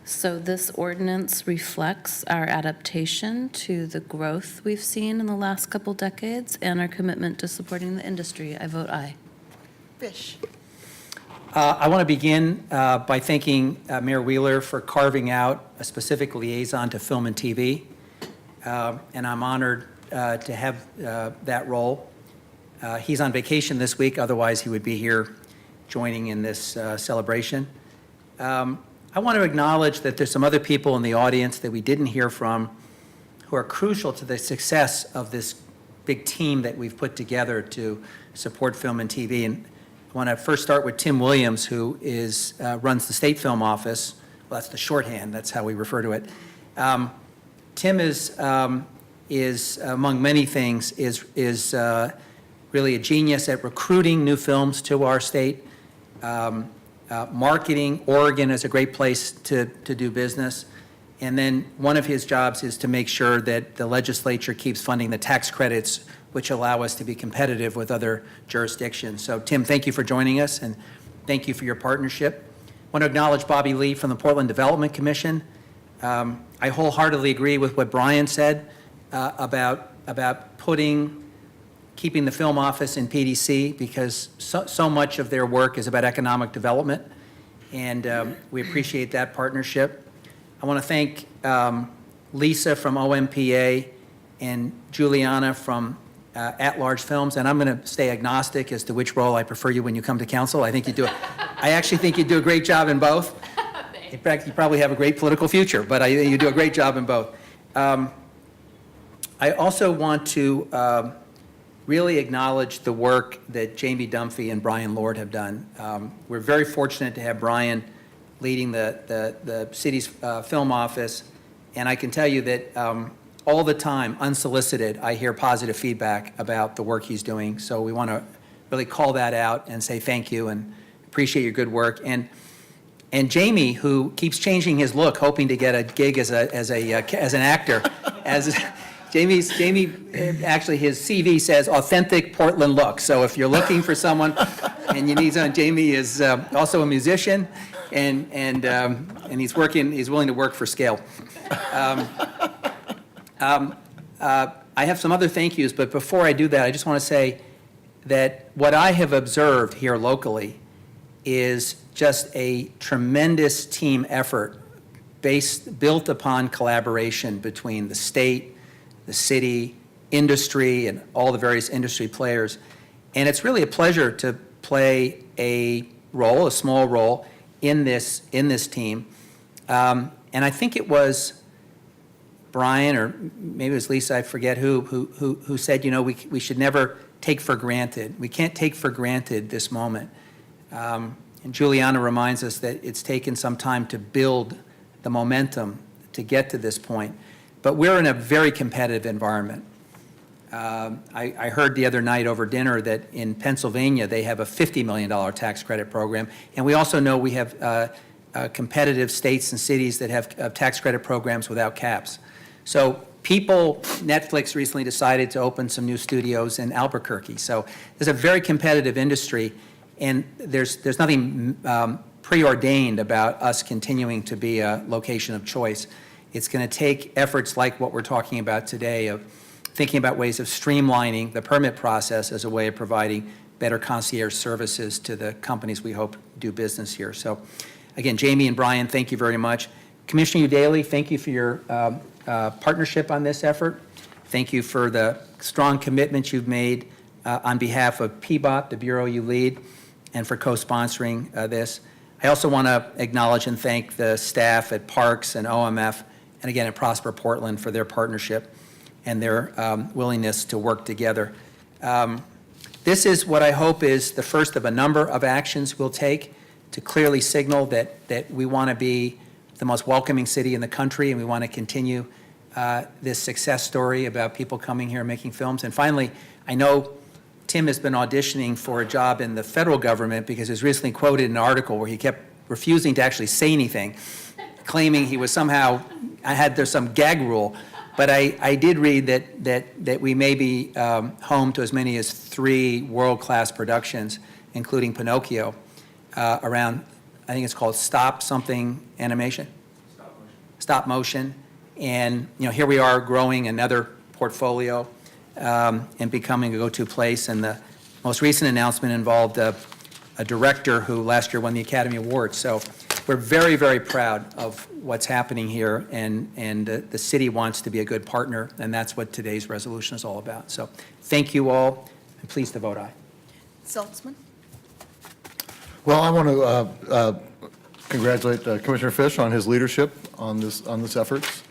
So this ordinance reflects our adaptation to the growth we've seen in the last couple decades and our commitment to supporting the industry. I vote aye.
Fish?
I want to begin by thanking Mayor Wheeler for carving out a specific liaison to film and TV, and I'm honored to have that role. He's on vacation this week, otherwise he would be here joining in this celebration. I want to acknowledge that there's some other people in the audience that we didn't hear from who are crucial to the success of this big team that we've put together to support film and TV. And I want to first start with Tim Williams, who runs the State Film Office. Well, that's the shorthand. That's how we refer to it. Tim is among many things, is really a genius at recruiting new films to our state. Marketing Oregon is a great place to do business. And then one of his jobs is to make sure that the legislature keeps funding the tax credits, which allow us to be competitive with other jurisdictions. So Tim, thank you for joining us, and thank you for your partnership. I want to acknowledge Bobby Lee from the Portland Development Commission. I wholeheartedly agree with what Brian said about keeping the film office in PDC, because so much of their work is about economic development, and we appreciate that partnership. I want to thank Lisa from OMPA and Juliana from At-Large Films, and I'm going to stay agnostic as to which role I prefer you when you come to council. I actually think you do a great job in both. In fact, you probably have a great political future, but you do a great job in both. I also want to really acknowledge the work that Jamie Dunphy and Brian Lord have done. We're very fortunate to have Brian leading the city's film office, and I can tell you that all the time, unsolicited, I hear positive feedback about the work he's doing. So we want to really call that out and say thank you and appreciate your good work. And And Jamie, who keeps changing his look, hoping to get a gig as an actor, Jamie, actually, his CV says authentic Portland look. So if you're looking for someone and you need someone, Jamie is also a musician, and he's willing to work for scale. I have some other thank yous, but before I do that, I just want to say that what I have observed here locally is just a tremendous team effort built upon collaboration between the state, the city, industry, and all the various industry players. And it's really a pleasure to play a small role in this team. And I think it was Brian, or maybe it was Lisa, I forget who said, we should never take for granted. We can't take for granted this moment. And Juliana reminds us that it's taken some time to build the momentum to get to this point. But we're in a very competitive environment. I heard the other night over dinner that in Pennsylvania they have a $50 million tax credit program. And we also know we have competitive states and cities that have tax credit programs without caps. So Netflix recently decided to open some new studios in Albuquerque. So there's a very competitive industry. And there's nothing preordained about us continuing to be a location of choice. It's going to take efforts like what we're talking about today of thinking about ways of streamlining the permit process as a way of providing better concierge services to the companies we hope do business here. So again, Jamie and Brian, thank you very much. Commissioner Udaley, thank you for your partnership on this effort. Thank you for the strong commitment you've made on behalf of PBOT, the bureau you lead, and for co-sponsoring this. I also want to acknowledge and thank the staff at Parks and OMF, and again at Prosper Portland for their partnership and their willingness to work together. This is what I hope is the first of a number of actions we'll take to clearly signal that we want to be the most welcoming city in the country, and we want to continue this success story about people coming here and making films. And finally, I know Tim has been auditioning for a job in the federal government because he was recently quoted in an article where he kept refusing to actually say anything, claiming he was somehow, there's some gag rule. But I did read that we may be home to as many as 3 world-class productions, including Pinocchio, around, I think it's called Stop Something Animation? Stop motion. And here we are growing another portfolio and becoming a go-to place. And the most recent announcement involved a director who last year won the Academy Award. So we're very, very proud of what's happening here, and the city wants to be a good partner, and that's what today's resolution is all about. So thank you all, and please to vote aye.
Saltzman?
Well, I want to congratulate Commissioner Fish on his leadership on this efforts.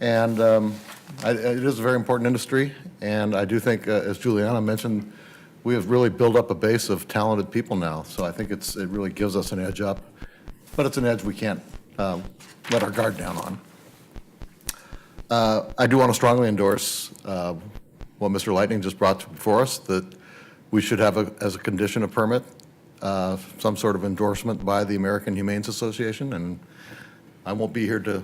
And it is a very important industry, and I do think, as Juliana mentioned, we have really built up a base of talented people now. So I think it really gives us an edge up, but it's an edge we can't let our guard down on. I do want to strongly endorse what Mr. Lightning just brought before us, that we should have, as a condition of permit, some sort of endorsement by the American Humane Association, and I won't be here to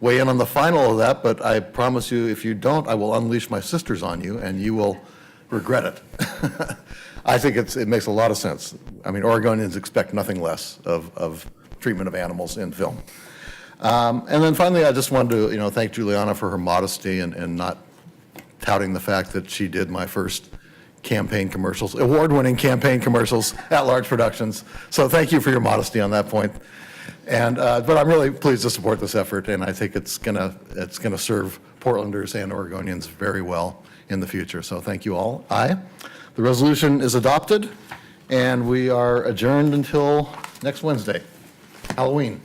weigh in on the final of that, but I promise you, if you don't, I will unleash my sisters on you, and you will regret it. I think it makes a lot of sense. I mean, Oregonians expect nothing less of treatment of animals in film. And then finally, I just wanted to, thank Juliana for her modesty and not touting the fact that she did my first campaign commercials, award-winning campaign commercials at Large Productions. So thank you for your modesty on that point. And but I'm really pleased to support this effort, and I think it's gonna serve Portlanders and Oregonians very well in the future. So thank you all. Aye. The resolution is adopted, and we are adjourned until next Wednesday, Halloween.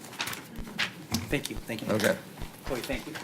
Thank you. Thank you.
Okay.
Boy, thank you.